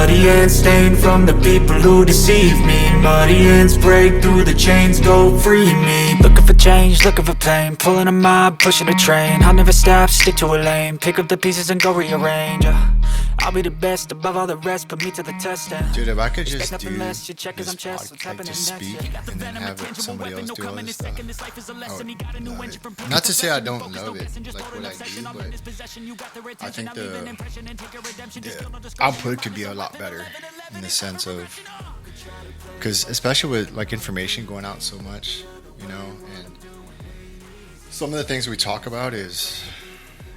bloody hands stained from the people who deceive me. Muddy hands break through the chains, go free me. Looking for change, looking for pain, pulling a mob, pushing a train. I'll never stop, stick to a lane, pick up the pieces and go rearrange. I'll be the best above all the rest, put me to the test. Dude, if I could just do this podcast, like just speak and then have somebody else do all this stuff, I would love it. Not to say I don't love it, like what I do, but I think the output could be a lot better in the sense of, because especially with like information going out so much, you know, and some of the things we talk about is,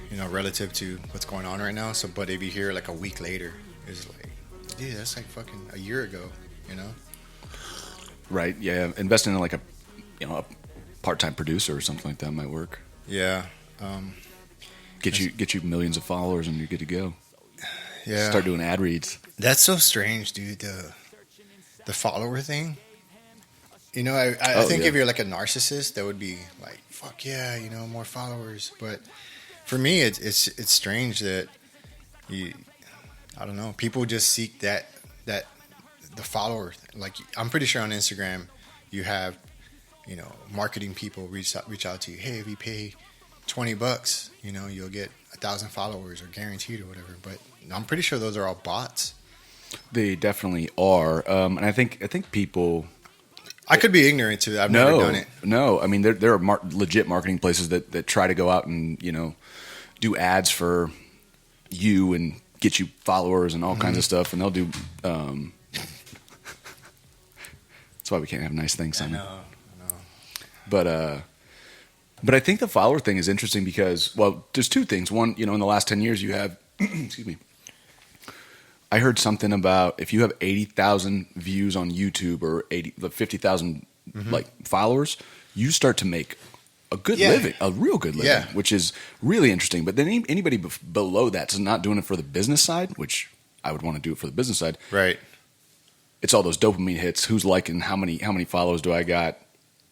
you know, relative to what's going on right now. So, but if you hear like a week later, it's like, dude, that's like fucking a year ago, you know? Right. Yeah. Investing in like a part-time producer or something like that might work. Yeah. Get you millions of followers and you're good to go. Yeah. Start doing ad reads. That's so strange, dude. The follower thing. You know, I think if you're like a narcissist, that would be like, fuck yeah, you know, more followers. But for me, it's strange that I don't know, people just seek that the follower. Like, I'm pretty sure on Instagram you have, you know, marketing people reach out to you. Hey, if you pay $20, you know, you'll get 1,000 followers or guaranteed or whatever. But I'm pretty sure those are all bots. They definitely are, and I think people. I could be ignorant to that. I've never done it. No, I mean there are legit marketing places that try to go out and, you know, do ads for you and get you followers and all kinds of stuff, and they'll do. That's why we can't have nice things. I know. But I think the follower thing is interesting because, well, there's two things. One, you know, in the last 10 years, you have, excuse me. I heard something about if you have 80,000 views on YouTube or 50,000 like followers, you start to make a good living, a real good living, which is really interesting. But then anybody below that's not doing it for the business side, which I would want to do it for the business side. Right. It's all those dopamine hits. Who's liking? How many followers do I got?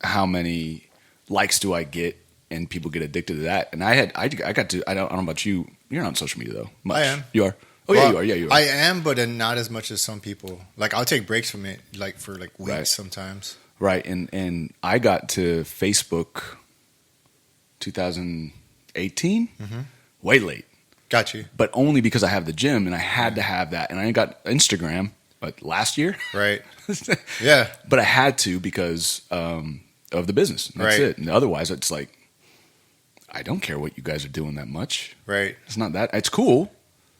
How many likes do I get? And people get addicted to that. And I got to. I don't know about you. You're not on social media though. Much. I am. You are. Oh, yeah, you are. Yeah, you are. I am, but not as much as some people. Like, I'll take breaks from it, like, for, like, weeks sometimes. Right, and I got to Facebook 2018, way late. Got you. But only because I have the gym, and I had to have that. And I got Instagram, last year? Right. Yeah. But I had to because of the business. That's it. And otherwise, it's like, I don't care what you guys are doing that much. Right. It's not that. It's cool.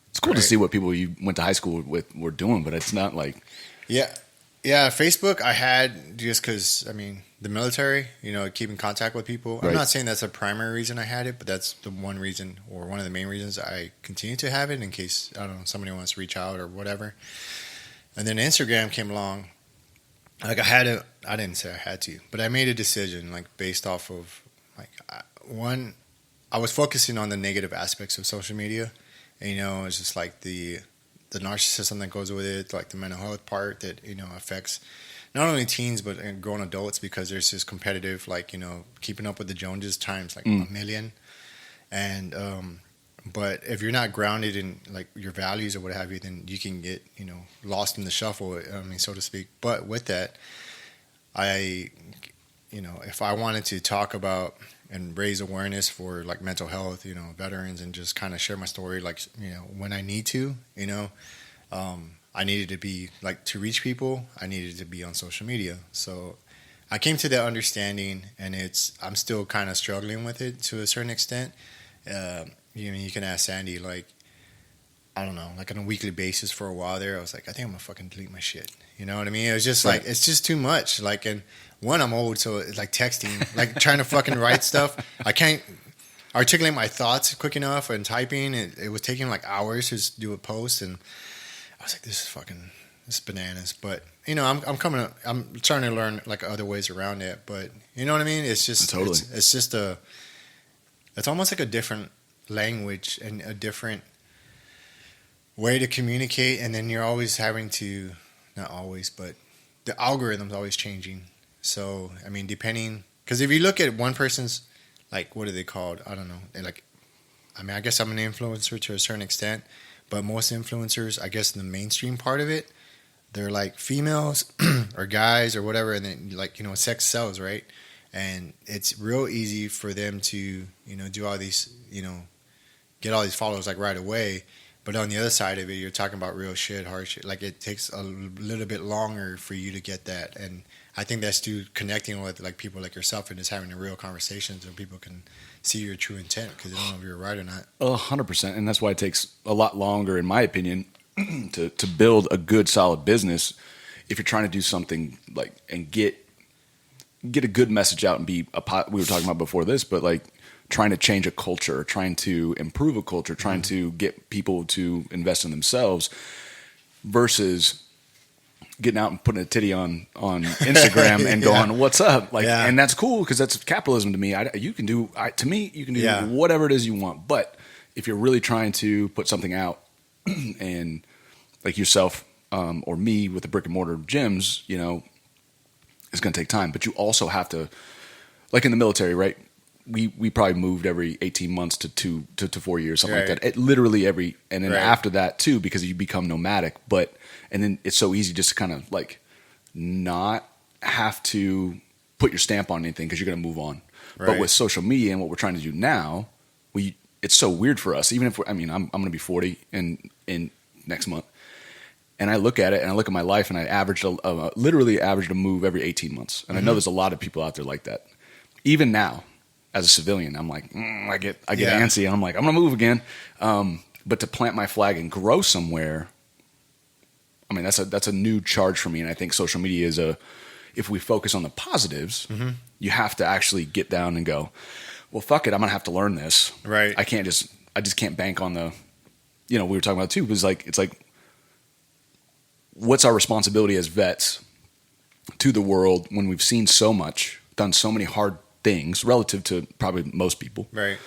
It's cool to see what people you went to high school with were doing, but it's not like... Yeah. Facebook I had just because, I mean, the military, you know, keep in contact with people. Right. I'm not saying that's a primary reason I had it, but that's the one reason or one of the main reasons I continue to have it in case, I don't know, somebody wants to reach out or whatever. And then Instagram came along. Like, I didn't say I had to, but I made a decision, like, based off of, like, one, I was focusing on the negative aspects of social media. And, you know, it's just like the narcissism that goes with it, like the mental health part that, you know, affects not only teens but grown adults because there's this competitive, like, you know, keeping up with the Joneses times like a million. And but if you're not grounded in like your values or what have you, then you can get, you know, lost in the shuffle, I mean, so to speak. But with that, you know, if I wanted to talk about and raise awareness for like mental health, you know, veterans, and just kind of share my story, like, you know, when I need to, you know, I needed to be like, to reach people, I needed to be on social media. So I came to that understanding, and I'm still kind of struggling with it to a certain extent. You know, you can ask Sandy, like, I don't know, like on a weekly basis for a while there, I was like, I think I'm gonna fucking delete my shit. You know what I mean? It was just like, it's just too much. Like, and one, I'm old, so it's like texting, like trying to fucking write stuff. I can't articulate my thoughts quick enough, and typing, it was taking like hours to do a post, and I was like, this is bananas. But, you know, I'm trying to learn like other ways around it. But you know what I mean? It's just, totally. It's just it's almost like a different language and a different way to communicate. And then you're always having to, not always, but the algorithm's always changing. So, I mean, depending, because if you look at one person's, like, what are they called? I don't know. They're like, I mean, I guess I'm an influencer to a certain extent, But most influencers, I guess, in the mainstream part of it, they're like females or guys or whatever, and then like, you know, sex sells, right? And it's real easy for them to, you know, do all these, you know, get all these followers like right away. But on the other side of it, you're talking about real shit, hard shit. Like it takes a little bit longer for you to get that. And I think that's due connecting with like people like yourself and just having a real conversation so people can see your true intent because they don't know if you're right or not. 100%. And that's why it takes a lot longer, in my opinion, to build a good, solid business if you're trying to do something like and get a good message out and be we were talking about before this, but like trying to change a culture, trying to improve a culture, trying to get people to invest in themselves versus getting out and putting a titty on Instagram and going, "What's up?" Like, and that's cool because that's capitalism to me. You can do whatever it is you want, but if you're really trying to put something out, and like yourself or me with the brick and mortar gyms, you know, it's going to take time. But you also have to, like in the military, right? We probably moved every 18 months to 2 to 4 years, something like that. It literally and then after that too, because you become nomadic. And then it's so easy just to kind of like not have to put your stamp on anything because you're going to move on. Right. But with social media and what we're trying to do now, it's so weird for us. Even if I'm going to be 40 in next month, and I look at it and I look at my life and I literally averaged a move every 18 months. And I know there's a lot of people out there like that. Even now, as a civilian, I'm like, I get antsy, and I'm like, I'm gonna move again. But to plant my flag and grow somewhere, I mean, that's a new charge for me. And I think social media is if we focus on the positives, you have to actually get down and go, well, fuck it, I'm gonna have to learn this. Right. I just can't bank on the, you know, we were talking about too. It's like, what's our responsibility as vets to the world when we've seen so much, done so many hard things relative to probably most people, right?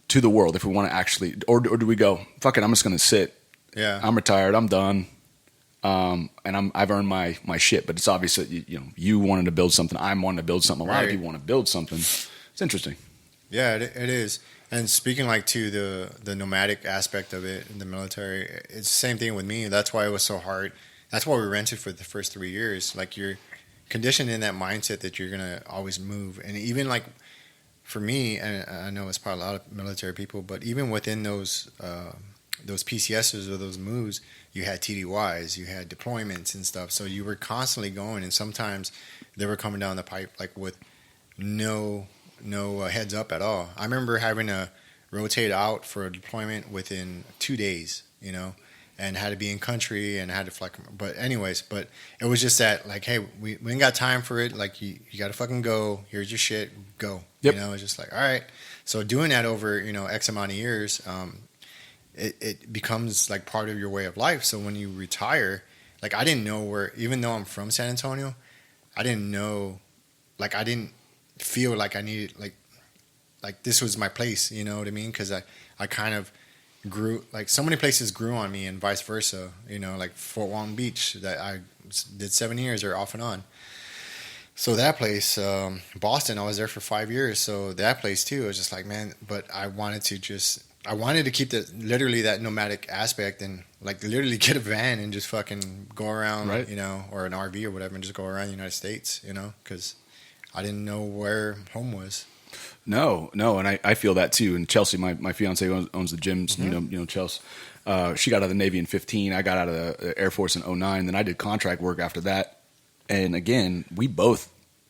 To the world, if we want to actually, or do we go, fuck it, I'm just going to sit. Yeah, I'm retired. I'm done. And I've earned my shit. But it's obvious that you wanted to build something. I'm wanting to build something. A lot of people want to build something. It's interesting. Yeah, it is. And speaking like to the nomadic aspect of it in the military, it's the same thing with me. That's why it was so hard. That's why we rented for the first 3 years. Like you're conditioned in that mindset that you're gonna always move, and even like for me, and I know it's probably a lot of military people, but even within those PCSs or those moves, you had TDYs, you had deployments and stuff, so you were constantly going, and sometimes they were coming down the pipe like with no heads up at all. I remember having to rotate out for a deployment within 2 days, you know, and had to be in country and had to fly. But anyways, it was just that like, hey, we ain't got time for it. Like you got to fucking go. Here's your shit. Go. Yep. You know, it's just like, all right. So doing that over, you know, X amount of years, it becomes like part of your way of life. So when you retire, like I didn't know where, even though I'm from San Antonio, I didn't know, like I didn't feel like I needed, like this was my place. You know what I mean? Because I kind of grew, like so many places grew on me and vice versa, you know, like Fort Walton Beach that I did 7 years or off and on. So that place, Boston, I was there for 5 years. So that place too, I was just like, man, but I wanted to keep literally that nomadic aspect and like literally get a van and just fucking go around, right. You know, or an RV or whatever and just go around the United States, you know, because I didn't know where home was. No, and I feel that too. And Chelsea, my fiance owns the gyms. Mm-hmm. You know Chelsea. She got out of the Navy in 2015. I got out of the Air Force in 2009. Then I did contract work after that. And again,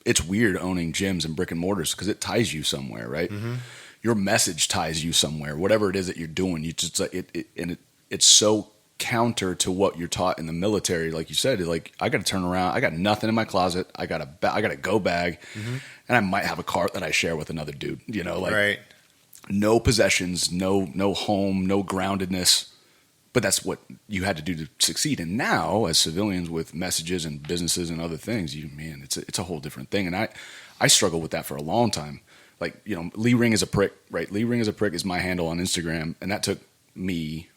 it's weird owning gyms and brick and mortars because it ties you somewhere, right? Mm-hmm. Your message ties you somewhere. Whatever it is that you're doing, you just it's so counter to what you're taught in the military. Like you said, like I got to turn around. I got nothing in my closet. I got a go bag. Mm-hmm. And I might have a cart that I share with another dude, you know, like right. No possessions, no home, no groundedness. But that's what you had to do to succeed. And now, as civilians with messages and businesses and other things, it's a whole different thing. And I struggled with that for a long time. Like, you know, Lee Ring is a prick, right? Lee Ring is a prick is my handle on Instagram, and that took me,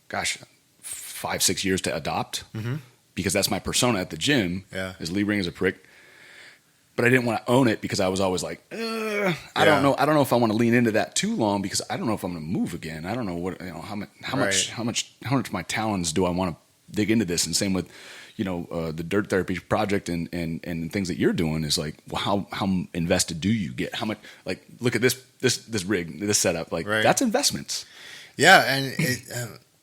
5-6 years to adopt because that's my persona at the gym. Yeah, is Lee Ring is a prick. but I didn't want to own it because I was always like, I don't know. I don't know if I want to lean into that too long because I don't know if I'm going to move again. I don't know what, how much my talons do I want to dig into this? And same with, the dirt therapy project and things that you're doing is like, well, how invested do you get? How much, like, look at this rig, this setup, like that's investments. Yeah.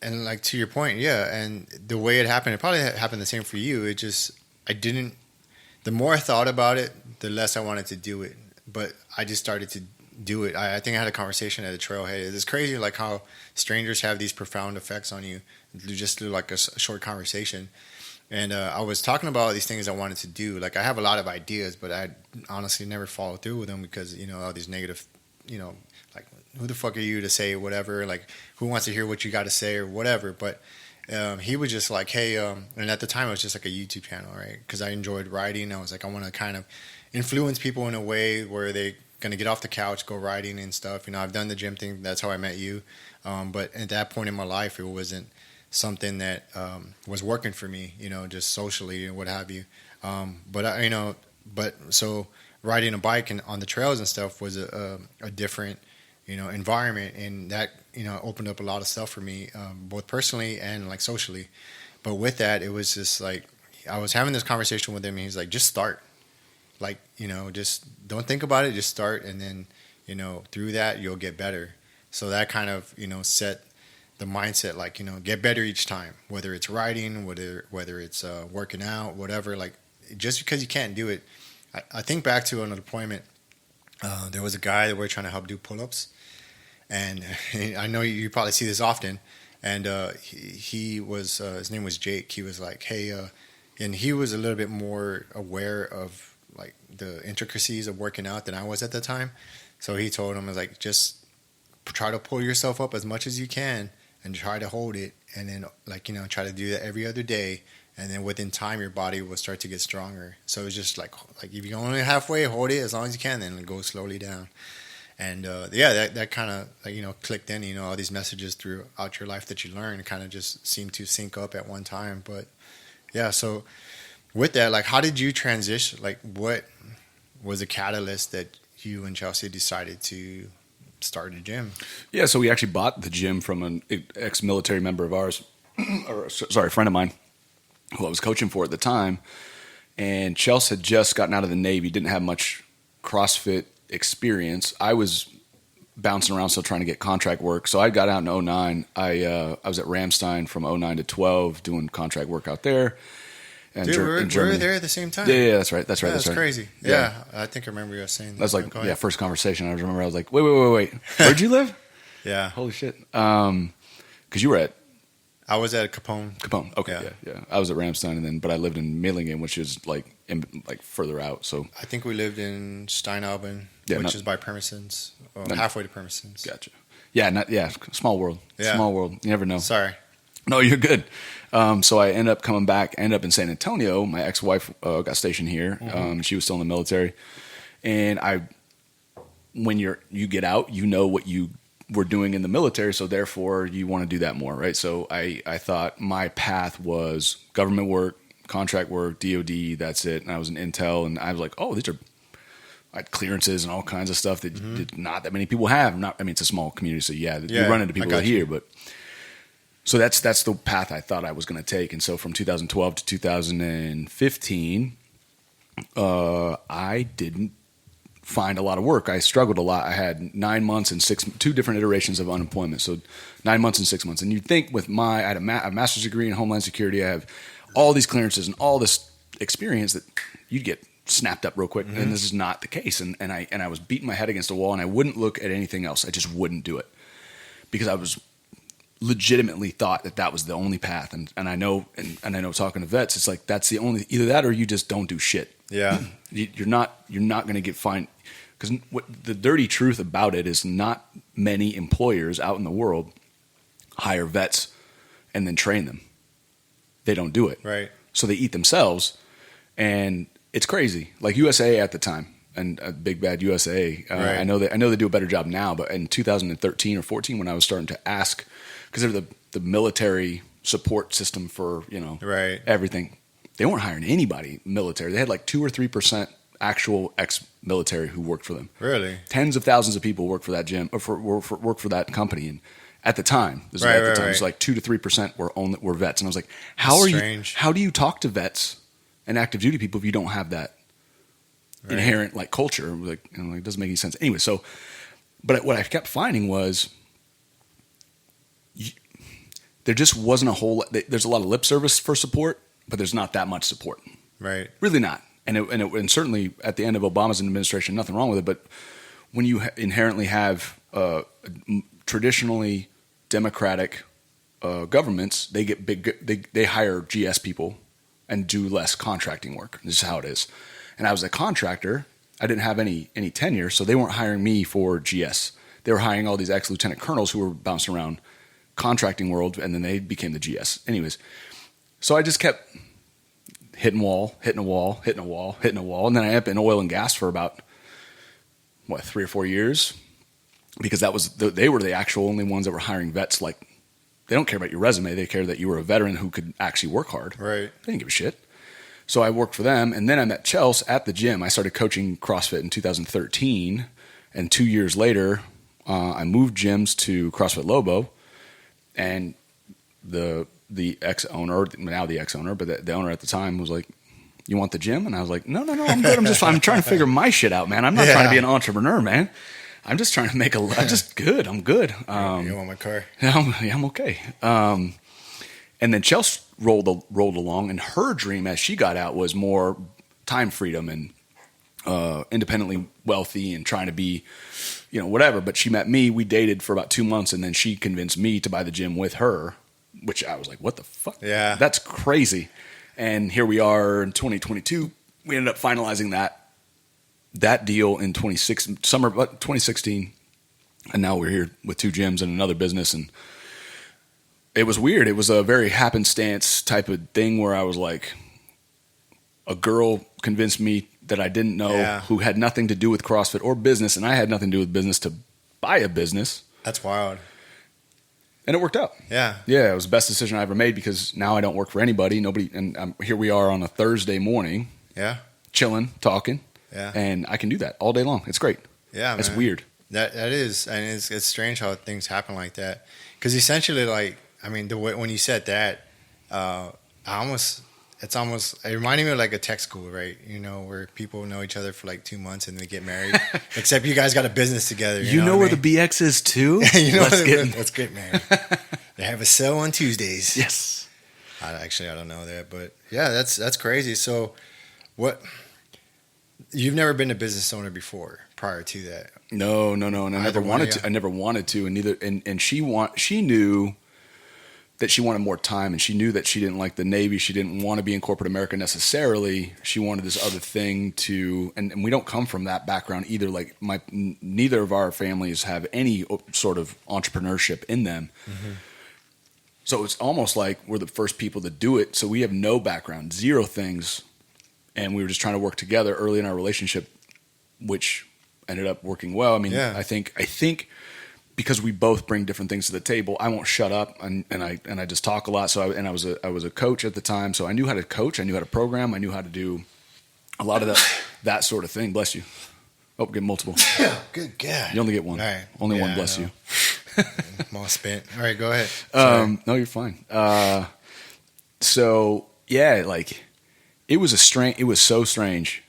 And like, to your point. Yeah. And the way it happened, it probably happened the same for you. It just, the more I thought about it, the less I wanted to do it, but I just started to do it. I think I had a conversation at a trailhead. It's crazy, like how strangers have these profound effects on you just through like a short conversation. And I was talking about these things I wanted to do. Like, I have a lot of ideas, but I honestly never follow through with them because, all these negative, like, who the fuck are you to say whatever? Like, who wants to hear what you got to say or whatever? But he was just like, hey, and at the time it was just like a YouTube channel, right? Because I enjoyed writing. I was like, I want to kind of influence people in a way where they're going to get off the couch, go riding and stuff. I've done the gym thing. That's how I met you. But at that point in my life, it wasn't something that was working for me, just socially and what have you. So riding a bike and on the trails and stuff was a different, environment, and that, opened up a lot of stuff for me, both personally and like socially. But with that, it was just like, I was having this conversation with him and he's like, just start. Like, just don't think about it, just start. And then, through that, you'll get better. So that kind of, set the mindset, like, get better each time, whether it's riding, whether it's working out, whatever. Like, just because you can't do it. I think back to an deployment. There was a guy that we were trying to help do pull-ups, and I know you probably see this often. And he was his name was Jake. He was like, hey, and he was a little bit more aware of like the intricacies of working out than I was at the time. So he told him, I was like, just try to pull yourself up as much as you can and try to hold it, and then like try to do that every other day, and then within time your body will start to get stronger. So it's just like if you only halfway, hold it as long as you can, then go slowly down. And that kind of like, clicked in. All these messages throughout your life that you learn kind of just seem to sync up at one time. But yeah, so with that, like, how did you transition? Like, what was the catalyst that you and Chelsea decided to start a gym? Yeah, so we actually bought the gym from an ex-military member of ours, a friend of mine, who I was coaching for at the time. And Chelsea had just gotten out of the Navy, didn't have much CrossFit experience. I was bouncing around still trying to get contract work. So I got out in 2009. I was at Ramstein from 2009 to 12 doing contract work out there. And dude, we were there at the same time. Yeah, that's right. That's right. That's crazy. Yeah, I think I remember you saying that. That's like, first conversation. I remember I was like, wait. Where'd you live? Yeah. Holy shit. Because you were at... I was at Capone. Okay, yeah. I was at Ramstein, but I lived in Millingen, which is like further out. So I think we lived in Steinalben, which is by Pirmesens, halfway to Pirmesens. Gotcha. Yeah, small world. Yeah. Small world. You never know. Sorry. No, you're good. So I ended up coming back. I ended up in San Antonio. My ex-wife got stationed here. Mm-hmm. She was still in the military, and when you get out, what you were doing in the military, so therefore you want to do that more, right? So I thought my path was government work, contract work, DoD. That's it. And I was in Intel, and I was like, oh, I had clearances and all kinds of stuff that not that many people have. It's a small community, so you run into people here, but. So that's the path I thought I was going to take. And so from 2012 to 2015, I didn't find a lot of work. I struggled a lot. I had 9 months and 2 different iterations of unemployment. So 9 months and 6 months. And you'd think I had a master's degree in Homeland Security. I have all these clearances and all this experience that you'd get snapped up real quick. Mm-hmm. And this is not the case. And I was beating my head against the wall, and I wouldn't look at anything else. I just wouldn't do it because I was legitimately thought that was the only path. And I know talking to vets, it's like, that's the only, either that or you just don't do shit. Yeah. You're not going to find, because what the dirty truth about it is not many employers out in the world hire vets and then train them. They don't do it. Right. So they eat themselves, and it's crazy. Like USA at the time, and Big Bad USA. Right. I know they do a better job now, but in 2013 or 14, when I was starting to ask, because they're the military support system for right. everything, they weren't hiring anybody military. They had like 2 or 3% actual ex-military who worked for them. Really? Tens of thousands of people work for that gym, or work for that company. And at the time, it was like 2 to 3% were vets. And I was like, how do you talk to vets and active duty people if you don't have that inherent like culture? Like, it doesn't make any sense. Anyway, so, but what I kept finding was there just wasn't a whole, there's a lot of lip service for support, but there's not that much support. Right. Really not. And certainly at the end of Obama's administration, nothing wrong with it. But when you inherently have traditionally democratic governments, they get big. They hire GS people and do less contracting work. This is how it is. And I was a contractor. I didn't have any tenure, so they weren't hiring me for GS. They were hiring all these ex-lieutenant colonels who were bouncing around contracting world, and then they became the GS. Anyways, so I just kept hitting a wall, and then I ended up in oil and gas for about 3 or 4 years, because they were the actual only ones that were hiring vets. Like, they don't care about your resume; they care that you were a veteran who could actually work hard. Right? They didn't give a shit. So I worked for them, and then I met Chelsea at the gym. I started coaching CrossFit in 2013, and 2 years later, I moved gyms to CrossFit Lobo, and the ex-owner, now the ex-owner, but the owner at the time was like, "You want the gym?" And I was like, No, I'm good. I'm trying to figure my shit out, man. I'm not trying to be an entrepreneur, man. I'm just trying to make I'm just good. I'm good. You want my car? I'm okay. And then Chelsea rolled along, and her dream as she got out was more time freedom and independently wealthy and trying to be, whatever. But she met me. We dated for about 2 months, and then she convinced me to buy the gym with her, which I was like, what the fuck? Yeah. That's crazy. And here we are in 2022. We ended up finalizing that deal in summer 2016. And now we're here with 2 gyms and another business. And it was weird. It was a very happenstance type of thing where I was like, a girl convinced me that I didn't know who had nothing to do with CrossFit or business, and I had nothing to do with business, to buy a business. That's wild. And it worked out. Yeah. Yeah, it was the best decision I ever made, because now I don't work for anybody. Nobody, and here we are on a Thursday morning. Yeah. Chilling, talking. Yeah. And I can do that all day long. It's great. Yeah, It's man. weird. That is, and it's strange how things happen like that. Because essentially, like, I mean, when you said that, it reminded me of like a tech school, right? Where people know each other for like 2 months and they get married. Except you guys got a business together. You know where the BX is too? Let's get married. They have a sale on Tuesdays. Yes. I don't know that, but yeah, that's crazy. So, what? You've never been a business owner before prior to that? No, and I never wanted to. I never wanted to, and neither. And she knew that she wanted more time, and she knew that she didn't like the Navy. She didn't want to be in corporate America necessarily. She wanted this other thing and we don't come from that background either. Like neither of our families have any sort of entrepreneurship in them. Mm-hmm. So it's almost like we're the first people to do it. So we have no background, zero things. And we were just trying to work together early in our relationship, which ended up working well. I mean, yeah. I think because we both bring different things to the table, I won't shut up and I just talk a lot. So I was a coach at the time, so I knew how to coach, I knew how to program, I knew how to do a lot of that sort of thing. Bless you. Oh, get multiple. Good God. You only get one. All right. Only one. Bless you. I'm all spent. All right, go ahead. No, you're fine. So yeah, like it was so strange.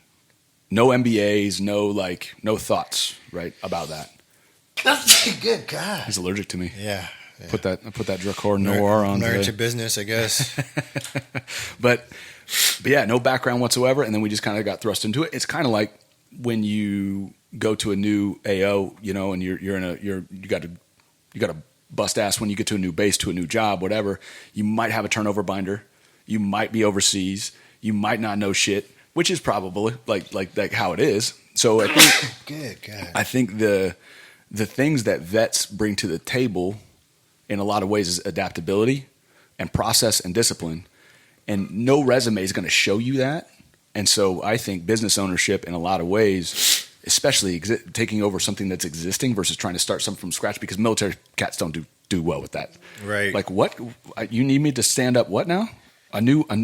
No MBAs, no thoughts, right, about that. Good God. He's allergic to me. Yeah. Put that Dracor Noir on. Married to business, I guess. but yeah, no background whatsoever, and then we just kind of got thrust into it. It's kind of like when you go to a new AO, and you got to bust ass when you get to a new base, to a new job, whatever. You might have a turnover binder. You might be overseas. You might not know shit, which is probably like how it is. So I think good God. I think the things that vets bring to the table in a lot of ways is adaptability and process and discipline. And no resume is going to show you that. And so I think business ownership in a lot of ways, especially taking over something that's existing versus trying to start something from scratch, because military cats don't do well with that. Right. Like, what? You need me to stand up what now? A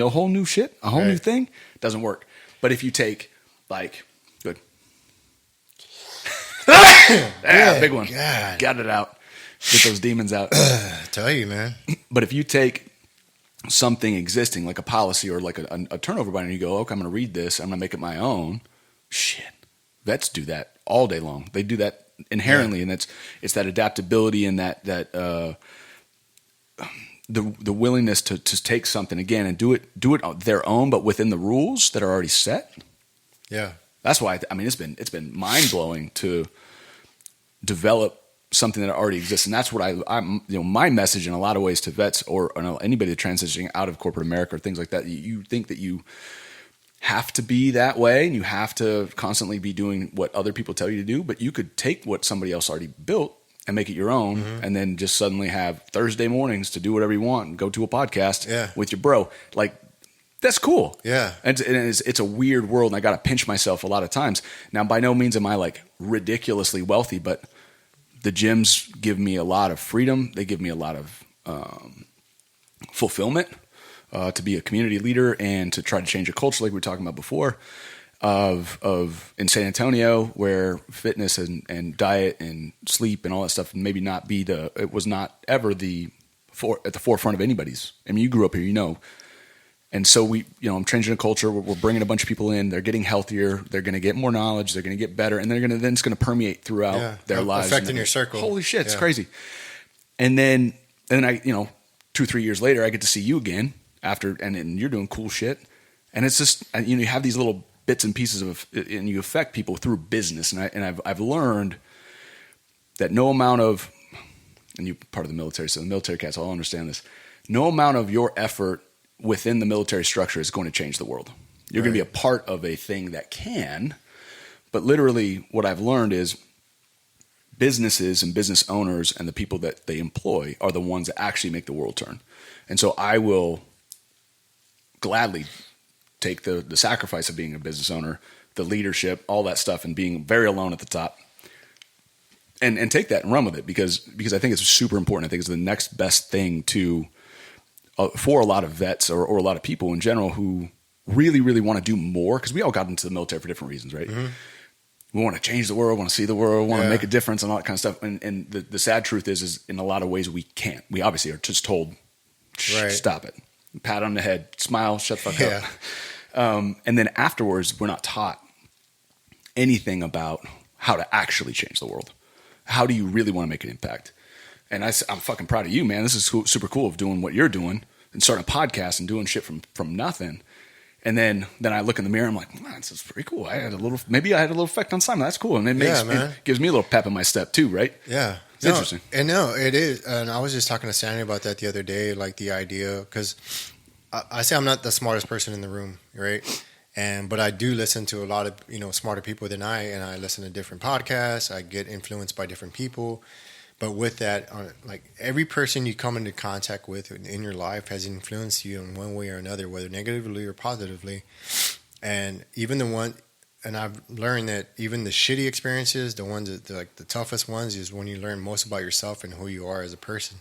whole new shit? A whole new thing? Doesn't work. But if you take, like, Yeah, big one. God. Got it out. Get those demons out. I tell you, man. But if you take something existing, like a policy or like a turnover binder, and you go, okay, I'm going to read this, I'm going to make it my own. Shit. Vets do that all day long. They do that inherently, and it's that adaptability and that the willingness to take something again and do it their own, but within the rules that are already set. Yeah. That's why I mean it's been mind blowing to develop something that already exists, and that's what I'm my message in a lot of ways to vets or anybody that's transitioning out of corporate America or things like that. You think that you have to be that way and you have to constantly be doing what other people tell you to do, but you could take what somebody else already built and make it your own, and then just suddenly have Thursday mornings to do whatever you want and go to a podcast with your bro. Like, that's cool. Yeah. And it's a weird world, and I got to pinch myself a lot of times. Now, by no means am I like ridiculously wealthy, but the gyms give me a lot of freedom. They give me a lot of fulfillment to be a community leader and to try to change a culture like we were talking about before. Of in San Antonio, where fitness and diet and sleep and all that stuff maybe not be it was not ever at the forefront of anybody's. I mean, you grew up here, and so I'm changing a culture. We're bringing a bunch of people in. They're getting healthier. They're going to get more knowledge. They're going to get better, and then it's going to permeate throughout their lives, affecting your circle. Holy shit, it's crazy. And then I 2-3 years later, I get to see you again and you're doing cool shit, and it's just you have these little bits and pieces and you affect people through business. And I've learned that no amount of, and you're part of the military, so the military cats all understand this, no amount of your effort within the military structure is going to change the world. You're going to be a part of a thing that can, but literally what I've learned is businesses and business owners and the people that they employ are the ones that actually make the world turn. And so I will gladly take the sacrifice of being a business owner, the leadership, all that stuff, and being very alone at the top, and take that and run with it because I think it's super important. I think it's the next best thing to for a lot of vets or a lot of people in general who really, really want to do more, because we all got into the military for different reasons, right? Mm-hmm. We want to change the world, want to see the world, want to make a difference and all that kind of stuff. And the sad truth is in a lot of ways we can't. We obviously are just told, stop it. Pat on the head, smile, shut the fuck up. And then afterwards, we're not taught anything about how to actually change the world. How do you really want to make an impact? And I'm fucking proud of you, man. This is super cool of doing what you're doing and starting a podcast and doing shit from nothing. And then I look in the mirror, I'm like, man, this is pretty cool. Maybe I had a little effect on Simon. That's cool. And it gives me a little pep in my step too, right? Yeah. It's interesting. And no, it is. And I was just talking to Sandy about that the other day, like the idea, because I say I'm not the smartest person in the room, right? But I do listen to a lot of, smarter people than and I listen to different podcasts. I get influenced by different people. But with that, like every person you come into contact with in your life has influenced you in one way or another, whether negatively or positively. And even and I've learned that even the shitty experiences, the ones that like the toughest ones, is when you learn most about yourself and who you are as a person.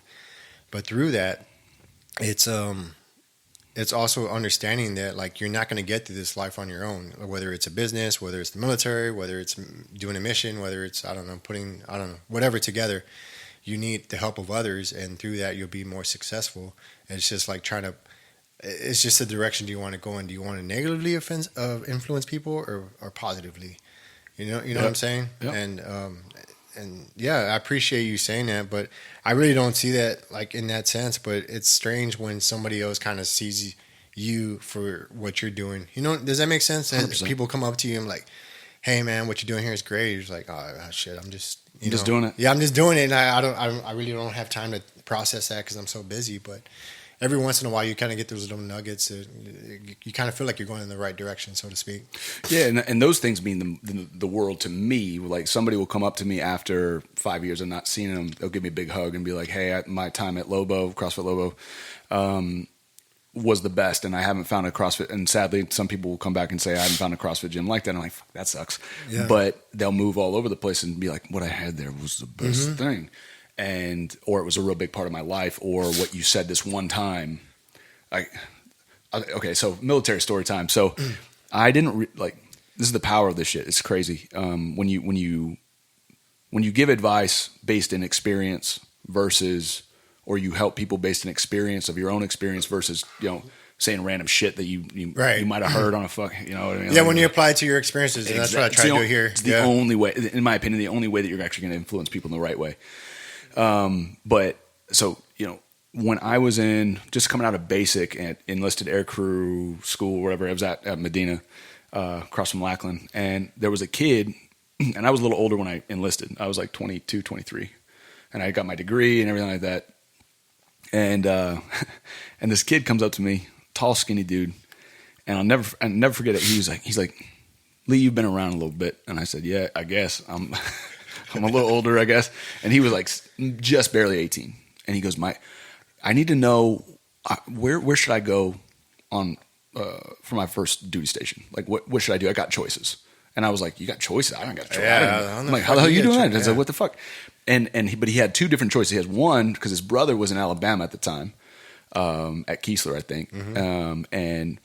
But through that, it's also understanding that like you're not going to get through this life on your own, whether it's a business, whether it's the military, whether it's doing a mission, whether it's whatever together. You need the help of others, and through that you'll be more successful. And it's just like it's just the direction do you want to go in. Do you want to negatively influence people or positively? You know what I'm saying? Yep. And yeah, I appreciate you saying that, but I really don't see that like in that sense. But it's strange when somebody else kind of sees you for what you're doing. Does that make sense? 100%. People come up to you and like, hey man, what you're doing here is great. You're just like, oh shit, I'm just doing it. Yeah, I'm just doing it, and I really don't have time to process that because I'm so busy. But every once in a while, you kind of get those little nuggets. You kind of feel like you're going in the right direction, so to speak. Yeah, and those things mean the world to me. Like somebody will come up to me after 5 years of not seeing them. They'll give me a big hug and be like, "Hey, my time at Lobo, CrossFit Lobo, was the best, and I haven't found a CrossFit." And sadly, some people will come back and say, "I haven't found a CrossFit gym like that." And I'm like, "Fuck, that sucks." Yeah. But they'll move all over the place and be like, "What I had there was the best thing." Or it was a real big part of my life, or what you said this one time. Okay, so military story time. So I didn't this is the power of this shit. It's crazy. When when you give advice based in experience versus, or you help people based in experience of your own experience versus, saying random shit that you might have heard on a fuck, you know what I mean? Yeah, when you apply it to your experiences, and that's what I try to do here. It's the only way, in my opinion, the only way that you're actually going to influence people in the right way. But so, when I was just coming out of basic and enlisted air crew school, wherever I was at Medina, across from Lackland, and there was a kid, and I was a little older when I enlisted. I was like 22, 23, and I got my degree and everything like that. And and this kid comes up to me, tall, skinny dude, and I'll never forget it. He's like, Lee, you've been around a little bit, and I said, yeah, I guess I'm a little older, I guess. And he was like just barely 18, and he goes, I need to know where should I go on for my first duty station? Like, what should I do? I got choices. And I was like, you got choices? I don't got choices. Yeah, I'm like, how the hell are you doing that? I was like, what the fuck? But he had two different choices. He has one because his brother was in Alabama at the time, at Keesler, I think. Mm-hmm. And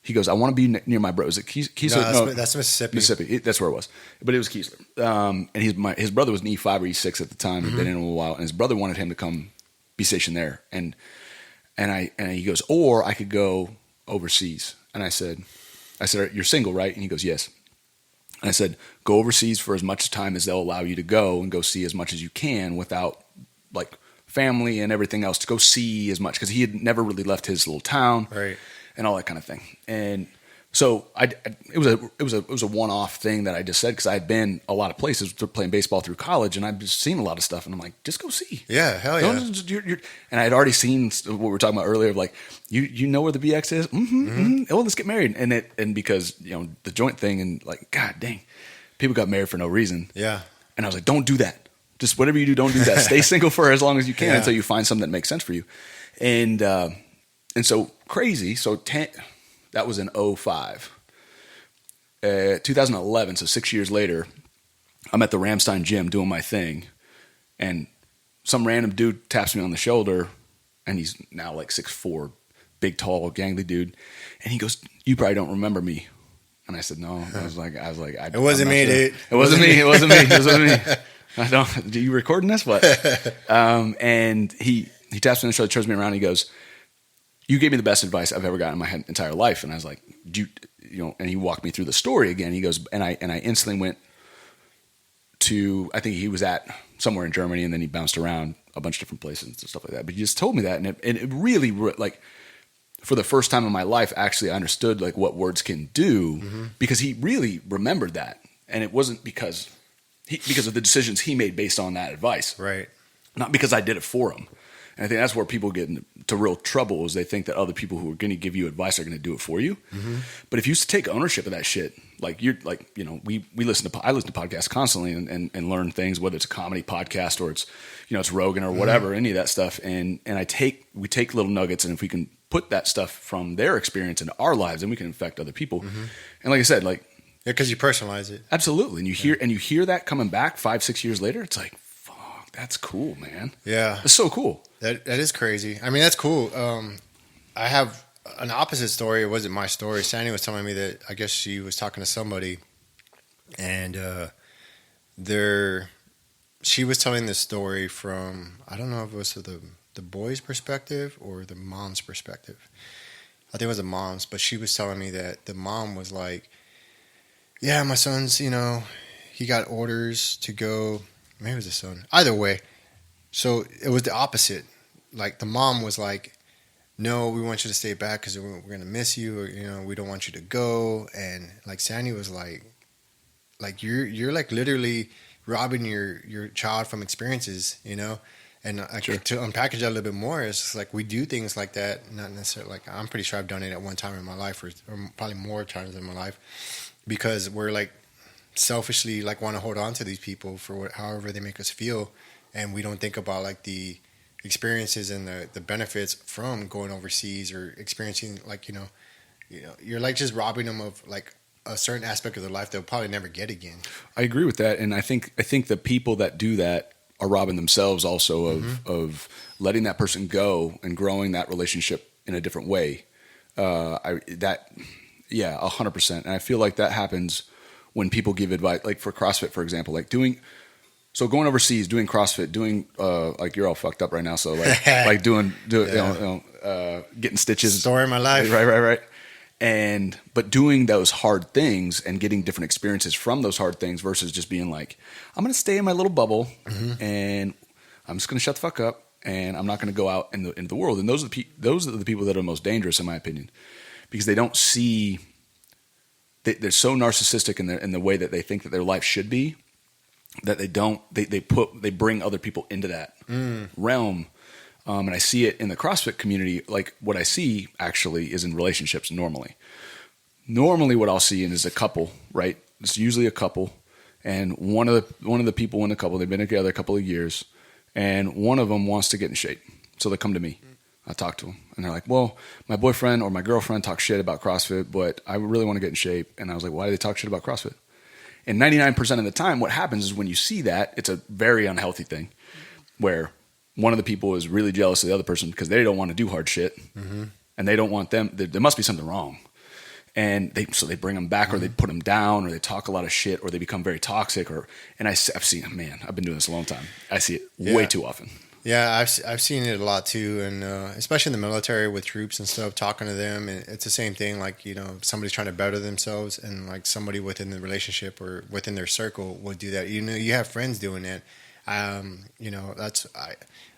he goes, I want to be near my brother. Was it Keesler? No, that's Mississippi. Mississippi. That's where it was. But it was Keesler. And his brother was an E5 or E6 at the time. He'd been in a while. And his brother wanted him to come be stationed there. And he goes, or I could go overseas. And I said, you're single, right? And he goes, yes. And I said, go overseas for as much time as they'll allow you to go and go see as much as you can without like family and everything else, to go see as much, because he had never really left his little town, right, and all that kind of thing. And so it was a one-off thing that I just said, because I had been a lot of places playing baseball through college, and I've just seen a lot of stuff, and I'm like, just go see. Yeah, hell yeah. And I had already seen what we were talking about earlier of like, you know where the BX is? Oh, let's get married. And because, the joint thing, and like, God dang, people got married for no reason. Yeah. And I was like, don't do that. Just whatever you do, don't do that. Stay single for as long as you can until you find something that makes sense for you. And so crazy. So that was in 2005. 2011, so 6 years later, I'm at the Ramstein gym doing my thing, and some random dude taps me on the shoulder, and he's now like 6'4", big, tall, gangly dude, and he goes, "You probably don't remember me." And I said, "No." I was like, "It wasn't me, dude. It wasn't me. It wasn't me. It wasn't me." I don't. Do you recording this? What? And he taps me on the shoulder, turns me around, and he goes, "You gave me the best advice I've ever gotten in my entire life." And I was like, and he walked me through the story again. He goes, and I instantly went to, I think he was at somewhere in Germany, and then he bounced around a bunch of different places and stuff like that. But he just told me that, and it really, like, for the first time in my life, actually I understood like what words can do, because he really remembered that, and it wasn't because of the decisions he made based on that advice, right? Not because I did it for him. And I think that's where people get into real trouble, is they think that other people who are going to give you advice are going to do it for you. Mm-hmm. But if you take ownership of that shit, like I listen to podcasts constantly and learn things, whether it's a comedy podcast or it's, it's Rogan or whatever, any of that stuff. And we take little nuggets, and if we can put that stuff from their experience into our lives, then we can affect other people. Mm-hmm. And like I said, like, yeah, because you personalize it. Absolutely. And you hear that coming back 5-6 years later, it's like, fuck, that's cool, man. Yeah. It's so cool. That is crazy. I mean, that's cool. I have an opposite story. It wasn't my story. Sandy was telling me that I guess she was talking to somebody, and she was telling this story from, I don't know if it was the boy's perspective or the mom's perspective. I think it was the mom's, but she was telling me that the mom was like, yeah, my son's, he got orders to go, maybe it was the son. Either way. So it was the opposite. Like the mom was like, no, we want you to stay back because we're going to miss you, or, we don't want you to go. And like Sandy was like you're like literally robbing your child from experiences, And Sure. To unpackage that a little bit more, it's just like we do things like that. Not necessarily like, I'm pretty sure I've done it at one time in my life, or probably more times in my life, because we're like selfishly like want to hold on to these people for however they make us feel. And we don't think about like the experiences and the benefits from going overseas or experiencing like, you're like just robbing them of like a certain aspect of their life they'll probably never get again. I agree with that. And I think the people that do that are robbing themselves also of letting that person go and growing that relationship in a different way. 100%. And I feel like that happens when people give advice, like for CrossFit, for example, like So going overseas, doing CrossFit, doing like you're all fucked up right now. So like doing getting stitches, Story of my life. Right. But doing those hard things and getting different experiences from those hard things versus just being like, I'm going to stay in my little bubble and I'm just going to shut the fuck up and I'm not going to go out into the world. And those are the people that are most dangerous, in my opinion, because they don't see. They're so narcissistic in the way that they think that their life should be, that they bring other people into that realm. And I see it in the CrossFit community. Like what I see actually is in relationships normally. Normally what I'll see is a couple, right? It's usually a couple. And one of the people in the couple, they've been together a couple of years, and one of them wants to get in shape. So they come to me. I talk to them and they're like, well, my boyfriend or my girlfriend talks shit about CrossFit, but I really want to get in shape. And I was like, why do they talk shit about CrossFit? And 99% of the time, what happens is when you see that, it's a very unhealthy thing where one of the people is really jealous of the other person because they don't want to do hard shit and they don't want them. There must be something wrong. And so they bring them back or they put them down or they talk a lot of shit or they become very toxic and I've seen, man, I've been doing this a long time. I see it way too often. Yeah, I've seen it a lot too, and especially in the military with troops and stuff, talking to them, and it's the same thing. Like, you know, somebody's trying to better themselves, and like somebody within the relationship or within their circle would do that. You know, you have friends doing that. You know, I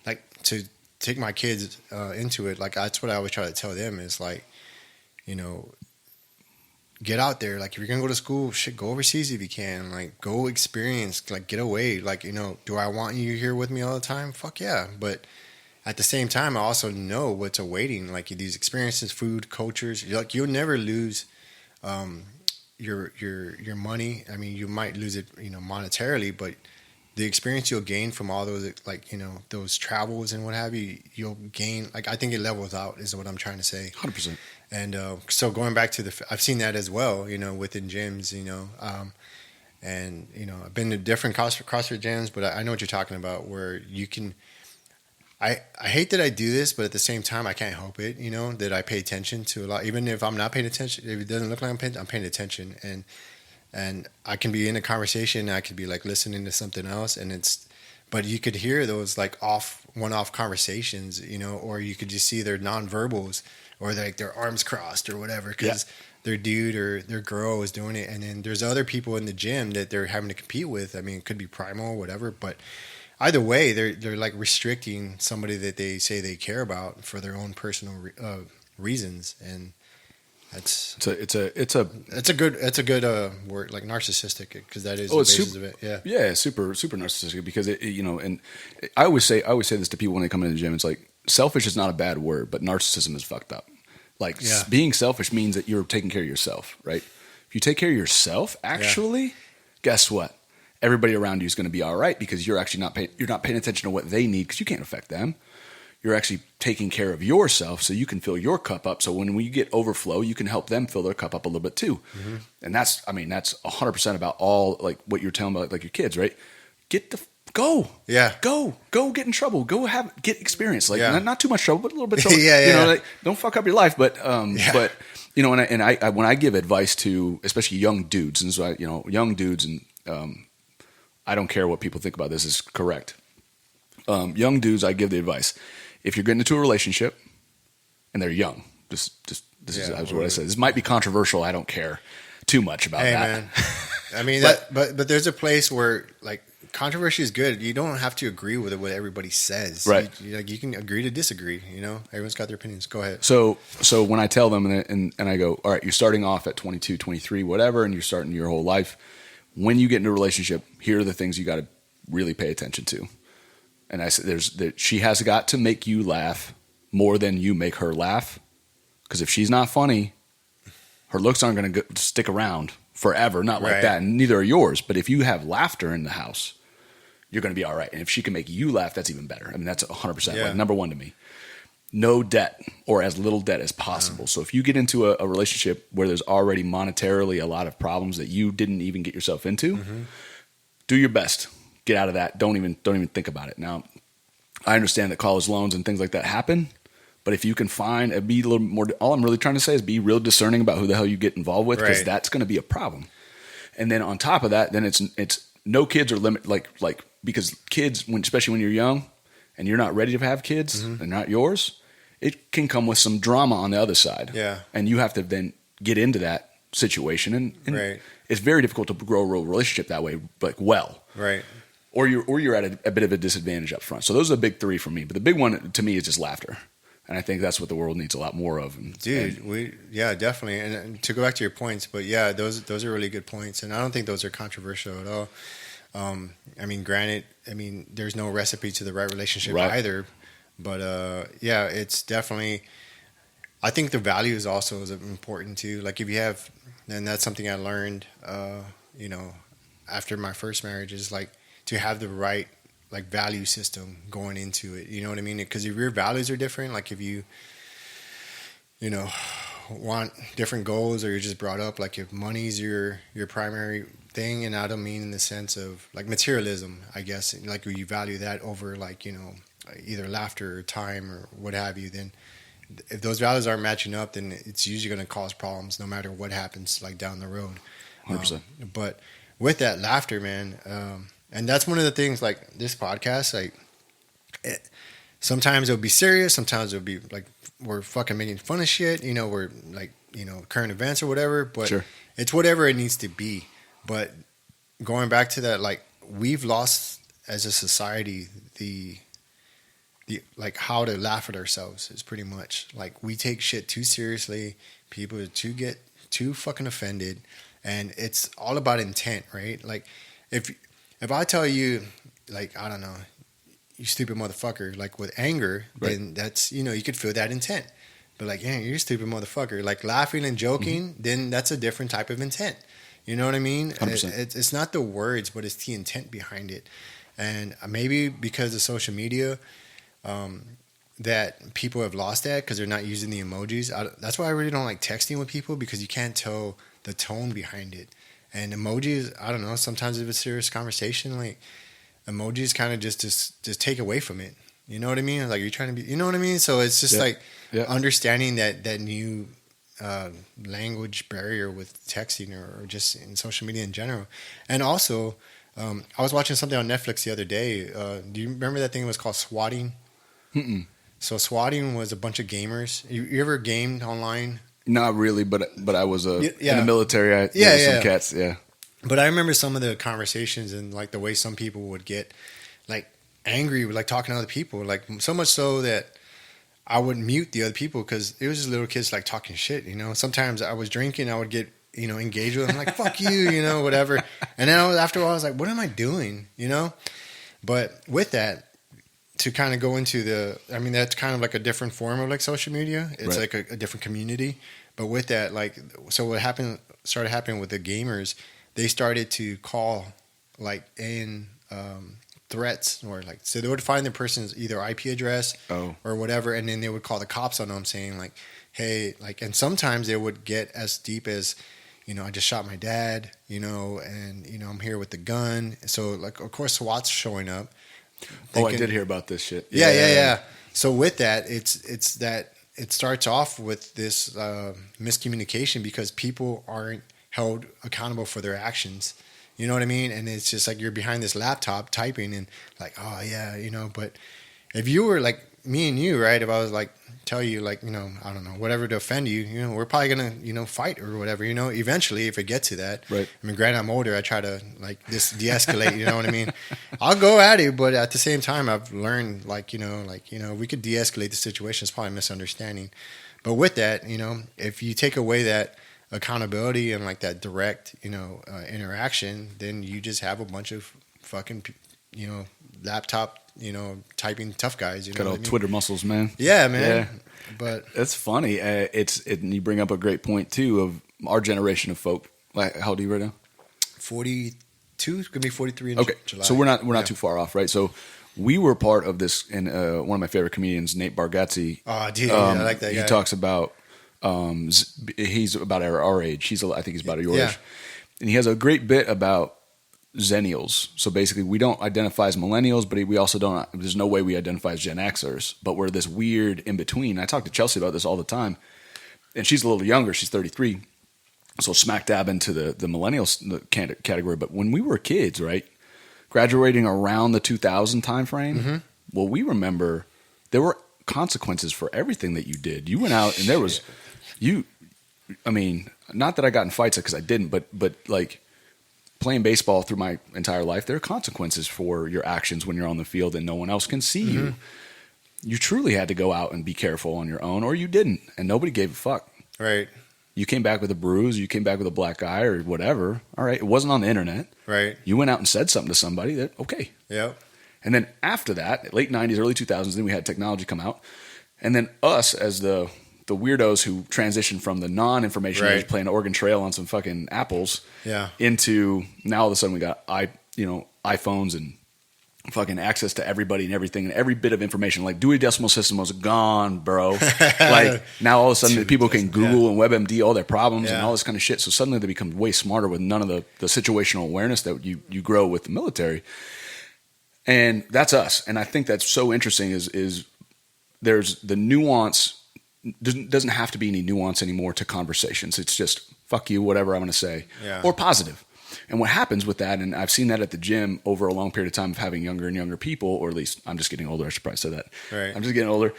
like to take my kids into it. Like that's what I always try to tell them is like, you know, get out there. Like if you're gonna go to school, shit, go overseas if you can. Like go experience. Like get away. Like, you know, do I want you here with me all the time? Fuck yeah. But at the same time, I also know what's awaiting. Like these experiences, food, cultures. Like you'll never lose your money. I mean, you might lose it, you know, monetarily, but the experience you'll gain from all those, like, you know, those travels and what have you, you'll gain. Like I think it levels out is what I'm trying to say. 100%. And so going back to I've seen that as well, you know, within gyms, you know, and, you know, I've been to different CrossFit gyms, but I know what you're talking about where you can, I hate that I do this, but at the same time, I can't help it, you know, that I pay attention to a lot, even if I'm not paying attention, if it doesn't look like I'm paying attention and I can be in a conversation, I could be like listening to something else but you could hear those like one-off conversations, you know, or you could just see their nonverbals or like their arms crossed or whatever because their dude or their girl is doing it. And then there's other people in the gym that they're having to compete with. I mean, it could be primal or whatever, but either way, they're like restricting somebody that they say they care about for their own personal reasons. And it's a good word, like narcissistic, because that is the basis of it. Yeah, super narcissistic because it, you know, and I always say this to people when they come into the gym. It's like selfish is not a bad word, but narcissism is fucked up. Like being selfish means that you're taking care of yourself, right? If you take care of yourself, actually, guess what? Everybody around you is going to be all right because you're actually you're not paying attention to what they need because you can't affect them. You're actually taking care of yourself so you can fill your cup up. So when we get overflow, you can help them fill their cup up a little bit too. Mm-hmm. And that's 100% about all like what you're telling about like your kids, right? Go get in trouble. Go get experience. Like not too much trouble, but a little bit of trouble. You know, like don't fuck up your life. But you know, and I when I give advice to especially young dudes, and so young dudes, and I don't care what people think about this is correct. Young dudes, I give the advice. If you're getting into a relationship and they're young, this is what I said. This might be controversial. I don't care too much about that. Man. I mean, but there's a place where like controversy is good. You don't have to agree with what everybody says. Right. You can agree to disagree. You know, everyone's got their opinions. Go ahead. So when I tell them and I go, all right, you're starting off at 22, 23, whatever, and you're starting your whole life. When you get into a relationship, here are the things you got to really pay attention to. And I said, she has got to make you laugh more than you make her laugh. Because if she's not funny, her looks aren't going to stick around forever. Not like that. And neither are yours. But if you have laughter in the house, you're going to be all right. And if she can make you laugh, that's even better. I mean, that's 100% like number one to me. No debt or as little debt as possible. So if you get into a relationship where there's already monetarily a lot of problems that you didn't even get yourself into, do your best. Get out of that. Don't even think about it. Now, I understand that college loans and things like that happen, but if you can be a little more, all I'm really trying to say is be real discerning about who the hell you get involved with, because that's going to be a problem. And then on top of that, then it's no kids are limit like because kids, especially when you're young and you're not ready to have kids, they're not yours, it can come with some drama on the other side. Yeah. And you have to then get into that situation. And Right. it's very difficult to grow a real relationship that way, like well. Right. Or you're at a bit of a disadvantage up front. So those are the big three for me. But the big one to me is just laughter. And I think that's what the world needs a lot more of. Dude, definitely. And to go back to your points, but yeah, those are really good points. And I don't think those are controversial at all. I mean, granted, there's no recipe to the right relationship either. But yeah, it's definitely, I think the values also is important too. Like if you have, and that's something I learned, after my first marriage is like to have the right like value system going into it. You know what I mean? Because if your values are different, like if you want different goals, or you're just brought up like if money's your primary thing, and I don't mean in the sense of like materialism, I guess, like you value that over like, either laughter or time or what have you, then if those values aren't matching up, then it's usually going to cause problems no matter what happens like down the road. 100%. But with that laughter, man, and that's one of the things like this podcast, like sometimes it'll be serious, sometimes it'll be like we're fucking making fun of shit, we're like, current events or whatever, but It's whatever it needs to be. But going back to that, like we've lost as a society the like how to laugh at ourselves is pretty much like we take shit too seriously. People get too fucking offended, and it's all about intent, right? Like if I tell you, like, I don't know, you stupid motherfucker, like with anger, then that's, you could feel that intent. But like, yeah, you're a stupid motherfucker. Like laughing and joking, then that's a different type of intent. You know what I mean? 100%. It's not the words, but it's the intent behind it. And maybe because of social media, that people have lost that because they're not using the emojis. That's why I really don't like texting with people, because you can't tell the tone behind it. And emojis, I don't know, sometimes if it's a serious conversation, like emojis kind of just take away from it. You know what I mean? Like you're trying to be, you know what I mean? So it's just understanding that new language barrier with texting or just in social media in general. And also, I was watching something on Netflix the other day. Do you remember that thing was called swatting? Mm-mm. So swatting was a bunch of gamers. You ever gamed online? Not really, but I was in the military. Some cats, But I remember some of the conversations and like the way some people would get like angry with like talking to other people, like so much so that I would mute the other people because it was just little kids like talking shit. Sometimes I was drinking, I would get engaged with them, like fuck you, whatever. And then after a while, I was like, what am I doing? But with that, to kind of go into that's kind of like a different form of like social media. It's like a different community. But with that, like, so what started happening with the gamers, they started to call like in threats, or like, so they would find the person's either IP address or whatever, and then they would call the cops on them saying like, hey, like, and sometimes they would get as deep as, I just shot my dad, and I'm here with the gun. So like, of course, SWAT's showing up. I did hear about this shit. Yeah. So with that, it's that it starts off with this miscommunication because people aren't held accountable for their actions. You know what I mean? And it's just like you're behind this laptop typing and like, oh yeah, but if you were like me and you, right? If I was like, tell you like, I don't know, whatever to offend you, we're probably going to, fight or whatever, eventually if it gets to that. Right. I mean, granted, I'm older. I try to like de-escalate, you know what I mean? I'll go at it, but at the same time, I've learned like, we could de-escalate the situation. It's probably a misunderstanding. But with that, if you take away that accountability and like that direct, interaction, then you just have a bunch of fucking, laptop, typing tough guys. Got all Twitter muscles, man. Yeah, man. Yeah. But that's funny. And you bring up a great point too of our generation of folk. Like, how old are you right now? 42. It's gonna be 43 in July. So we're not too far off, right? So we were part of this, and one of my favorite comedians, Nate Bargatze. Oh, dude, I like that guy. He talks about. He's about our age. I think he's about your age, and he has a great bit about Zennials. So basically, we don't identify as millennials, but we also don't. There's no way we identify as Gen Xers, but we're this weird in between. I talk to Chelsea about this all the time, and she's a little younger. She's 33, so smack dab into the millennials category. But when we were kids, right? graduating around the 2000 time frame. Mm-hmm. Well, we remember there were consequences for everything that you did. You went out and there was I mean, not that I got in fights because I didn't, but like playing baseball through my entire life, there are consequences for your actions when you're on the field and no one else can see you. You truly had to go out and be careful on your own, or you didn't, and nobody gave a fuck. Right. You came back with a bruise, you came back with a black eye or whatever. All right, it wasn't on the internet. Right. You went out and said something to somebody that, okay. Yep. And then after that, late 90s, early 2000s, then we had technology come out. And then us as the weirdos who transitioned from the non-information age playing Oregon Trail on some fucking apples into now all of a sudden we got iPhones and fucking access to everybody and everything and every bit of information. Like Dewey Decimal System was gone, bro. Like now all of a sudden people can Google and WebMD all their problems and all this kind of shit. So suddenly they become way smarter with none of the situational awareness that you grow with the military. And that's us. And I think that's so interesting is there's the nuance. Doesn't have to be any nuance anymore to conversations. It's just fuck you, whatever I'm going to say, or positive. And what happens with that, and I've seen that at the gym over a long period of time of having younger and younger people, or at least I'm just getting older. I should probably say that. Right. I'm just getting older.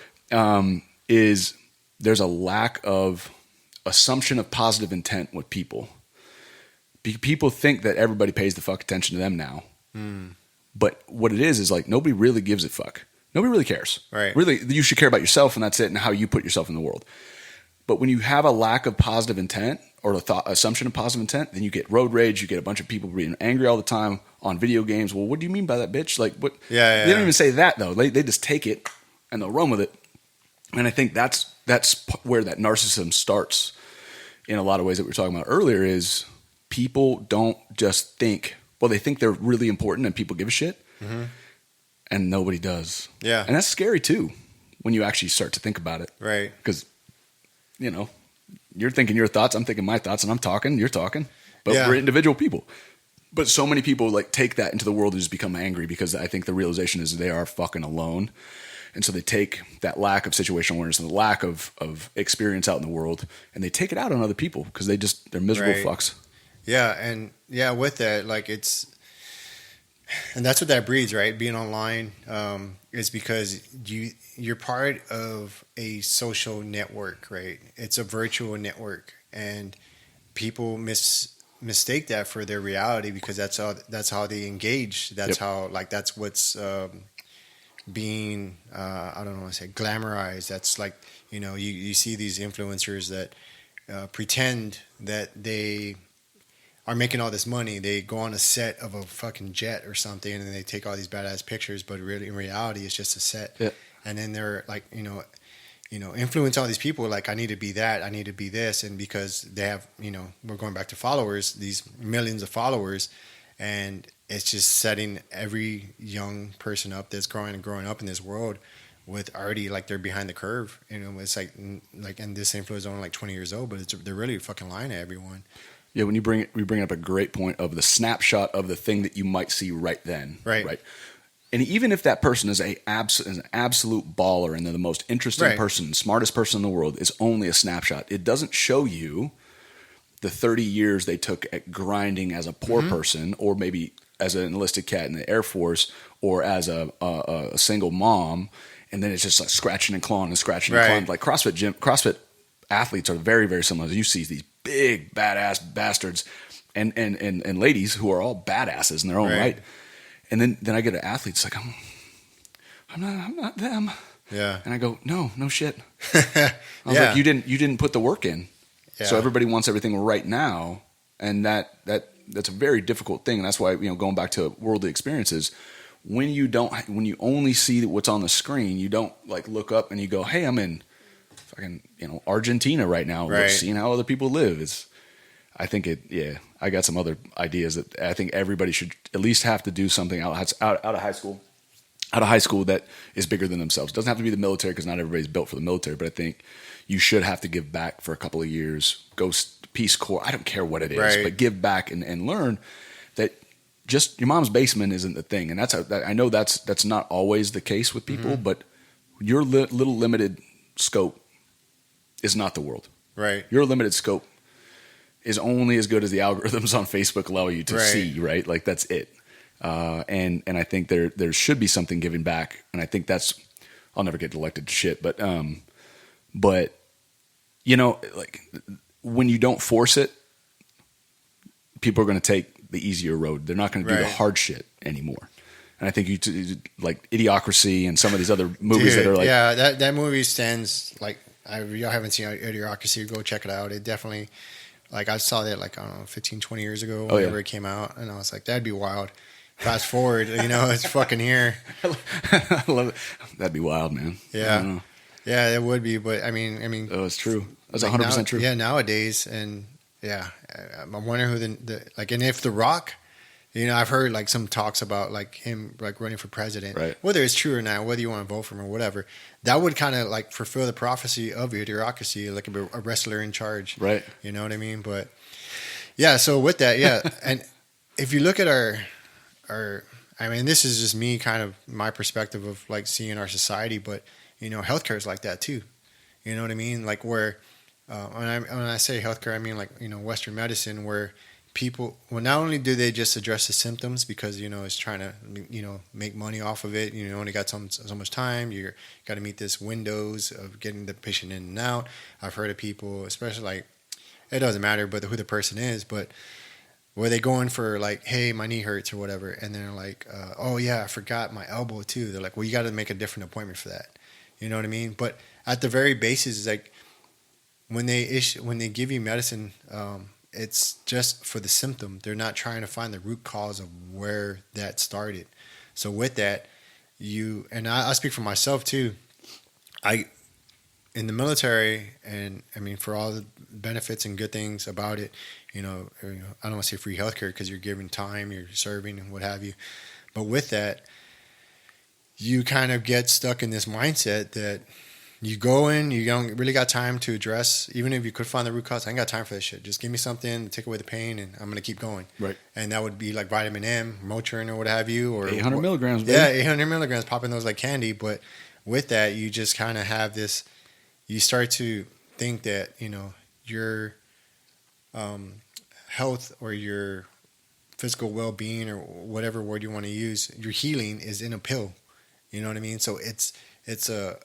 Is there's a lack of assumption of positive intent with people. People think that everybody pays the fuck attention to them now. But what it is like nobody really gives a fuck. Nobody really cares. Right. Really, you should care about yourself, and that's it, and how you put yourself in the world. But when you have a lack of positive intent or the assumption of positive intent, then you get road rage. You get a bunch of people being angry all the time on video games. Well, what do you mean by that, bitch? Like, what? Yeah. They don't even say that though. They just take it and they'll run with it. And I think that's where that narcissism starts. In a lot of ways that we were talking about earlier, is people don't just think. Well, they think they're really important and people give a shit. And nobody does. Yeah. And that's scary too when you actually start to think about it. Right. Because, you're thinking your thoughts, I'm thinking my thoughts, and I'm talking, you're talking. But we're individual people. But so many people like take that into the world and just become angry because I think the realization is they are fucking alone. And so they take that lack of situational awareness and the lack of experience out in the world and they take it out on other people because they're miserable fucks. Yeah. And with that, like and that's what that breeds, right? Being online is because you're part of a social network, right? It's a virtual network, and people mistake that for their reality because that's how they engage. That's how that's what's being I don't want to say glamorized. That's like you see these influencers that pretend that they are making all this money. They go on a set of a fucking jet or something, and they take all these badass pictures. But really, in reality, it's just a set. Yeah. And then they're like, influence all these people. Like, I need to be that. I need to be this. And because they have, we're going back to followers. These millions of followers, and it's just setting every young person up that's growing up in this world with already like they're behind the curve. It's like, and this influencer is only like 20 years old, but they're really fucking lying to everyone. Yeah, when we bring up a great point of the snapshot of the thing that you might see right then. Right. And even if that person is an absolute baller and they're the most interesting person, smartest person in the world, it's only a snapshot. It doesn't show you the 30 years they took at grinding as a poor person, or maybe as an enlisted cat in the Air Force, or as a single mom, and then it's just like scratching and clawing and scratching and clawing. Like CrossFit athletes are very, very similar. You see these big badass bastards and ladies who are all badasses in their own right. And then I get an athlete, it's like I'm not them. Yeah. And I go, no shit. I was like, you didn't put the work in. Yeah. So everybody wants everything right now, and that's a very difficult thing. And that's why, going back to worldly experiences, when you only see what's on the screen, you don't like look up and you go, hey, I'm in fucking Argentina right now, seeing how other people live. I got some other ideas that I think everybody should at least have to do something out of high school. Out of high school that is bigger than themselves. It doesn't have to be the military because not everybody's built for the military, but I think you should have to give back for a couple of years. Go Peace Corps. I don't care what it is, but give back and learn that just your mom's basement isn't the thing. And I know that's not always the case with people, but your little limited scope is not the world. Right. Your limited scope is only as good as the algorithms on Facebook allow you to see, right? Like that's it. And I think there should be something given back. And I think I'll never get elected to shit, but you know, like when you don't force it, people are going to take the easier road. They're not going to do the hard shit anymore. And I think like Idiocracy and some of these other movies that are like, yeah, that movie stands like, y'all haven't seen Idiocracy, go check it out. It definitely, like I saw that like, I don't know, 15, 20 years ago, whenever it came out. And I was like, that'd be wild. Fast forward, you know, it's fucking here. I love it. That'd be wild, man. Yeah. Yeah, it would be. But I mean, oh, it's true. That's like 100% true. Yeah, nowadays. And yeah, I'm wondering who like, and if The Rock, you know, I've heard like some talks about like him like running for president, right? Whether it's true or not, whether you want to vote for him or whatever, that would kind of like fulfill the prophecy of Idiocracy, like a wrestler in charge, right? You know what I mean? But yeah, so with that, yeah, and if you look at our, I mean, this is just me, kind of my perspective of like seeing our society, but you know, healthcare is like that too. You know what I mean? Like where, when I say healthcare, I mean like, you know, Western medicine, where people, well, not only do they just address the symptoms because, you know, it's trying to, you know, make money off of it. You only got so much time. You got to meet this windows of getting the patient in and out. I've heard of people, especially like, it doesn't matter, but who the person is, but where they go in for like, hey, my knee hurts or whatever. And they're like, oh yeah, I forgot my elbow too. They're like, well, you got to make a different appointment for that. You know what I mean? But at the very basis, is like when they give you medicine, it's just for the symptom. They're not trying to find the root cause of where that started. So with that, I speak for myself too. In the military, and I mean, for all the benefits and good things about it, you know, I don't want to say free healthcare because you're giving time, you're serving and what have you. But with that, you kind of get stuck in this mindset that you go in, you don't really got time to address, even if you could find the root cause, I ain't got time for this shit. Just give me something to take away the pain and I'm going to keep going. Right. And that would be like vitamin M, Motrin or what have you. Or 800 milligrams, baby. Yeah, 800 milligrams, popping those like candy. But with that, you just kind of have this, you start to think that, you know, your health or your physical well-being or whatever word you want to use, your healing is in a pill. You know what I mean? So it's a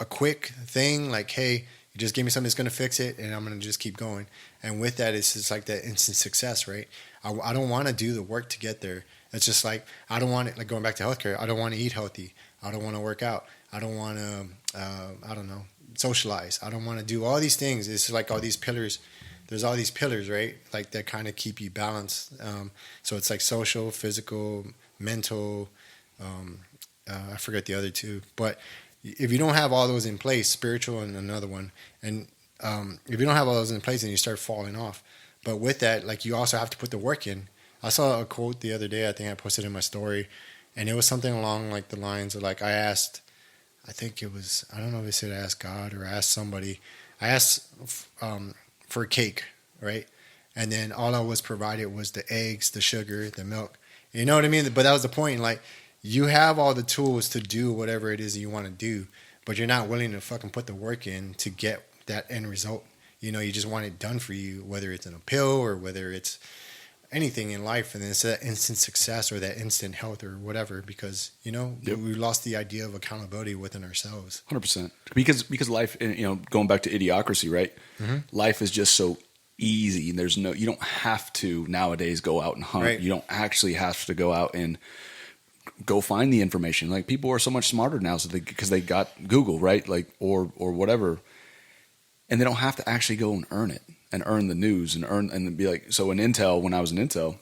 quick thing, like, hey, you just give me something that's going to fix it, and I'm going to just keep going. And with that, it's just like that instant success, right? I don't want to do the work to get there. It's just like, I don't want it, like going back to healthcare, I don't want to eat healthy. I don't want to work out. I don't want to, I don't know, socialize. I don't want to do all these things. It's like all these pillars. There's all these pillars, right? Like that kind of keep you balanced. So it's like social, physical, mental, I forget the other two, but if you don't have all those in place, spiritual and another one, and if you don't have all those in place, then you start falling off. But with that, like you also have to put the work in. I saw a quote the other day, I think I posted in my story, and it was something along like the lines of like, I think it was, I don't know if it said I asked God or I asked somebody, I asked for a cake, right? And then all I was provided was the eggs, the sugar, the milk. You know what I mean? But that was the point, like, you have all the tools to do whatever it is that you want to do, but you're not willing to fucking put the work in to get that end result. You know, you just want it done for you, whether it's in a pill or whether it's anything in life. And then it's that instant success or that instant health or whatever, because, you know, we lost the idea of accountability within ourselves. 100%. Because life, you know, going back to Idiocracy, right? Mm-hmm. Life is just so easy. And you don't have to nowadays go out and hunt. Right. You don't actually have to go out and go find the information. Like, people are so much smarter now, because they got Google, right? Like, or whatever, and they don't have to actually go and earn it and earn the news and be like. So in Intel, when I was in Intel,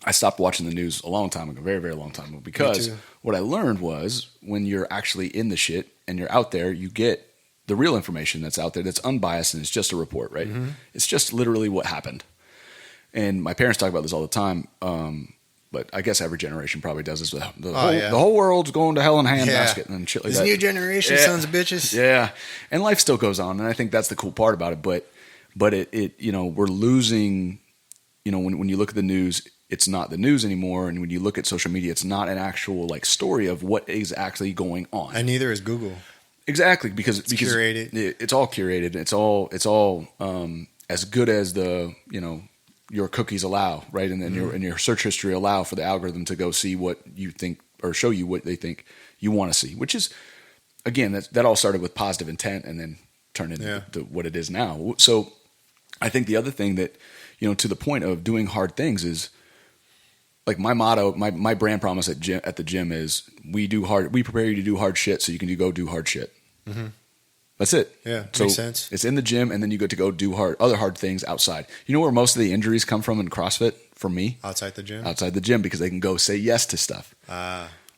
I stopped watching the news a long time ago, very, very long time ago, because what I learned was when you're actually in the shit and you're out there, you get the real information that's out there that's unbiased and it's just a report, right? Mm-hmm. It's just literally what happened. And my parents talk about this all the time. But I guess every generation probably does this. The whole world's going to hell in a handbasket and shit like that. This new generation, sons of bitches. Yeah. And life still goes on. And I think that's the cool part about it. But it you know, we're losing, you know, when you look at the news, it's not the news anymore. And when you look at social media, it's not an actual like story of what is actually going on. And neither is Google. Exactly. Because curated. It's all curated. It's all as good as the, you know, your cookies allow, right? And then your search history allow for the algorithm to go see what you think or show you what they think you want to see, which is, again, that all started with positive intent and then turned into to what it is now. So I think the other thing that, to the point of doing hard things is, like, my motto, my brand promise at the gym is we prepare you to do hard shit so you can go do hard shit. Mm-hmm. That's it. Yeah, so makes sense. It's in the gym, and then you get to go do other hard things outside. You know where most of the injuries come from in CrossFit for me? Outside the gym? Outside the gym, because they can go say yes to stuff.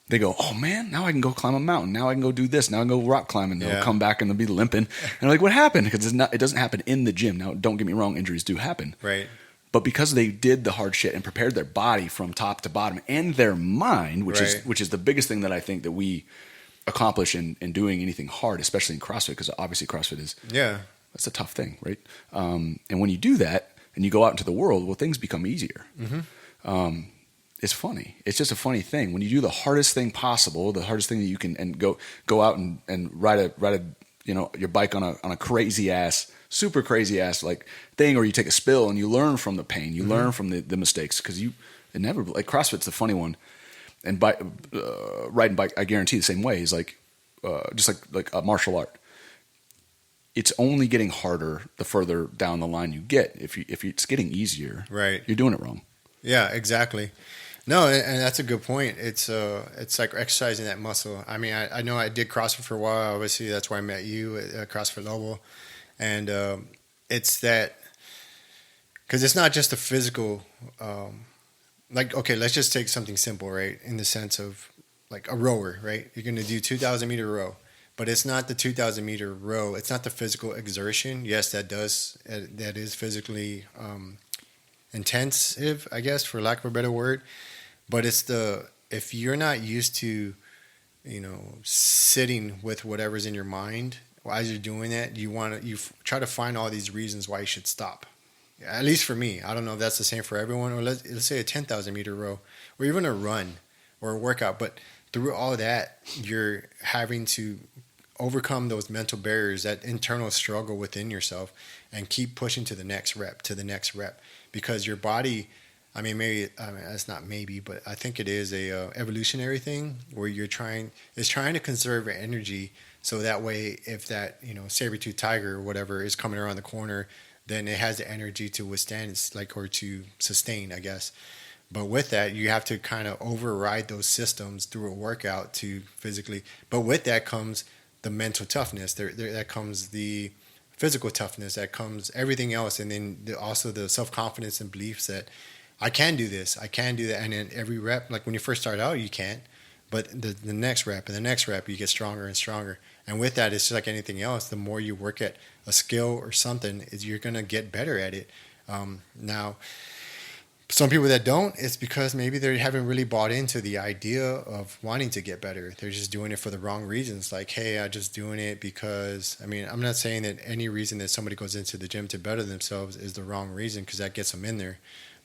They go, oh man, now I can go climb a mountain. Now I can go do this. Now I can go rock climbing. They'll come back and they'll be limping. And they're like, what happened? Because it doesn't happen in the gym. Now, don't get me wrong, injuries do happen. Right. But because they did the hard shit and prepared their body from top to bottom and their mind, which is the biggest thing that I think that we accomplish in doing anything hard, especially in CrossFit, because obviously CrossFit is that's a tough thing, right? And when you do that and you go out into the world, well, things become easier. Mm-hmm. It's funny. It's just a funny thing when you do the hardest thing possible, the hardest thing that you can, and go out and ride a your bike on a super crazy ass like thing, or you take a spill and you learn from the pain, you learn from the mistakes, because you inevitably, like, CrossFit's the funny one, and riding bike, I guarantee the same way is like just like a martial art. It's only getting harder the further down the line you get. If it's getting easier, right, you're doing it wrong. Yeah, exactly. No, and that's a good point. It's like exercising that muscle. I mean, I know I did CrossFit for a while. Obviously, that's where I met you at CrossFit Lobo. And it's that, because it's not just a physical, like, okay, let's just take something simple, right? In the sense of like a rower, right? You're going to do 2,000 meter row, but it's not the 2,000 meter row. It's not the physical exertion. Yes, that is physically intensive, I guess, for lack of a better word. But it's if you're not used to, sitting with whatever's in your mind, as you're doing that, you try to find all these reasons why you should stop. At least for me, I don't know if that's the same for everyone. Or let's say a 10,000 meter row, or even a run or a workout. But through all that, you're having to overcome those mental barriers, that internal struggle within yourself, and keep pushing to the next rep, because your body. That's not maybe, but I think it is a evolutionary thing where it's trying to conserve energy. So that way, if that, saber-tooth tiger or whatever is coming around the corner, then it has the energy to withstand, or to sustain, I guess. But with that, you have to kind of override those systems through a workout to physically. But with that comes the mental toughness. That comes the physical toughness. That comes everything else. And then also the self-confidence and beliefs that I can do this, I can do that. And then every rep, like when you first start out, you can't. But the next rep and the next rep, you get stronger and stronger. And with that, it's just like anything else. The more you work at a skill or something, you're going to get better at it. Now, some people that don't, it's because maybe they haven't really bought into the idea of wanting to get better. They're just doing it for the wrong reasons. Like, hey, I'm just doing it because, I'm not saying that any reason that somebody goes into the gym to better themselves is the wrong reason, because that gets them in there.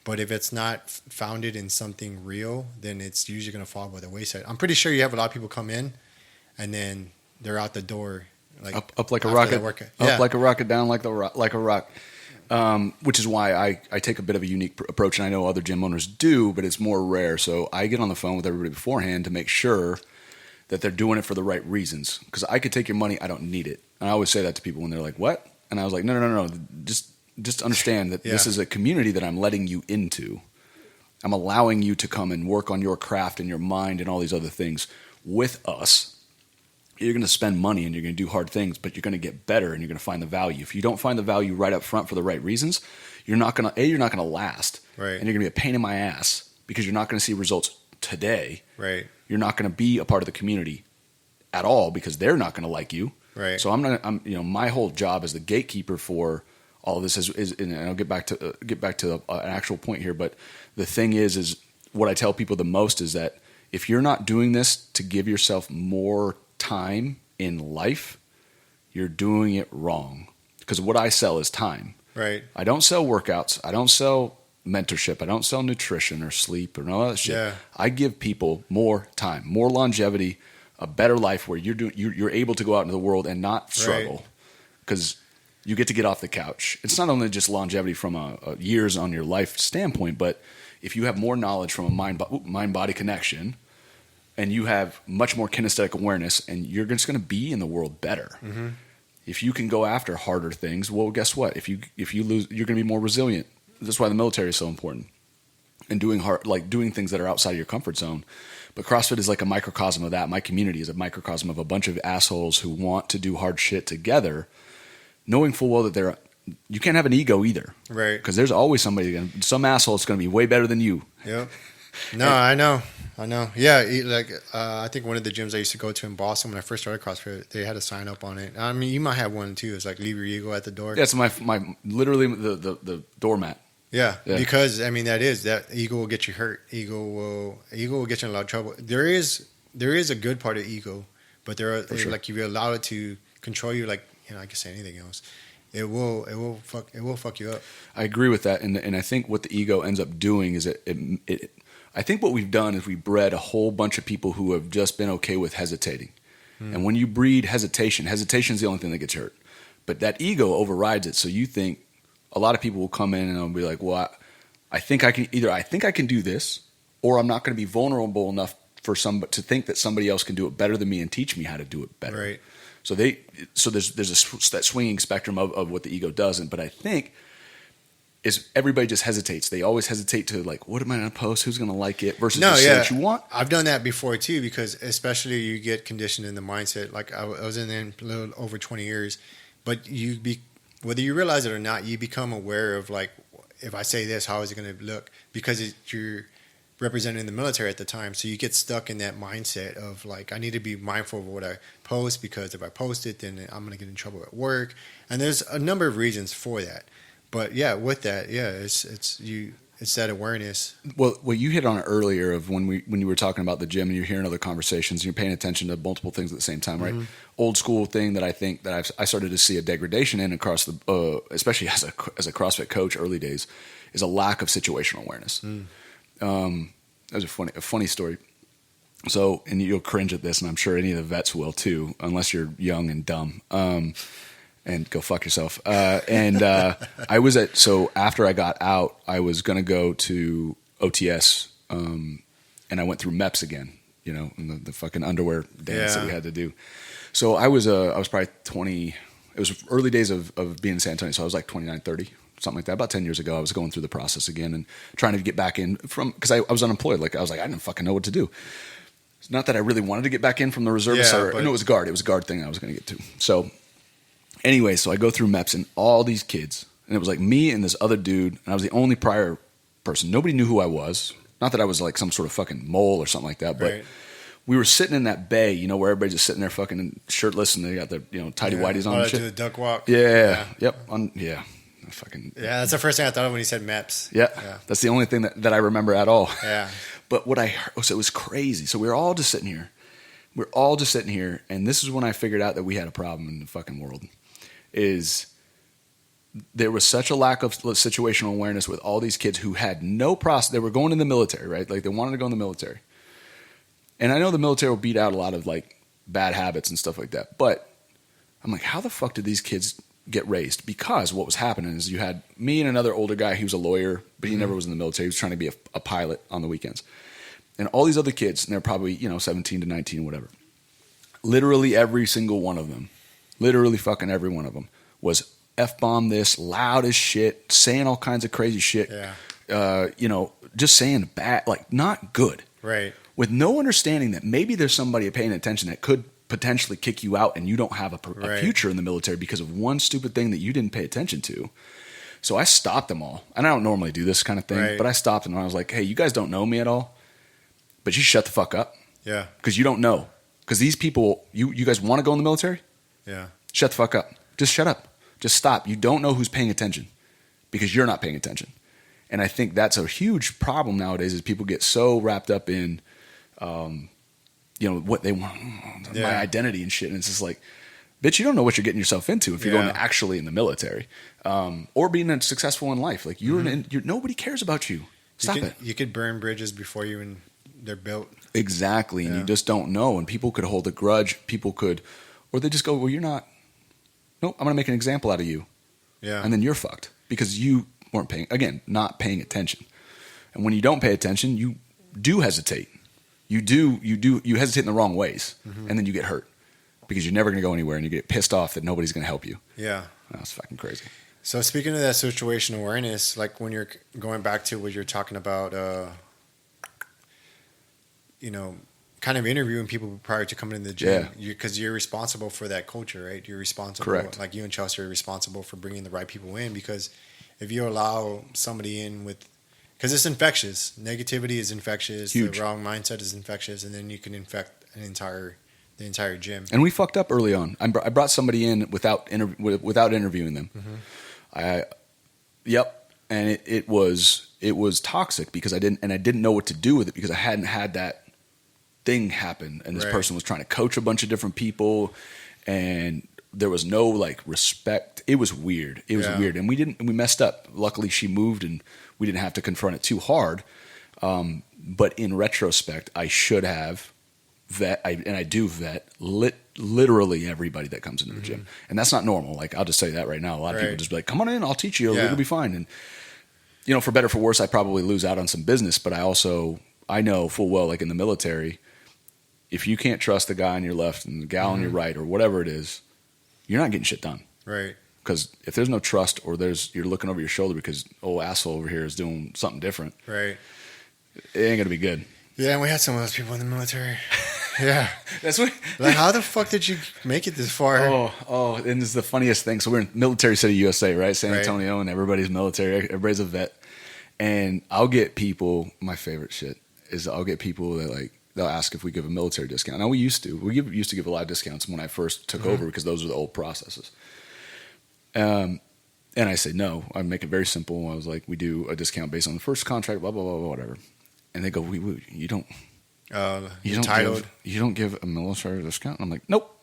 But if it's not founded in something real, then it's usually going to fall by the wayside. I'm pretty sure you have a lot of people come in and then they're out the door, like up like a rocket, up like a rocket, down like a rock. Which is why I take a bit of a unique approach, and I know other gym owners do, but it's more rare. So I get on the phone with everybody beforehand to make sure that they're doing it for the right reasons. Because I could take your money, I don't need it. And I always say that to people when they're like, "What?" And I was like, "No. Just understand that this is a community that I'm letting you into. I'm allowing you to come and work on your craft and your mind and all these other things with us. You're going to spend money and you're going to do hard things, but you're going to get better and you're going to find the value. If you don't find the value right up front for the right reasons, you're not going to last. Right. And you're going to be a pain in my ass because you're not going to see results today. Right. You're not going to be a part of the community at all because they're not going to like you. Right. So my whole job as the gatekeeper for all of this is, and I'll get back to an actual point here. But the thing is what I tell people the most is that if you're not doing this to give yourself more time in life, you're doing it wrong. Because what I sell is time. Right. I don't sell workouts. I don't sell mentorship. I don't sell nutrition or sleep or all that shit. Yeah. I give people more time, more longevity, a better life where you're able to go out into the world and not struggle. Because You get to get off the couch. It's not only just longevity from a years on your life standpoint, but if you have more knowledge from a mind-body connection, and you have much more kinesthetic awareness, and you're just going to be in the world better. Mm-hmm. If you can go after harder things, well, guess what? If you lose, you're going to be more resilient. That's why the military is so important. And doing things that are outside of your comfort zone. But CrossFit is like a microcosm of that. My community is a microcosm of a bunch of assholes who want to do hard shit together, knowing full well that you can't have an ego either. Right. Because there's always some asshole that's going to be way better than you. Yep. No, I know. Yeah, I think one of the gyms I used to go to in Boston when I first started CrossFit, they had a sign up on it. I mean, you might have one too. It's like leave your ego at the door. Yeah, it's my literally the doormat. Yeah, because I mean that ego will get you hurt. Ego will get you in a lot of trouble. There is a good part of ego, but like if you allow it to control you, like I can say anything else. It will fuck you up. I agree with that, and I think what the ego ends up doing is I think what we've done is we bred a whole bunch of people who have just been okay with hesitating. And when you breed hesitation is the only thing that gets hurt. But that ego overrides it. So you think a lot of people will come in and they'll be like, well, I think I can do this, or I'm not going to be vulnerable enough for to think that somebody else can do it better than me and teach me how to do it better. Right. So there's that swinging spectrum of what the ego doesn't. But I think is everybody just hesitates. They always hesitate to like, what am I going to post? Who's going to like it? Versus say what you want. I've done that before too, because especially you get conditioned in the mindset. Like I was in there a little over 20 years, but whether you realize it or not, you become aware of like, if I say this, how is it going to look? Because you're representing the military at the time. So you get stuck in that mindset of like, I need to be mindful of what I post, because if I post it, then I'm going to get in trouble at work. And there's a number of reasons for that. But yeah, with that, it's that awareness. Well, you hit on it earlier of when you were talking about the gym and you're hearing other conversations and you're paying attention to multiple things at the same time, right? Mm-hmm. Old school thing that I think that I started to see a degradation in across the, especially as a CrossFit coach early days, is a lack of situational awareness. That was a funny story. So, and you'll cringe at this, and I'm sure any of the vets will too, unless you're young and dumb. And go fuck yourself. So after I got out, I was going to go to OTS, and I went through MEPS again, in the fucking underwear dance that we had to do. So I was probably 20, it was early days of being in San Antonio. So I was like 29, 30, something like that. About 10 years ago, I was going through the process again and trying to get back in because I was unemployed. Like I was like, I didn't fucking know what to do. It's not that I really wanted to get back in from the reservists. No, it was guard. It was a guard thing I was going to get to. So anyway, so I go through MEPS and all these kids, and it was like me and this other dude, and I was the only prior person. Nobody knew who I was. Not that I was like some sort of fucking mole or something like that, but we were sitting in that bay, where everybody's just sitting there fucking shirtless and they got their, tidy whities on and shit. Do the duck walk. Yeah. Yep. That's the first thing I thought of when he said MEPS. Yeah. That's the only thing that I remember at all. Yeah. But what I heard, so it was crazy. So we were all just sitting here. And this is when I figured out that we had a problem in the fucking world. Is there was such a lack of situational awareness with all these kids who had no process. They were going in the military, right? Like they wanted to go in the military. And I know the military will beat out a lot of like bad habits and stuff like that. But I'm like, how the fuck did these kids get raised? Because what was happening is you had me and another older guy. He was a lawyer, but he never was in the military. He was trying to be a pilot on the weekends. And all these other kids, and they're probably, 17 to 19, whatever. Literally every single one of them, literally fucking every one of them was F-bomb this, loud as shit, saying all kinds of crazy shit. Yeah. Just saying bad, like not good. Right. With no understanding that maybe there's somebody paying attention that could potentially kick you out and you don't have a future in the military because of one stupid thing that you didn't pay attention to. So I stopped them all. And I don't normally do this kind of thing, but I stopped them and I was like, hey, you guys don't know me at all, but you shut the fuck up. Yeah. Because you don't know. Because these people, you guys want to go in the military? Yeah. Shut the fuck up. Just shut up. Just stop. You don't know who's paying attention because you're not paying attention. And I think that's a huge problem nowadays is people get so wrapped up in, what they want, my identity and shit. And it's just like, bitch, you don't know what you're getting yourself into if you're going actually in the military or being successful in life. Like nobody cares about you. Stop it. You could burn bridges before they're built. Exactly. And you just don't know. And people could hold a grudge. People could, or they just go, well, you're not. Nope, I'm going to make an example out of you. Yeah. And then you're fucked because you weren't not paying attention. And when you don't pay attention, you do hesitate. You hesitate in the wrong ways. And then you get hurt because you're never going to go anywhere and you get pissed off that nobody's going to help you. Yeah. That's fucking crazy. So speaking of that situational awareness, like when you're going back to what you're talking about, kind of interviewing people prior to coming into the gym, because you're responsible for that culture, right? You're responsible. Correct. Like you and Chelsea are responsible for bringing the right people in, because if you allow somebody in because it's infectious. Negativity is infectious. Huge. The wrong mindset is infectious, and then you can infect the entire gym. And we fucked up early on. I brought somebody in without interviewing them. And it was toxic because I didn't know what to do with it because I hadn't had that thing happen, and this person was trying to coach a bunch of different people, and there was no like respect. It was weird. It was weird, and we messed up. Luckily, she moved, and we didn't have to confront it too hard. But in retrospect, I should have I do vet literally everybody that comes into the gym, and that's not normal. Like I'll just tell you that right now. A lot of people just be like, "Come on in, I'll teach you. It'll be fine." And for better or for worse, I probably lose out on some business, but I know full well, like in the military, if you can't trust the guy on your left and the gal on your right or whatever it is, you're not getting shit done. Right. Because if there's no trust or you're looking over your shoulder because old asshole over here is doing something different, right, it ain't gonna be good. Yeah, and we had some of those people in the military. Yeah, that's what. Like, how the fuck did you make it this far? And this is the funniest thing. So we're in Military City, USA, right? San Antonio, and everybody's military. Everybody's a vet, and I'll get people. My favorite shit is I'll get people that they'll ask if we give a military discount. Now we used to give a lot of discounts when I first took over because those were the old processes. And I said no. I make it very simple. I was like, we do a discount based on the first contract, blah blah blah, blah whatever. And they go, you don't. You don't give a military discount? And I'm like, nope.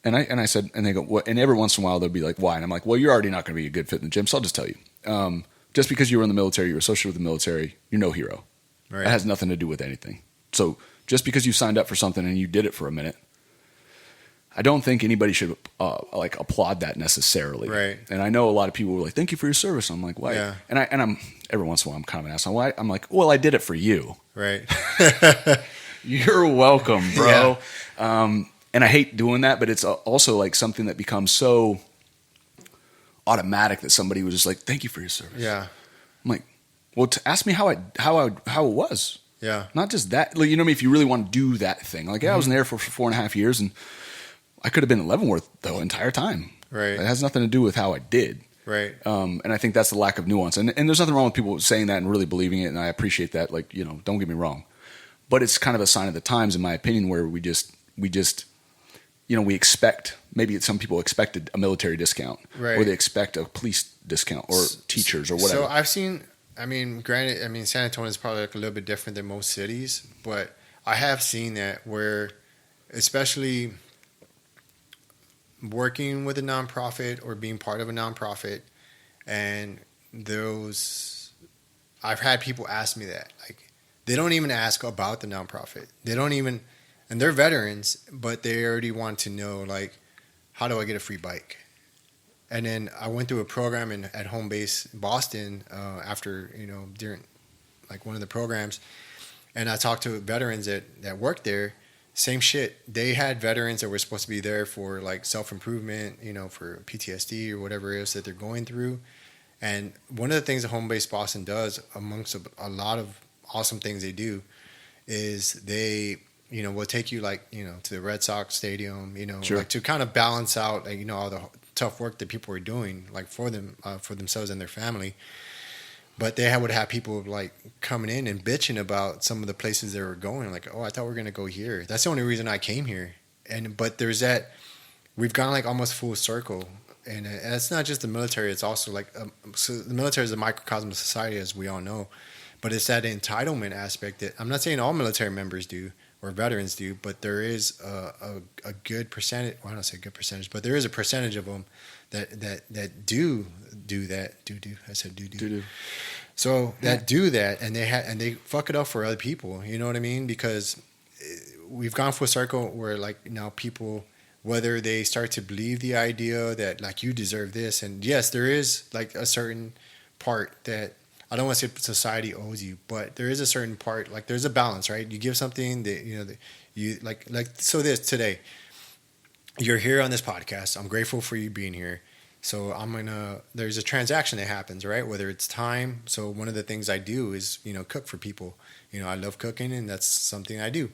And I said, and they go, what? And every once in a while they'll be like, why? And I'm like, well, you're already not going to be a good fit in the gym, so I'll just tell you. Just because you were in the military, you're associated with the military, you're no hero. Right. It has nothing to do with anything. So just because you signed up for something and you did it for a minute, I don't think anybody should applaud that necessarily. Right. And I know a lot of people were like, "Thank you for your service." I'm like, "Why?" Yeah. And I'm every once in a while I'm kind of an asshole. Why? I'm like, "Well, I did it for you." Right. You're welcome, bro. Yeah. And I hate doing that, but it's also like something that becomes so automatic that somebody was just like, "Thank you for your service." Yeah. I'm like, "Well, ask me how it was." Yeah. Not just that. Like, you know what I mean? If you really want to do that thing. Like, I was in there for 4.5 years, and I could have been in Leavenworth the entire time. Right. It has nothing to do with how I did. Right. And I think that's the lack of nuance. And there's nothing wrong with people saying that and really believing it, and I appreciate that. Like, don't get me wrong. But it's kind of a sign of the times, in my opinion, where we just we expect, maybe some people expected a military discount. Right. Or they expect a police discount or teachers or whatever. So I've seen... granted, San Antonio is probably like a little bit different than most cities, but I have seen that where, especially working with a nonprofit or being part of a nonprofit, and I've had people ask me that. Like, they don't even ask about the nonprofit. They don't even, and they're veterans, but they already want to know, like, how do I get a free bike? And then I went through a program at home base Boston after, during like one of the programs. And I talked to veterans that worked there. Same shit. They had veterans that were supposed to be there for like self-improvement, for PTSD or whatever it is that they're going through. And one of the things that home base Boston does, amongst a lot of awesome things they do, is they, will take you to the Red Sox stadium, sure. Like to kind of balance out, all the tough work that people are doing, like for themselves and their family. But they would have people like coming in and bitching about some of the places they were going. Like, oh, I thought we were going to go here. That's the only reason I came here. But there's that, we've gone like almost full circle. And it's not just the military. It's also like, so the military is a microcosm of society, as we all know. But it's that entitlement aspect that I'm not saying all military members do or veterans do, but there is a good percentage. Well, I don't say a good percentage, but there is a percentage of them that do that. I said do. So that do that, and they fuck it up for other people. You know what I mean? Because we've gone full circle where like now people whether they start to believe the idea that like you deserve this. And yes, there is like a certain part that I don't want to say society owes you, but there is a certain part, like there's a balance, right? You give something that, you know, that you like, so this today, you're here on this podcast. I'm grateful for you being here. So there's a transaction that happens, right? Whether it's time. So one of the things I do is, you know, cook for people. You know, I love cooking and that's something I do.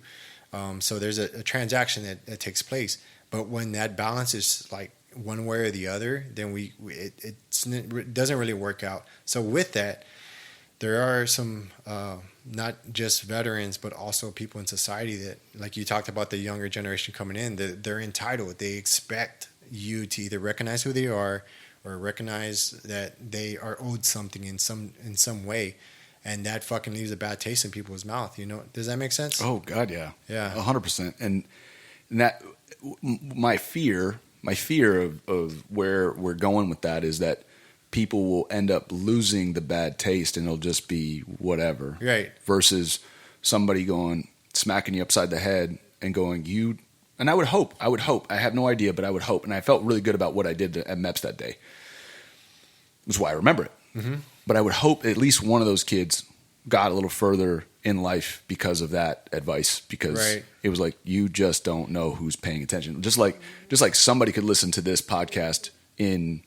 So there's a transaction that takes place. But when that balance is like one way or the other, then it doesn't really work out. So with that, there are some, not just veterans, but also people in society that, like you talked about the younger generation coming in, they're entitled. They expect you to either recognize who they are or recognize that they are owed something in some way. And that fucking leaves a bad taste in people's mouth. You know, does that make sense? Oh God, yeah, Yeah, 100%. And that my fear of where we're going with that is that people will end up losing the bad taste and it'll just be whatever. Right. Versus somebody going smacking you upside the head and going, you. And I would hope. I have no idea, but I would hope. And I felt really good about what I did at MEPS that day. That's why I remember it. Mm-hmm. But I would hope at least one of those kids got a little further in life because of that advice. Because It was like, you just don't know who's paying attention. Just like somebody could listen to this podcast in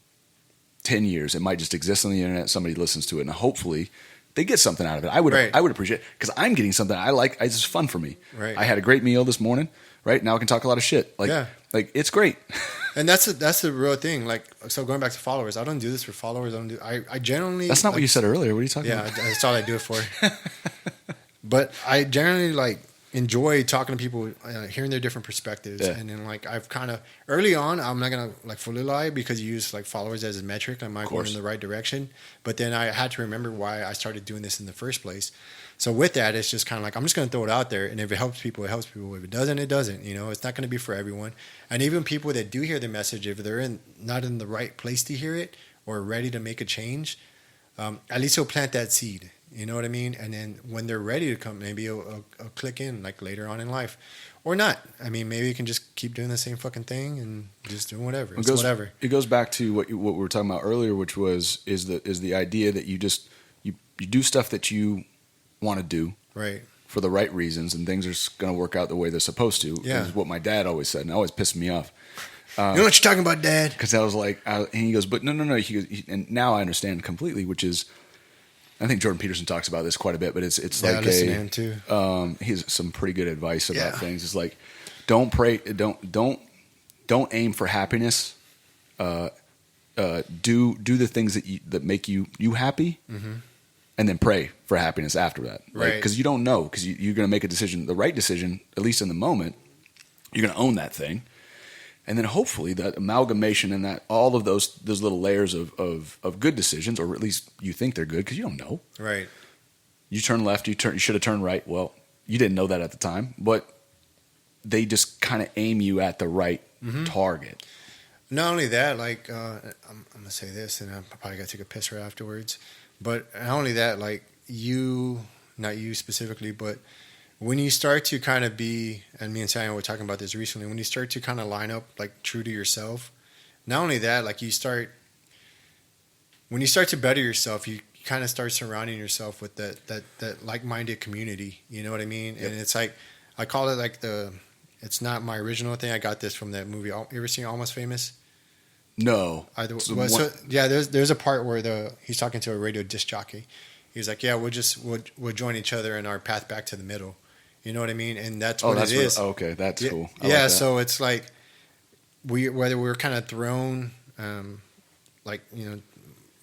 10 years. It might just exist on the internet. Somebody listens to it, and hopefully they get something out of it. I would appreciate it because I'm getting something I like. It's just fun for me. Right. I had a great meal this morning. Right now I can talk a lot of shit. Like it's great. And that's the real thing. Like, so going back to followers, I don't do this for followers. I generally. That's not what you said earlier. What are you talking about? Yeah, that's all I do it for. But I generally like enjoy talking to people, hearing their different perspectives. Yeah. And then like I've kind of early on, I'm not gonna like fully lie because you use like followers as a metric. I might go in the right direction, but then I had to remember why I started doing this in the first place. So with that, it's just kind of like, I'm just going to throw it out there. And if it helps people, it helps people. If it doesn't, it doesn't. You know, it's not going to be for everyone. And even people that do hear the message, if they're not in the right place to hear it or ready to make a change, at least you'll plant that seed. You know what I mean? And then when they're ready to come, maybe it'll click in like later on in life or not. I mean, maybe you can just keep doing the same fucking thing and just doing whatever. Whatever. It goes back to what we were talking about earlier, which is the idea that you do stuff that you want to do for the right reasons, and things are going to work out the way they're supposed to. Yeah, is what my dad always said, and it always pissed me off. You know what you're talking about, Dad? Because I was like, and he goes, but no. He goes, and now I understand completely. Which is, I think Jordan Peterson talks about this quite a bit, but it's like I listen to him too. He has some pretty good advice about things. It's like, don't aim for happiness. Do the things that make you happy. Mm-hmm. And then pray for happiness after that. Right. Because you don't know. Because you're going to make a decision, the right decision, at least in the moment. You're going to own that thing. And then hopefully that amalgamation and that all of those little layers of good decisions, or at least you think they're good because you don't know. Right. You turn left, you should have turned right. Well, you didn't know that at the time. But they just kind of aim you at the right target. Not only that, like, I'm going to say this, and I'm probably going to take a piss right afterwards. But not only that, like not you specifically, but when you start to kind of be, and me and Samuel were talking about this recently, when you start to kind of line up like true to yourself, not only that, like when you start to better yourself, you kind of start surrounding yourself with that like-minded community. You know what I mean? Yep. And it's like, I call it like it's not my original thing. I got this from that movie. You ever seen Almost Famous? No. There's a part where he's talking to a radio disc jockey. He's like, yeah, we'll join each other in our path back to the middle. You know what I mean? And that's what it is. Okay, that's cool. I like that. So it's like whether we're kind of thrown, like, you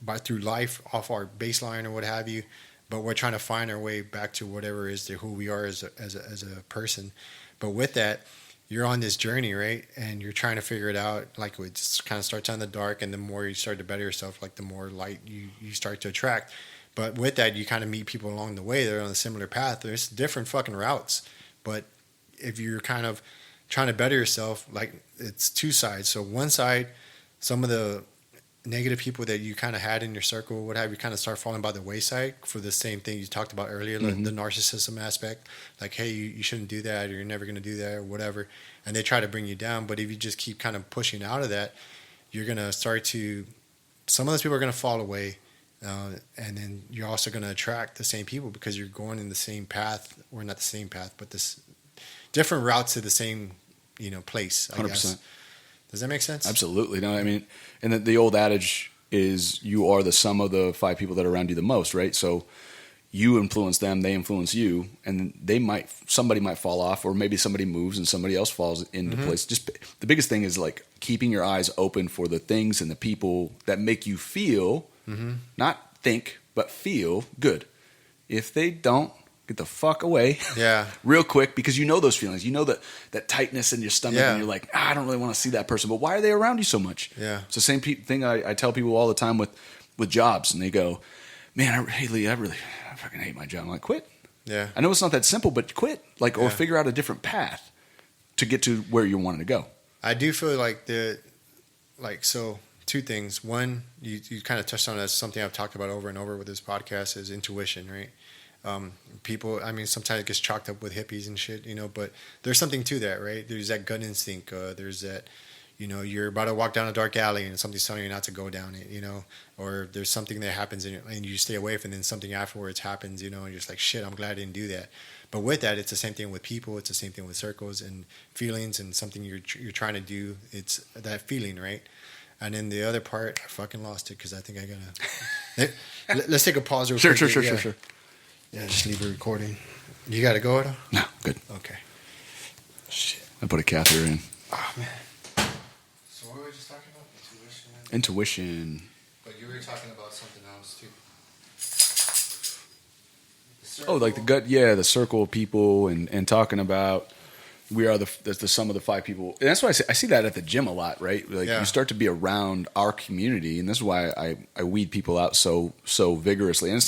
know, through life off our baseline or what have you, but we're trying to find our way back to whatever is who we are as a person. But with that, you're on this journey, right? And you're trying to figure it out. Like, it just kind of starts out in the dark, and the more you start to better yourself, like the more light you start to attract. But with that, you kind of meet people along the way. They're on a similar path. There's different fucking routes. But if you're kind of trying to better yourself, like, it's two sides. So one side, some of the negative people that you kind of had in your circle, what have you, kind of start falling by the wayside for the same thing you talked about earlier, like the narcissism aspect. Like, hey, you shouldn't do that, or you're never going to do that, or whatever. And they try to bring you down. But if you just keep kind of pushing out of that, you're going to start to, some of those people are going to fall away. And then you're also going to attract the same people because you're going in the same path, or not the same path, but this different routes to the same, place, I 100%. Guess. Does that make sense? Absolutely. No, I mean, and the old adage is you are the sum of the 5 people that are around you the most, right? So you influence them, they influence you, and somebody might fall off, or maybe somebody moves and somebody else falls into place. Just the biggest thing is like keeping your eyes open for the things and the people that make you feel, not think, but feel good. If they don't, get the fuck away. Yeah. Real quick, because you know those feelings. You know that tightness in your stomach, and you're like, I don't really want to see that person. But why are they around you so much? Yeah. It's the same thing I tell people all the time with jobs, and they go, man, hey Lee, I fucking hate my job. I'm like, quit. Yeah. I know it's not that simple, but quit. Or figure out a different path to get to where you're wanting to go. I do feel like so 2 things. One, you kind of touched on as something I've talked about over and over with this podcast, is intuition, right? People, I mean, sometimes it gets chalked up with hippies and shit, but there's something to that, right? There's that gut instinct. There's that, you're about to walk down a dark alley and something's telling you not to go down it, or there's something that happens and you stay away from it, and then something afterwards happens, and you're just like, shit, I'm glad I didn't do that. But with that, it's the same thing with people. It's the same thing with circles and feelings, and something you're trying to do. It's that feeling, right? And then the other part, I fucking lost it because I think I gotta. Let's take a pause real quick. Sure. Yeah, just leave a recording. You got to go, Edo? No, good. Okay. Shit. I put a catheter in. Oh, man. So what were we just talking about? Intuition. But you were talking about something else, too. Oh, like the gut, the circle of people, and talking about we are the sum of the 5 people. And that's why I see that at the gym a lot, right? Like you start to be around our community, and this is why I weed people out so vigorously. And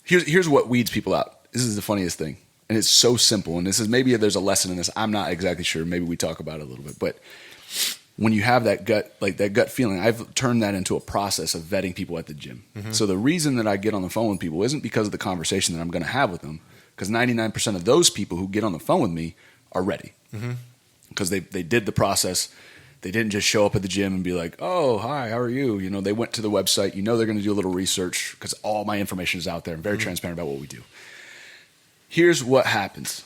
Here's what weeds people out. This is the funniest thing. And it's so simple. And this is, maybe there's a lesson in this. I'm not exactly sure. Maybe we talk about it a little bit. But when you have that gut feeling, I've turned that into a process of vetting people at the gym. So the reason that I get on the phone with people isn't because of the conversation that I'm going to have with them. Because 99% of those people who get on the phone with me are ready. Because they did the process. They didn't just show up at the gym and be like, oh, hi, how are you? They went to the website. They're going to do a little research because all my information is out there. I'm very transparent about what we do. Here's what happens.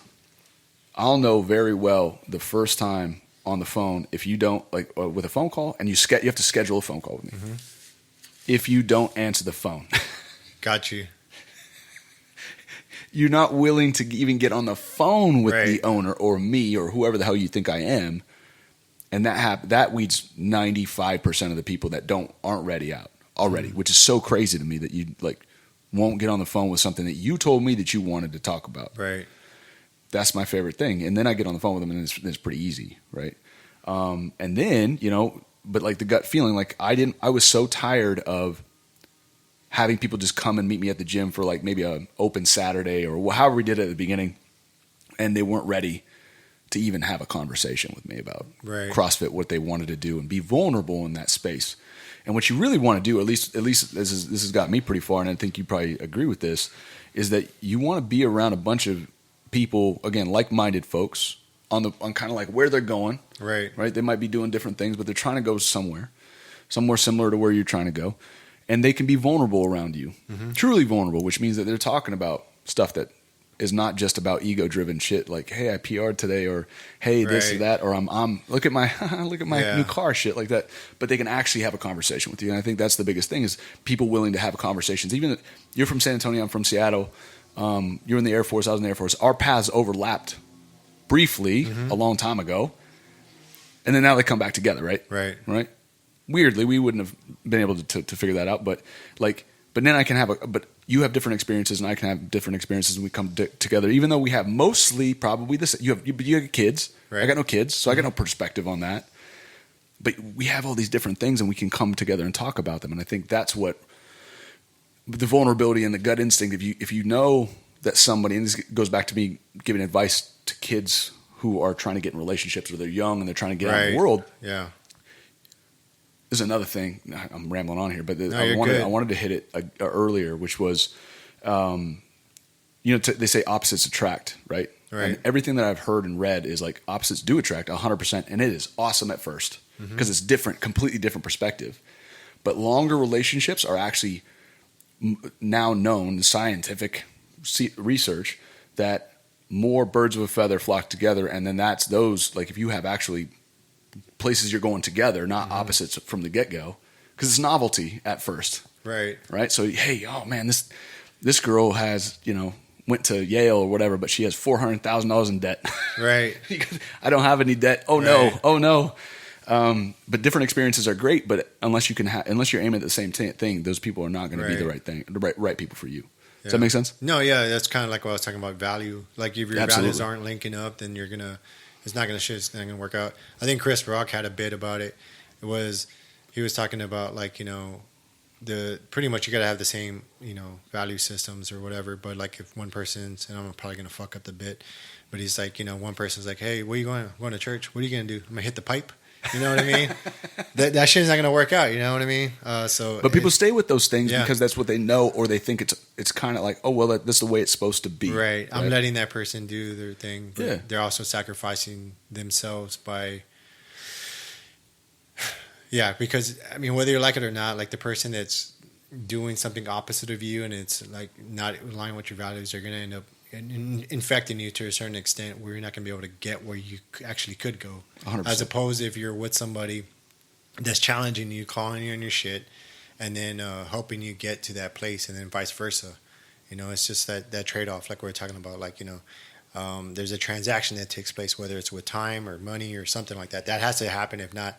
I'll know very well the first time on the phone if you don't, with a phone call, and you have to schedule a phone call with me. If you don't answer the phone. Got you. You're not willing to even get on the phone with the owner or me or whoever the hell you think I am. And that weeds 95% of the people that aren't ready out already, which is so crazy to me that you won't get on the phone with something that you told me that you wanted to talk about. Right. That's my favorite thing. And then I get on the phone with them, and it's pretty easy, right? And then but the gut feeling, I was so tired of having people just come and meet me at the gym for maybe an open Saturday or however we did it at the beginning, and they weren't ready to even have a conversation with me about CrossFit, what they wanted to do, and be vulnerable in that space. And what you really want to do, at least this has got me pretty far, and I think you probably agree with this, is that you want to be around a bunch of people, again, like-minded folks on kind of where they're going. Right. They might be doing different things, but they're trying to go somewhere similar to where you're trying to go, and they can be vulnerable around you, truly vulnerable, which means that they're talking about stuff that is not just about ego-driven shit like, hey, I PR'd today, or hey, this or that, or I'm look at my new car, shit like that. But they can actually have a conversation with you, and I think that's the biggest thing, is people willing to have conversations. Even you're from San Antonio, I'm from Seattle. You're in the Air Force, I was in the Air Force. Our paths overlapped briefly a long time ago, and then now they come back together, right? Right. Weirdly, we wouldn't have been able to figure that out, but then I can but you have different experiences and I can have different experiences, and we come together, even though we have mostly probably this. You have kids. Right. I got no kids, so I got no perspective on that. But we have all these different things, and we can come together and talk about them. And I think that's what the vulnerability and the gut instinct. If you know that somebody, and this goes back to me giving advice to kids who are trying to get in relationships, or they're young and they're trying to get out in the world. Yeah. this is another thing. I'm rambling on here, but No, I wanted to hit it earlier, which was, they say opposites attract, right? Right. And everything that I've heard and read is like opposites do attract 100%, and it is awesome at first because it's different, completely different perspective. But longer relationships are actually now known in scientific research that more birds of a feather flock together, and then that's those, like if you have actually places you're going together, not opposites from the get-go, because it's novelty at first. Right. Right? So, hey, oh man, this girl has, went to Yale or whatever, but she has $400,000 in debt. Right. I don't have any debt. Oh Right. no. But different experiences are great, but unless you're aiming at the same thing, those people are not going to be the right thing, the right people for you. Does that make sense? No, yeah, that's kind of like what I was talking about value. Like if your values aren't linking up, then it's not gonna work out. I think Chris Rock had a bit about it. He was talking about like, pretty much you got to have the same, value systems or whatever. But like if one person's, and I'm probably going to fuck up the bit, but he's like, one person's like, hey, where you going? I'm going to church. What are you going to do? I'm going to hit the pipe. You know what I mean? that shit's not going to work out. You know what I mean? But people stay with those things because that's what they know, or they think it's kind of like, oh, well, this is the way it's supposed to be. Right. I'm letting that person do their thing. But they're also sacrificing themselves by, because I mean, whether you like it or not, like the person that's doing something opposite of you and it's like not aligning with your values, they're going to end up infecting you to a certain extent where you're not going to be able to get where you actually could go. 100%. As opposed if you're with somebody that's challenging you, calling you on your shit, and then helping you get to that place, and then vice versa. It's just that trade-off, like we were talking about, like, there's a transaction that takes place, whether it's with time or money or something like that. That has to happen. If not,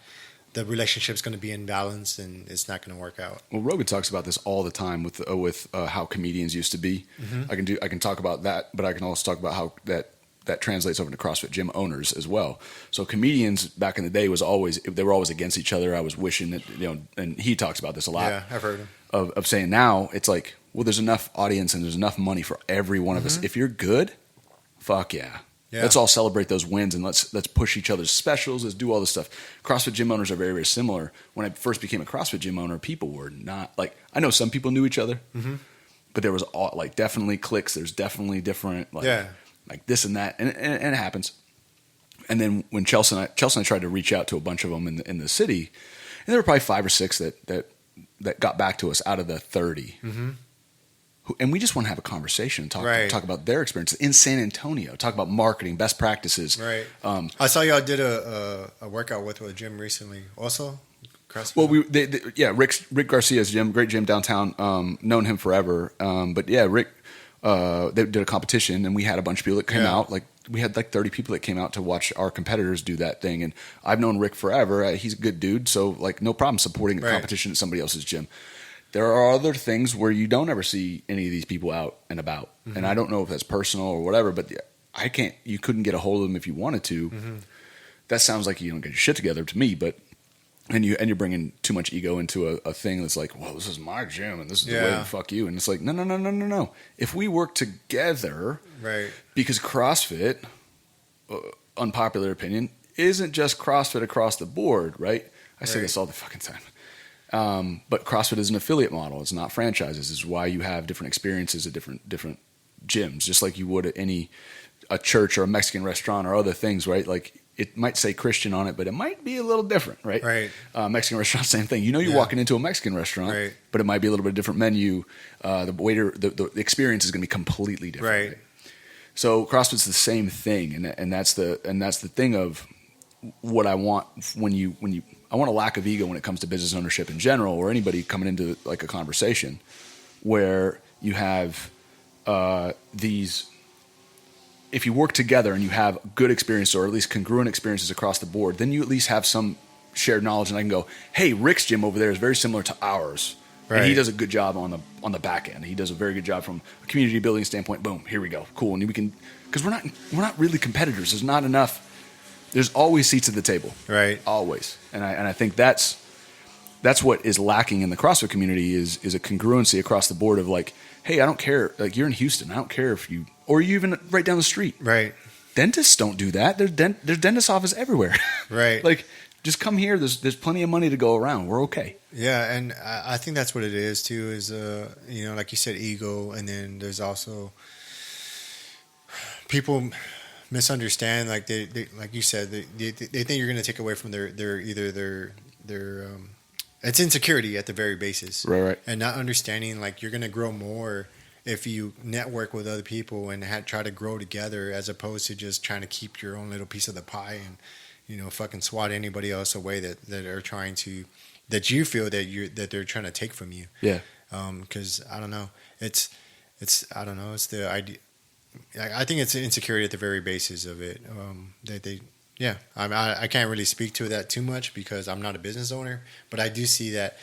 the relationship's going to be imbalanced and it's not going to work out. Well, Rogan talks about this all the time with how comedians used to be. Mm-hmm. I can talk about that, but I can also talk about how that translates over to CrossFit gym owners as well. So comedians back in the day were always against each other. I was wishing that, and he talks about this a lot. Yeah, I've heard him. Of saying now it's like, well, there's enough audience and there's enough money for every one of us. If you're good, fuck yeah. Yeah. Let's all celebrate those wins and let's push each other's specials. Let's do all this stuff. CrossFit gym owners are very, very similar. When I first became a CrossFit gym owner, people were not like, I know some people knew each other, but there was definitely cliques. There's definitely different, like this and that, and it happens. And then when Chelsea and I tried to reach out to a bunch of them in the city, and there were probably 5 or 6 that got back to us out of the 30. And we just want to have a conversation and talk about their experiences in San Antonio, talk about marketing, best practices. Right. I saw y'all did a workout with a gym recently also. CrossFit. Well, Rick Garcia's gym, great gym downtown, known him forever. But yeah, Rick, they did a competition and we had a bunch of people that came out. Like we had like 30 people that came out to watch our competitors do that thing. And I've known Rick forever. He's a good dude. So like no problem supporting a competition at somebody else's gym. There are other things where you don't ever see any of these people out and about. And I don't know if that's personal or whatever, but you couldn't get a hold of them if you wanted to. That sounds like you don't get your shit together to me, but, and you're bringing too much ego into a thing that's like, well, this is my gym and this is the way to fuck you. And it's like, no. If we work together, because CrossFit, unpopular opinion, isn't just CrossFit across the board, right? I say this all the fucking time. But CrossFit is an affiliate model. It's not franchises. This is why you have different experiences at different gyms, just like you would at a church or a Mexican restaurant or other things, right? Like it might say Christian on it, but it might be a little different, right? Right. Mexican restaurant, same thing. You're walking into a Mexican restaurant, but it might be a little bit different menu. The waiter, the experience is going to be completely different. Right. So CrossFit's the same thing, and that's the thing of what I want when I want a lack of ego when it comes to business ownership in general, or anybody coming into like a conversation where you have these. If you work together and you have good experiences or at least congruent experiences across the board, then you at least have some shared knowledge, and I can go, hey, Rick's gym over there is very similar to ours, and he does a good job on the back end. He does a very good job from a community building standpoint. Boom, here we go, cool, and we can, because we're not really competitors. There's not enough. There's always seats at the table. Right. Always. And I think that's what is lacking in the CrossFit community is a congruency across the board of like, hey, I don't care. Like you're in Houston. I don't care if you, or you even right down the street. Right. Dentists don't do that. There's dentist office everywhere. Right. Like just come here. There's plenty of money to go around. We're okay. Yeah, and I think that's what it is too. Is like you said, ego, and then there's also people misunderstand. Like they like you said, they think you're going to take away from their it's insecurity at the very basis, Right. and not understanding like you're going to grow more if you network with other people and try to grow together, as opposed to just trying to keep your own little piece of the pie and fucking swat anybody else away that are trying to, that you feel that they're trying to take from you. Yeah. Because I don't know, it's I don't know, it's the idea. I think it's insecurity at the very basis of it. That they, yeah. I can't really speak to that too much because I'm not a business owner, but I do see that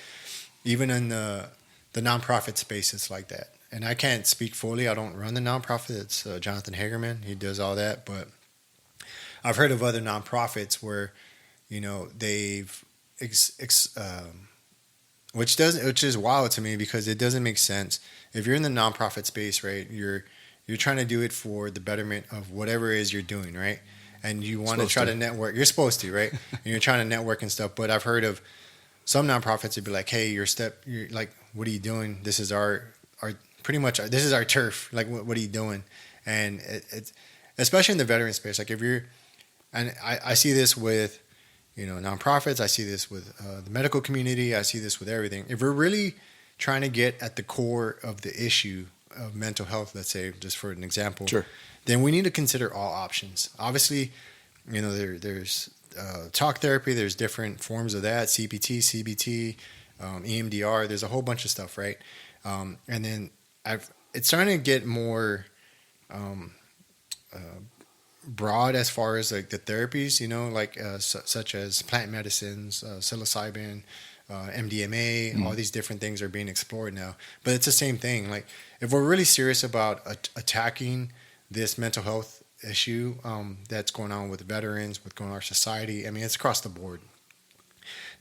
even in the nonprofit space, it's like that. And I can't speak fully. I don't run the nonprofit. It's Jonathan Hagerman. He does all that. But I've heard of other nonprofits where, they've which is wild to me because it doesn't make sense. If you're in the nonprofit space, right, you're trying to do it for the betterment of whatever it is you're doing, right? And you want to try to network. You're supposed to, right? And you're trying to network and stuff. But I've heard of some nonprofits would be like, hey, you're like, what are you doing? This is our pretty much, this is our turf. Like, what are you doing? And it's especially in the veteran space. Like if you're, and I see this with, nonprofits. I see this with the medical community. I see this with everything. If we're really trying to get at the core of the issue of mental health, let's say, just for an example, Sure. Then we need to consider all options. Obviously, there's talk therapy. There's different forms of that, CBT, CBT, EMDR. There's a whole bunch of stuff, right? And then it's starting to get more broad as far as like the therapies, such as plant medicines, psilocybin, MDMA, all these different things are being explored now. But it's the same thing. Like if we're really serious about attacking this mental health issue that's going on with veterans, what's going on in our society, I mean, it's across the board.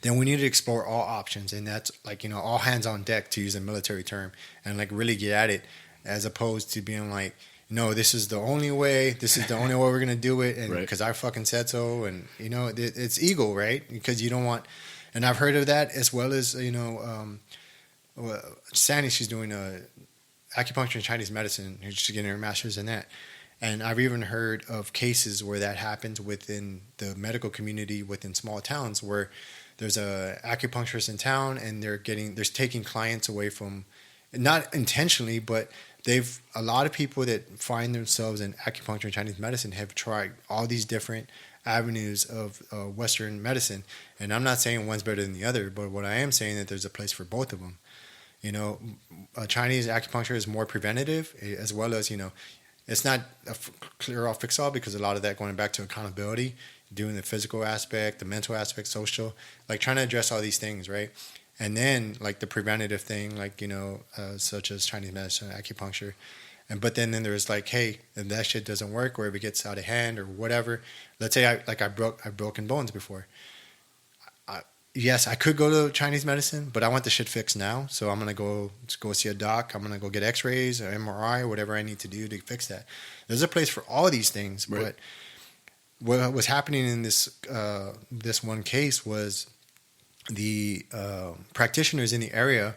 Then we need to explore all options, and that's like, all hands on deck, to use a military term, and like really get at it, as opposed to being like, no, this is the only way. This is the only way we're gonna do it, and because I fucking said so, and it's ego, right? Because you don't want. And I've heard of that as well as Sandy. She's doing acupuncture and Chinese medicine. She's getting her master's in that. And I've even heard of cases where that happens within the medical community within small towns, where there's a acupuncturist in town and they're taking clients away from, not intentionally, but a lot of people that find themselves in acupuncture and Chinese medicine have tried all these different avenues of Western medicine. And I'm not saying one's better than the other, but what I am saying that there's a place for both of them. Chinese acupuncture is more preventative, as well as, it's not a clear off fix all, because a lot of that going back to accountability, doing the physical aspect, the mental aspect, social, like trying to address all these things, right? And then like the preventative thing, like, such as Chinese medicine, acupuncture. But then there's like, hey, if that shit doesn't work, or if it gets out of hand or whatever, let's say I've broken bones before. Yes, I could go to Chinese medicine, but I want the shit fixed now. So I'm going to go see a doc. I'm going to go get x-rays or MRI, whatever I need to do to fix that. There's a place for all these things. Right. But what was happening in this one case was the practitioners in the area,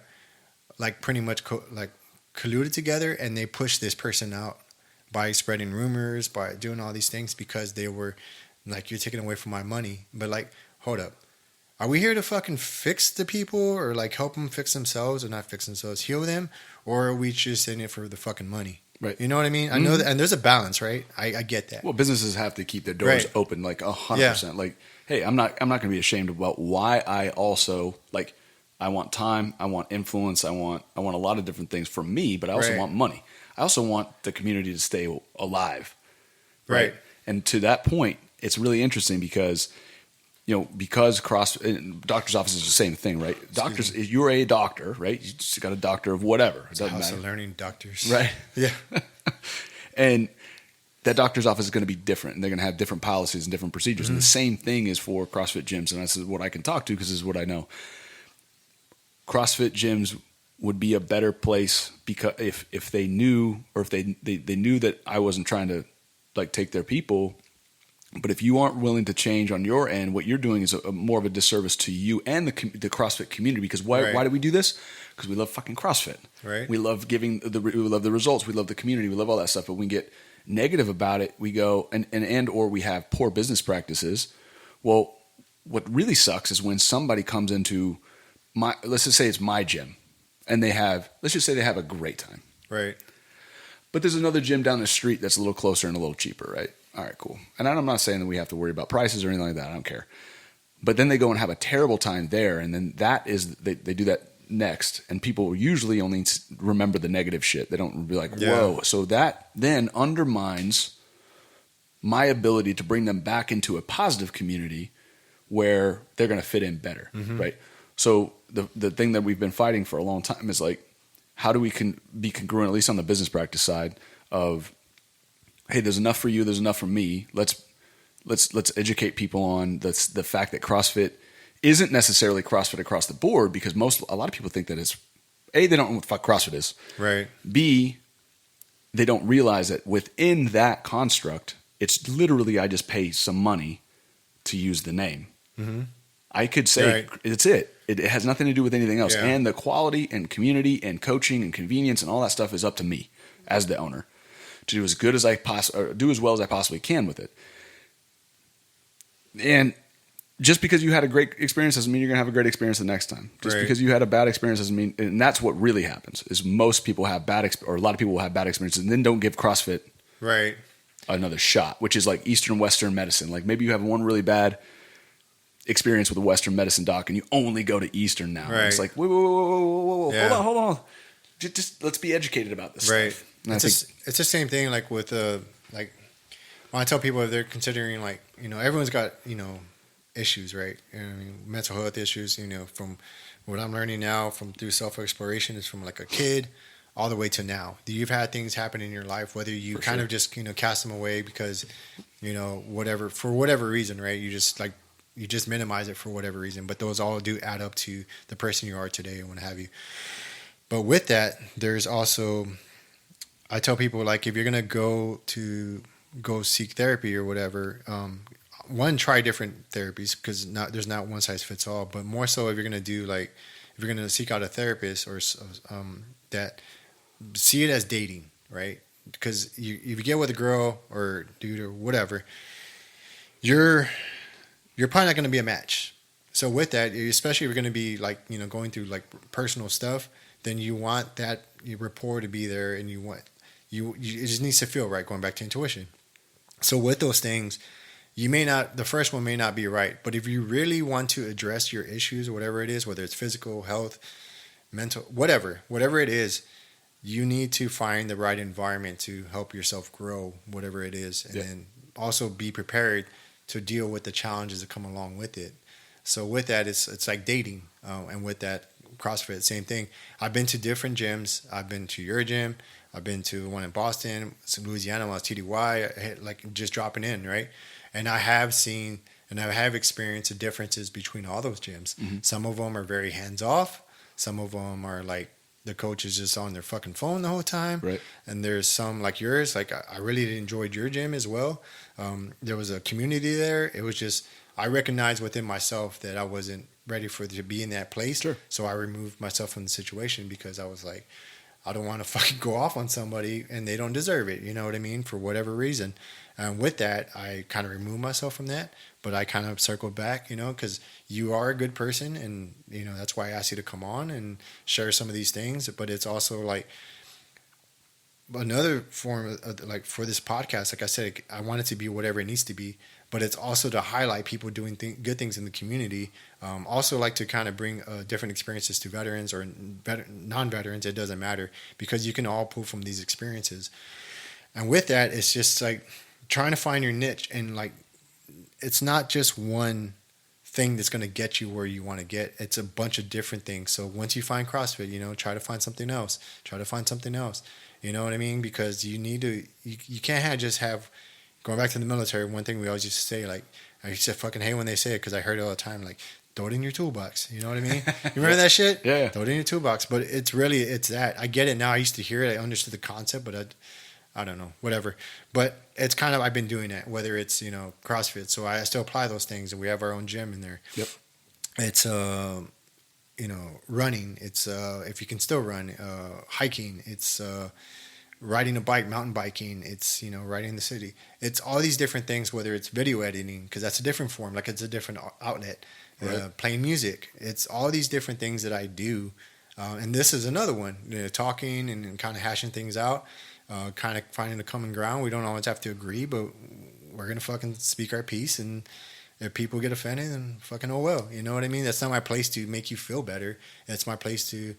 like pretty much colluded together, and they pushed this person out by spreading rumors, by doing all these things, because they were like, you're taking away from my money. But like, hold up. Are we here to fucking fix the people, or like help them fix themselves, or not fix themselves, heal them? Or are we just in it for the fucking money? Right. You know what I mean? I know that, and there's a balance, right? I get that. Well, businesses have to keep their doors open, like 100%. Like, hey, I'm not going to be ashamed about why I also, like, I want time, I want influence, I want a lot of different things for me, but I also want money. I also want the community to stay alive. Right. And to that point, it's really interesting because, because doctor's office is the same thing, right? Doctors, you're a doctor, right? You just got a doctor of whatever. It doesn't matter. Learning doctors. Right. Yeah. And that doctor's office is going to be different, and they're going to have different policies and different procedures. Mm-hmm. And the same thing is for CrossFit gyms. And this is what I can talk to, because this is what I know. CrossFit gyms would be a better place because if they knew, or if they knew that I wasn't trying to like take their people, But if you aren't willing to change on your end, what you're doing is more of a disservice to you and the CrossFit community. Because why do we do this? Because we love fucking CrossFit. Right. We love we love the results. We love the community. We love all that stuff. But when we get negative about it, we go or we have poor business practices. Well, what really sucks is when somebody comes into let's just say it's my gym, and let's just say they have a great time. Right. But there's another gym down the street that's a little closer and a little cheaper, right? All right, cool. And I'm not saying that we have to worry about prices or anything like that. I don't care. But then they go and have a terrible time there, and then they do that next, and people usually only remember the negative shit. They don't be like, whoa. Yeah. So that then undermines my ability to bring them back into a positive community where they're going to fit in better, right? So the thing that we've been fighting for a long time is like, how do we be congruent, at least on the business practice side of, hey, there's enough for you, there's enough for me. Let's educate people on the fact that CrossFit isn't necessarily CrossFit across the board, because a lot of people think that it's A, they don't know what the fuck CrossFit is. Right. B, they don't realize that within that construct, it's literally I just pay some money to use the name. Mm-hmm. I could say it's it. It has nothing to do with anything else. Yeah. And the quality and community and coaching and convenience and all that stuff is up to me as the owner to do as good as do as well as I possibly can with it. And just because you had a great experience doesn't mean you're going to have a great experience the next time. Just because you had a bad experience doesn't mean, and that's what really happens, is most people have or a lot of people will have bad experiences and then don't give CrossFit another shot, which is like Eastern Western medicine. Like maybe you have one really bad experience with a Western medicine doc and you only go to Eastern now. Right. It's like, whoa. Yeah. Hold on. Just let's be educated about this stuff. It's the same thing like with like when I tell people if they're considering like, everyone's got, issues, right? I mean, mental health issues, from what I'm learning now through self-exploration is from like a kid all the way to now. You've had things happen in your life, whether you of just, cast them away because, for whatever reason, right? You just minimize it for whatever reason, but those all do add up to the person you are today and what have you. But with that, there's also, I tell people like, if you're going to go seek therapy or whatever, try different therapies because there's not one size fits all, but more so if you're going to seek out a therapist or that see it as dating, right? Because if you get with a girl or dude or whatever, you're probably not going to be a match. So with that, especially if you're going to be like, going through like personal stuff, then you want that rapport to be there and it just needs to feel right, going back to intuition. So with those things, the first one may not be right, but if you really want to address your issues or whatever it is, whether it's physical, health, mental, whatever it is, you need to find the right environment to help yourself grow, whatever it is. And then also be prepared to deal with the challenges that come along with it. So with that, it's like dating. And with that, CrossFit, same thing. I've been to different gyms. I've been to your gym. I've been to one in Boston, Louisiana, when I was TDY, like just dropping in, right? And I have seen and I have experienced the differences between all those gyms. Mm-hmm. Some of them are very hands-off. Some of them are like the coach is just on their fucking phone the whole time. Right. And there's some like yours. Like I really enjoyed your gym as well. There was a community there. It was just, I recognized within myself that I wasn't ready to be in that place. Sure. So I removed myself from the situation because I was like, I don't want to fucking go off on somebody and they don't deserve it. You know what I mean? For whatever reason. And with that, I kind of removed myself from that, but I kind of circled back, because you are a good person and, that's why I asked you to come on and share some of these things. But it's also like another form of like for this podcast, like I said, I want it to be whatever it needs to be, but it's also to highlight people doing good things in the community. Also like to kind of bring different experiences to veterans or non-veterans. It doesn't matter because you can all pull from these experiences. And with that, it's just like trying to find your niche and like, it's not just one thing that's going to get you where you want to get. It's a bunch of different things. So once you find CrossFit, try to find something else. You know what I mean? Because you need to, you can't just have, going back to the military, one thing we always used to say, like, I used to fucking hate when they say it because I heard it all the time, like, throw it in your toolbox. You know what I mean? You remember that shit? Yeah. Throw it in your toolbox. But it's that. I get it now. I used to hear it. I understood the concept, but I don't know, whatever. But it's kind of, I've been doing that, whether it's, you know, CrossFit. So I still apply those things, and we have our own gym in there. Yep. It's, you know, running. It's, if you can still run, hiking. It's, riding a bike, mountain biking. It's, you know, riding in the city. It's all these different things, whether it's video editing, because that's a different form, like it's a different outlet. Right. Playing music. It's all these different things that I do. And this is another one, you know, talking and kind of hashing things out, kind of finding a common ground. We don't always have to agree, but we're going to fucking speak our piece. And if people get offended, then fucking oh well. You know what I mean? That's not my place to make you feel better. It's my place to,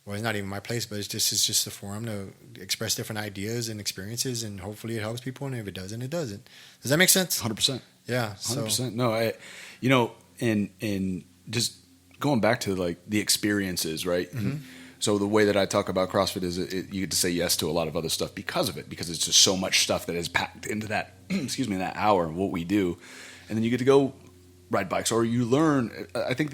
well, it's not even my place, but it's just a forum to express different ideas and experiences, and hopefully it helps people. And if it doesn't, it doesn't. Does that make sense? 100%. Yeah. 100%. No, you know, and just going back to like the experiences, right? Mm-hmm. So the way that I talk about CrossFit is you get to say yes to a lot of other stuff because of it, because it's just so much stuff that is packed into that, excuse me, that hour of what we do. And then you get to go ride bikes, or you learn. I think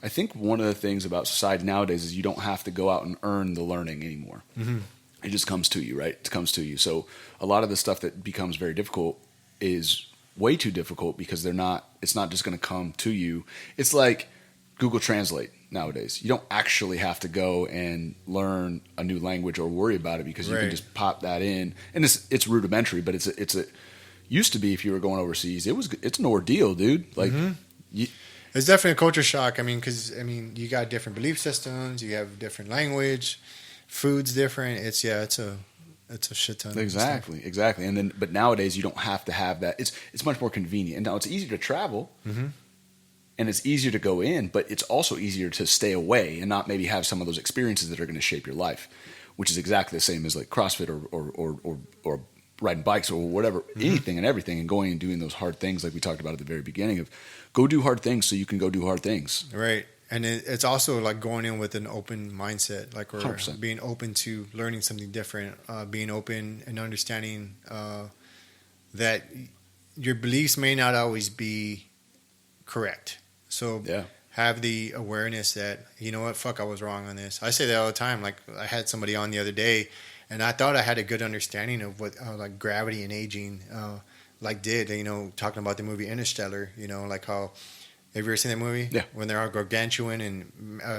I think one of the things about society nowadays is you don't have to go out and earn the learning anymore. Mm-hmm. It just comes to you, right? It comes to you. So a lot of the stuff that becomes very difficult is way too difficult because it's not just going to come to you. It's like Google Translate nowadays. You don't actually have to go and learn a new language or worry about it, because you can just pop that in. And it's rudimentary, but it's a used to be, if you were going overseas, it's an ordeal, dude. Like it's definitely a culture shock. I mean, because you got different belief systems, you have different language, food's different. It's a shit ton. Exactly. And then, but nowadays you don't have to have that. It's much more convenient. And now it's easier to travel, and it's easier to go in, but it's also easier to stay away and not maybe have some of those experiences that are going to shape your life, which is exactly the same as like CrossFit or riding bikes or whatever, anything and everything, and going and doing those hard things like we talked about at the very beginning of go do hard things so you can go do hard things. Right. And it's also like going in with an open mindset, like we're 100%. Being open to learning something different, being open and understanding that your beliefs may not always be correct. So have the awareness that, you know what, fuck, I was wrong on this. I say that all the time. Like I had somebody on the other day, and I thought I had a good understanding of what like gravity and aging did. You know, talking about the movie Interstellar. You know, like how. Have you ever seen that movie? Yeah. When they're all gargantuan and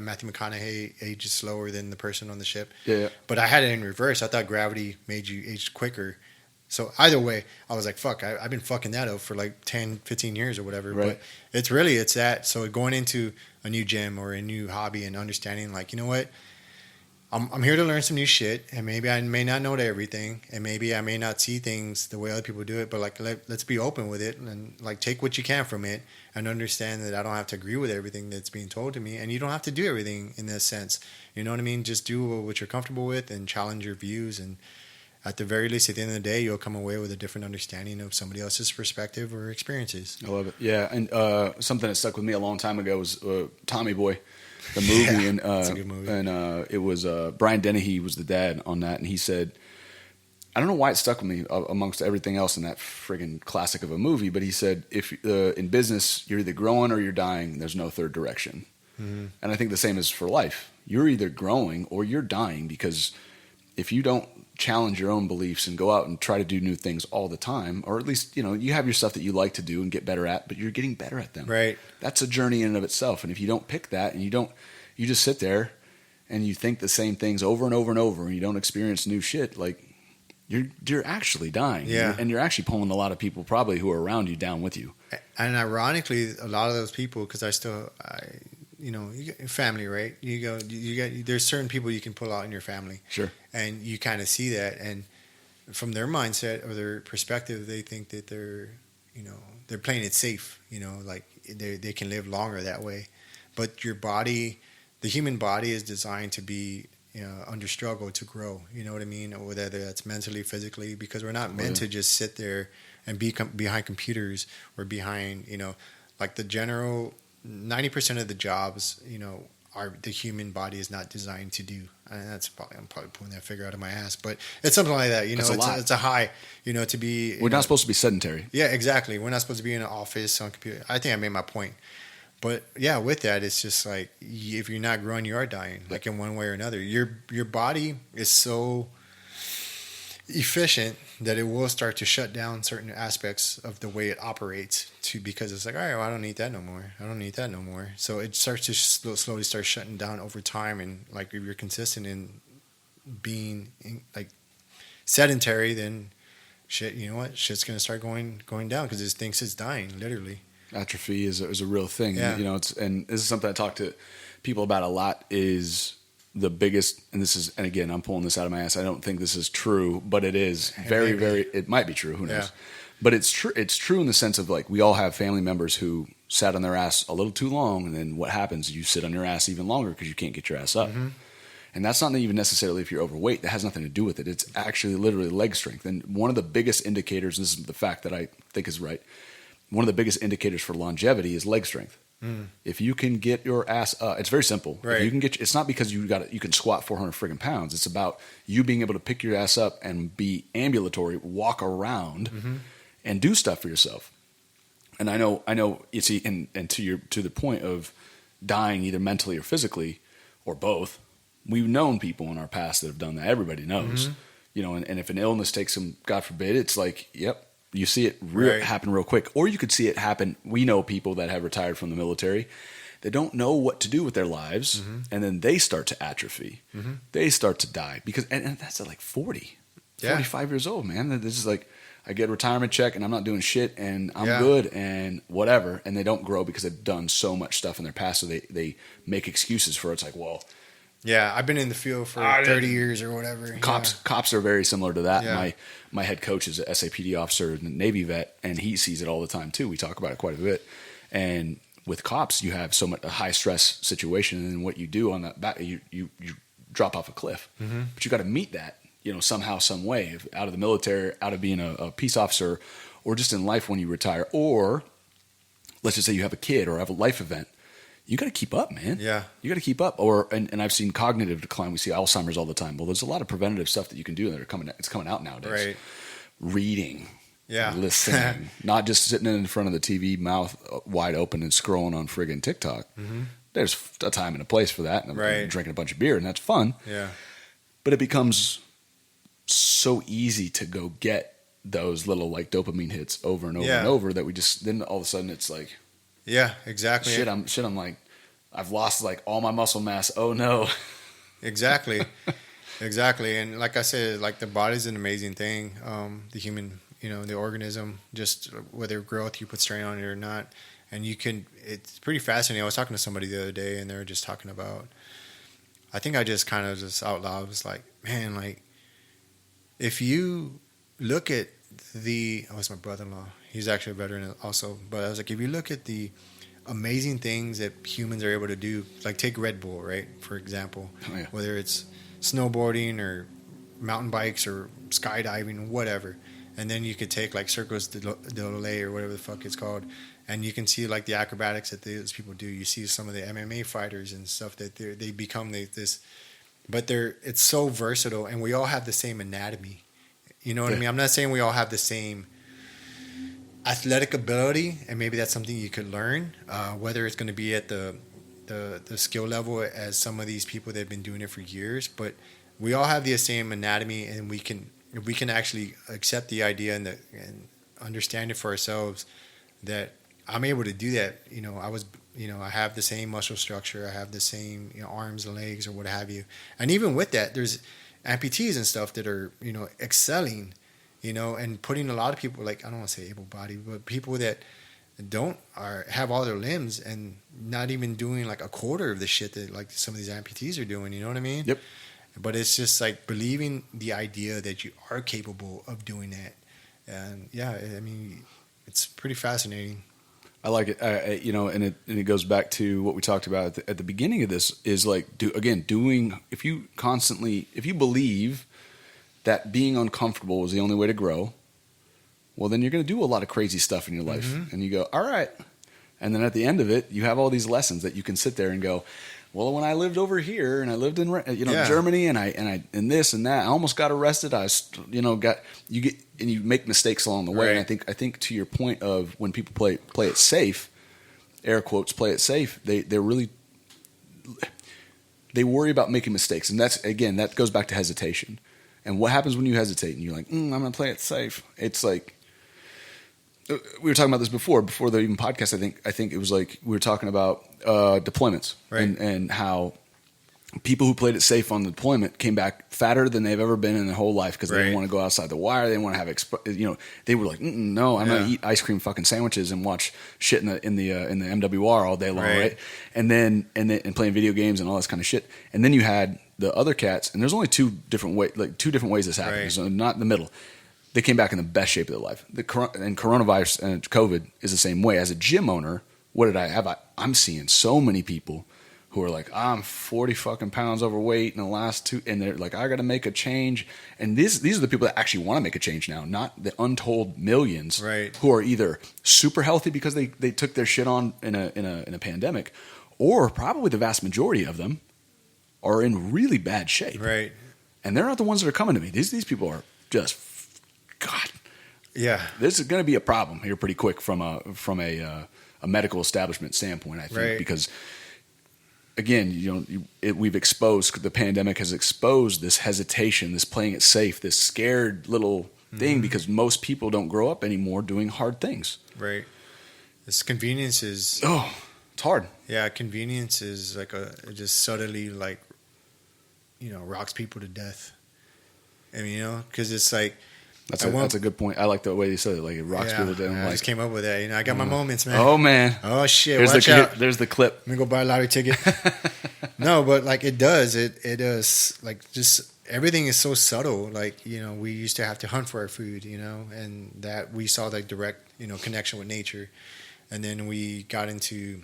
Matthew McConaughey ages slower than the person on the ship. Yeah. But I had it in reverse. I thought gravity made you age quicker. So either way, I was like, fuck, I've been fucking that up for like 10, 15 years or whatever. Right. But it's that. So going into a new gym or a new hobby and understanding, like, you know what? I'm here to learn some new shit, and maybe I may not know everything, and maybe I may not see things the way other people do it, but like let's be open with it and like take what you can from it and understand that I don't have to agree with everything that's being told to me, and you don't have to do everything in this sense. You know what I mean? Just do what you're comfortable with and challenge your views, and at the very least, at the end of the day, you'll come away with a different understanding of somebody else's perspective or experiences. I love it. Yeah, and something that stuck with me a long time ago was Tommy Boy. The movie, and it's a good movie. And it was Brian Dennehy was the dad on that, and he said, I don't know why it stuck with me amongst everything else in that friggin' classic of a movie, but he said, if in business you're either growing or you're dying, there's no third direction. Mm-hmm. And I think the same is for life. You're either growing or you're dying, because if you don't challenge your own beliefs and go out and try to do new things all the time, or at least, you know, you have your stuff that you like to do and get better at, but you're getting better at them. Right. That's a journey in and of itself. And if you don't pick that and you just sit there and you think the same things over and over and over, and you don't experience new shit, like you're actually dying. Yeah. And you're actually pulling a lot of people probably who are around you down with you. And ironically, a lot of those people, because you know, you get family, right? There's certain people you can pull out in your family. Sure. And you kind of see that, and from their mindset or their perspective, they think that they're playing it safe, you know, like they can live longer that way. But your body, the human body, is designed to be, you know, under struggle to grow. You know what I mean? Or whether that's mentally, physically, because we're not meant to just sit there and be behind computers or behind, you know, like the general 90% of the jobs, you know, the human body is not designed to do. And I'm probably pulling that figure out of my ass, but it's something like that. You know, it's a high, you know, to be. We're not supposed to be sedentary. Yeah, exactly. We're not supposed to be in an office on a computer. I think I made my point. But yeah, with that, it's just like, if you're not growing, you are dying, like in one way or another. Your body is so, efficient that it will start to shut down certain aspects of the way it operates because it's like, all right, well, I don't need that no more. I don't need that no more. So it starts to slowly start shutting down over time. And like, if you're consistent in being like sedentary, then shit, you know what? Shit's going to start going down because it thinks it's dying, literally. Atrophy is a real thing. Yeah. You know, and this is something I talk to people about a lot, is the biggest, and again, I'm pulling this out of my ass. I don't think this is true, but it is very, it might be true. Who knows? Yeah. But it's true. It's true in the sense of like, we all have family members who sat on their ass a little too long. And then what happens? You sit on your ass even longer because you can't get your ass up. Mm-hmm. And that's not even necessarily if you're overweight. That has nothing to do with it. It's actually literally leg strength. And one of the biggest indicators, this is the fact that I think is right, one of the biggest indicators for longevity is leg strength. Mm. If you can get your ass up, it's very simple. Right. If you can it's not because you can squat 400 friggin' pounds. It's about you being able to pick your ass up and be ambulatory, walk around, mm-hmm. and do stuff for yourself. And I know. You see, and to the point of dying either mentally or physically, or both. We've known people in our past that have done that. Everybody knows, mm-hmm. you know. And if an illness takes them, God forbid, it's like, yep. You see it happen real quick. Or you could see it happen. We know people that have retired from the military. They don't know what to do with their lives. Mm-hmm. And then they start to atrophy. Mm-hmm. They start to die. And that's at like 40, 45 years old, man. This is like, I get a retirement check and I'm not doing shit and I'm good and whatever. And they don't grow because they've done so much stuff in their past. So they make excuses for it. It's like, well. Yeah, I've been in the field for 30 years or whatever. Cops are very similar to that. Yeah. My head coach is a SAPD officer and a Navy vet, and he sees it all the time too. We talk about it quite a bit. And with cops, you have a high stress situation, and what you do on that back, you drop off a cliff. Mm-hmm. But you got to meet that, you know, somehow, some way, out of the military, out of being a peace officer, or just in life when you retire, or let's just say you have a kid or have a life event. You got to keep up, man. Yeah. You got to keep up. And I've seen cognitive decline. We see Alzheimer's all the time. Well, there's a lot of preventative stuff that you can do that it's coming out nowadays. Right. Reading. Yeah. Listening. Not just sitting in front of the TV, mouth wide open and scrolling on friggin' TikTok. Mm-hmm. There's a time and a place for that. And I'm drinking a bunch of beer, and that's fun. Yeah. But it becomes so easy to go get those little like dopamine hits over and over and over that we just, then all of a sudden it's like, yeah, exactly. Shit, I'm like, I've lost like all my muscle mass. Oh no. Exactly. And like I said, like the body's an amazing thing. The human, you know, the organism, just whether growth you put strain on it or not. And it's pretty fascinating. I was talking to somebody the other day and they were just talking about, I think I just kind of just out loud was like, man, like if you look at it's my brother-in-law. He's actually a veteran also. But I was like, if you look at the amazing things that humans are able to do, like take Red Bull, right, for example, whether it's snowboarding or mountain bikes or skydiving, whatever. And then you could take like Circus du Soleil or whatever the fuck it's called, and you can see like the acrobatics that these people do. You see some of the MMA fighters and stuff that they become this, but it's so versatile, and we all have the same anatomy. You know what I mean? I'm not saying we all have the same athletic ability, and maybe that's something you could learn, whether it's going to be at the skill level as some of these people that have been doing it for years, but we all have the same anatomy, and we can actually accept the idea and understand it for ourselves that I'm able to do that. You know, I have the same muscle structure, I have the same, you know, arms and legs or what have you. And even with that, there's amputees and stuff that are, you know, excelling, you know, and putting a lot of people, like, I don't want to say able-bodied, but people that have all their limbs and not even doing like a quarter of the shit that like some of these amputees are doing, you know what I mean? Yep. But it's just like believing the idea that you are capable of doing that. And yeah, I mean, it's pretty fascinating. I like it, you know, and it goes back to what we talked about at the beginning of this is like, if you believe that being uncomfortable is the only way to grow, well, then you're going to do a lot of crazy stuff in your life. Mm-hmm. And you go, all right. And then at the end of it, you have all these lessons that you can sit there and go, well, when I lived over here and I lived in, Germany and I this and that, I almost got arrested. You make mistakes along the way. Right. And I think to your point of when people play it safe, air quotes, play it safe, they worry about making mistakes. And that goes back to hesitation. And what happens when you hesitate and you're like, I'm going to play it safe? It's like, we were talking about this before the even podcast. I think it was like we were talking about deployments, right. and how people who played it safe on the deployment came back fatter than they've ever been in their whole life because they didn't want to go outside the wire. They didn't want to have they were like, no, I'm going to eat ice cream fucking sandwiches and watch shit in the MWR all day long, right? And playing video games and all this kind of shit. And then you had the other cats, and there's only two different ways this happens. Right. So not in the middle. They came back in the best shape of their life. And coronavirus and COVID is the same way. As a gym owner, what did I have? I'm seeing so many people who are like, I'm 40 fucking pounds overweight in the last 2, and they're like, I got to make a change. And these are the people that actually want to make a change now, not the untold millions who are either super healthy because they took their shit on in a pandemic, or probably the vast majority of them are in really bad shape. Right. And they're not the ones that are coming to me. These people are just, God. Yeah. This is going to be a problem here pretty quick from a medical establishment standpoint, I think, because again, the pandemic has exposed this hesitation, this playing it safe, this scared little thing, because most people don't grow up anymore doing hard things. Right. This convenience is... Oh, it's hard. Yeah, convenience is like it just subtly like, rocks people to death. I mean, because it's like... That's a good point. I like the way you said it. Like, it rocks people to death. I just came up with that. I got my moments, man. Oh, man. Oh, shit. Watch out. There's the clip. Let me go buy a lottery ticket. No, but like it does. It does. Like, just everything is so subtle. Like, we used to have to hunt for our food, and that we saw that direct, connection with nature. And then we got into...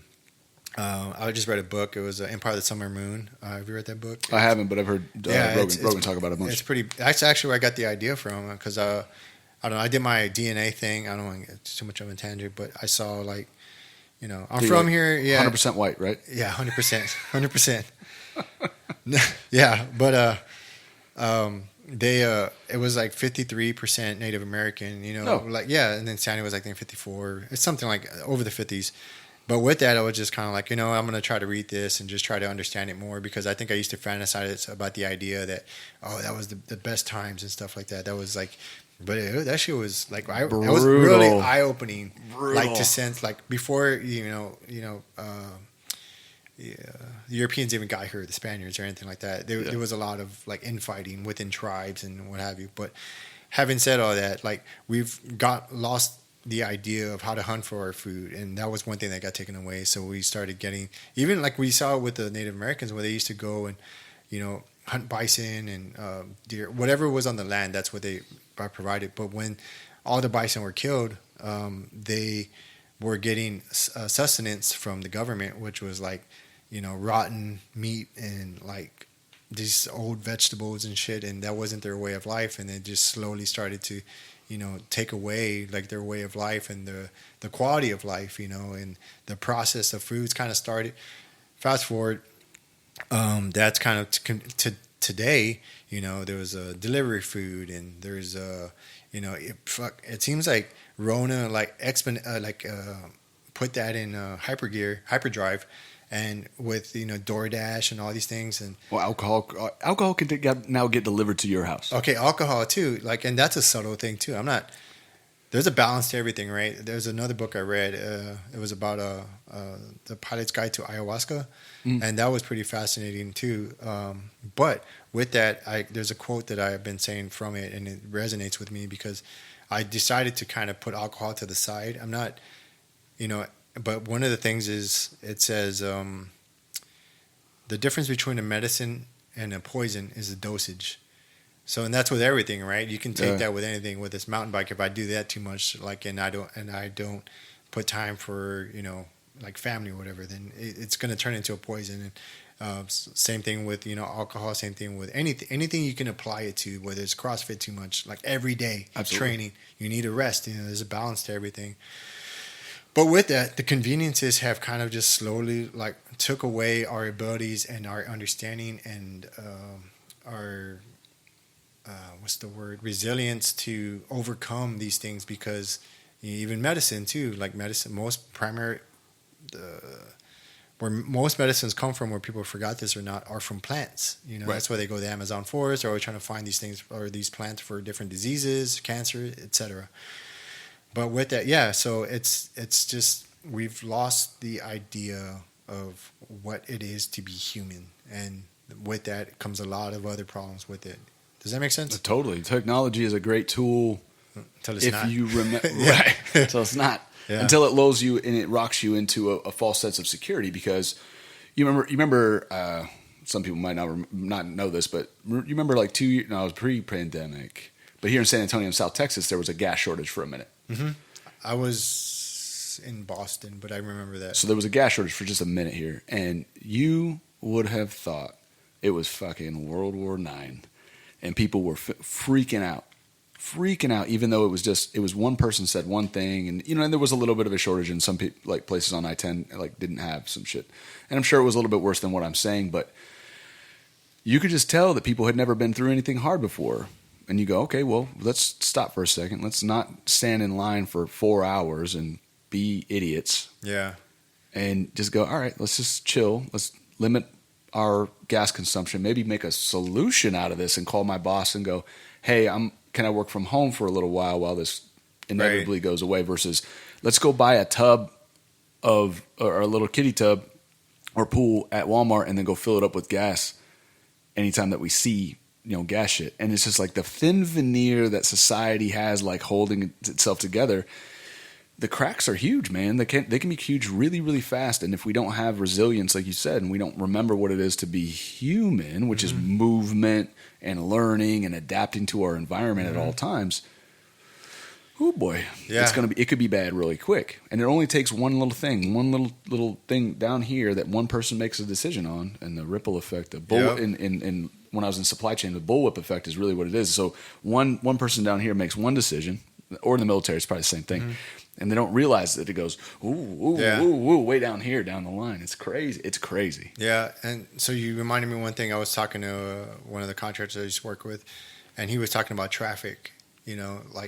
I just read a book. It was Empire of the Summer Moon. Have you read that book? I haven't, but I've heard Rogan talk about it much. It's pretty. That's actually where I got the idea from. Because I don't know. I did my DNA thing. I don't want to get too much of a tangent, but I saw like, I'm from here. Yeah, 100% white, right? Yeah, 100%, 100%. Yeah, but it was like 53% Native American. And then Sandy was like 54. It's something like over the 50s. But with that, I was just kind of like, I'm going to try to read this and just try to understand it more, because I think I used to fantasize about the idea that, that was the best times and stuff like that. That was like, but that shit was like, it was really eye-opening. Brutal. Like to sense, like before, the Europeans even got here, the Spaniards or anything like that. There was a lot of like infighting within tribes and what have you. But having said all that, like we've lost the idea of how to hunt for our food, and that was one thing that got taken away. So we started getting, even like we saw with the Native Americans, where they used to go and hunt bison and deer, whatever was on the land, that's what they provided. But when all the bison were killed, they were getting sustenance from the government, which was like rotten meat and like these old vegetables and shit, and that wasn't their way of life. And they just slowly started to take away like their way of life and the quality of life, and the process of foods kind of started. Fast forward, that's kind of to today, there was a delivery food, and there's it seems like Rona put that in hyperdrive, and with DoorDash and all these things, and alcohol can now get delivered to your house. Okay, alcohol too, like, and that's a subtle thing too. There's a balance to everything, right? There's another book I read. It was about the pilot's guide to ayahuasca, and that was pretty fascinating too. But with that, there's a quote that I've been saying from it, and it resonates with me because I decided to kind of put alcohol to the side. I'm not, but one of the things is it says the difference between a medicine and a poison is the dosage. So, and that's with everything, right? You can take that with anything. With this mountain bike, if I do that too much, like, and I don't put time for like family or whatever, then it's going to turn into a poison. And same thing with alcohol. Same thing with anything you can apply it to. Whether it's CrossFit too much, like every day training, you need a rest. There's a balance to everything. But with that, the conveniences have kind of just slowly like took away our abilities and our understanding and our resilience to overcome these things, because even medicine too, like medicine, most where most medicines come from, where people forgot this or not, are from plants. You know, Right. that's why they go to the Amazon forest. They're always trying to find these things or these plants for different diseases, cancer, etc. But with that, yeah, so it's just we've lost the idea of what it is to be human, and with that comes a lot of other problems with it. Does that make sense? Totally. Technology is a great tool Until it's if not. you remember. Right. Until it's not. Yeah. Until it lulls you and it rocks you into a false sense of security, because you remember some people might not know this, but you remember like 2 years, no, it was pre-pandemic, but here in San Antonio in South Texas, there was a gas shortage for a minute. Mm-hmm. I was in Boston, but I remember that. So there was a gas shortage for just a minute here, and you would have thought it was fucking World War IX, and people were freaking out, even though it was one person said one thing, and and there was a little bit of a shortage in some like places on I-10 like didn't have some shit, and I'm sure it was a little bit worse than what I'm saying, but you could just tell that people had never been through anything hard before. And you go, okay, well, let's stop for a second. Let's not stand in line for 4 hours and be idiots. Yeah. And just go, all right, let's just chill. Let's limit our gas consumption. Maybe make a solution out of this and call my boss and go, hey, can I work from home for a little while this inevitably goes away, versus let's go buy a tub or a little kiddie tub or pool at Walmart and then go fill it up with gas anytime that we see gas shit. And it's just like the thin veneer that society has, like holding itself together. The cracks are huge, man. They can be huge really, really fast. And if we don't have resilience, like you said, and we don't remember what it is to be human, which is movement and learning and adapting to our environment at all times, oh boy, yeah. It could be bad really quick. And it only takes one little thing, little thing down here that one person makes a decision on, and the ripple effect of in when I was in supply chain, the bullwhip effect is really what it is. So one person down here makes one decision, or in the military, it's probably the same thing, and they don't realize that it goes ooh, way down here, down the line. It's crazy. It's crazy. Yeah, and so you reminded me of one thing. I was talking to one of the contractors I used to work with, and he was talking about traffic.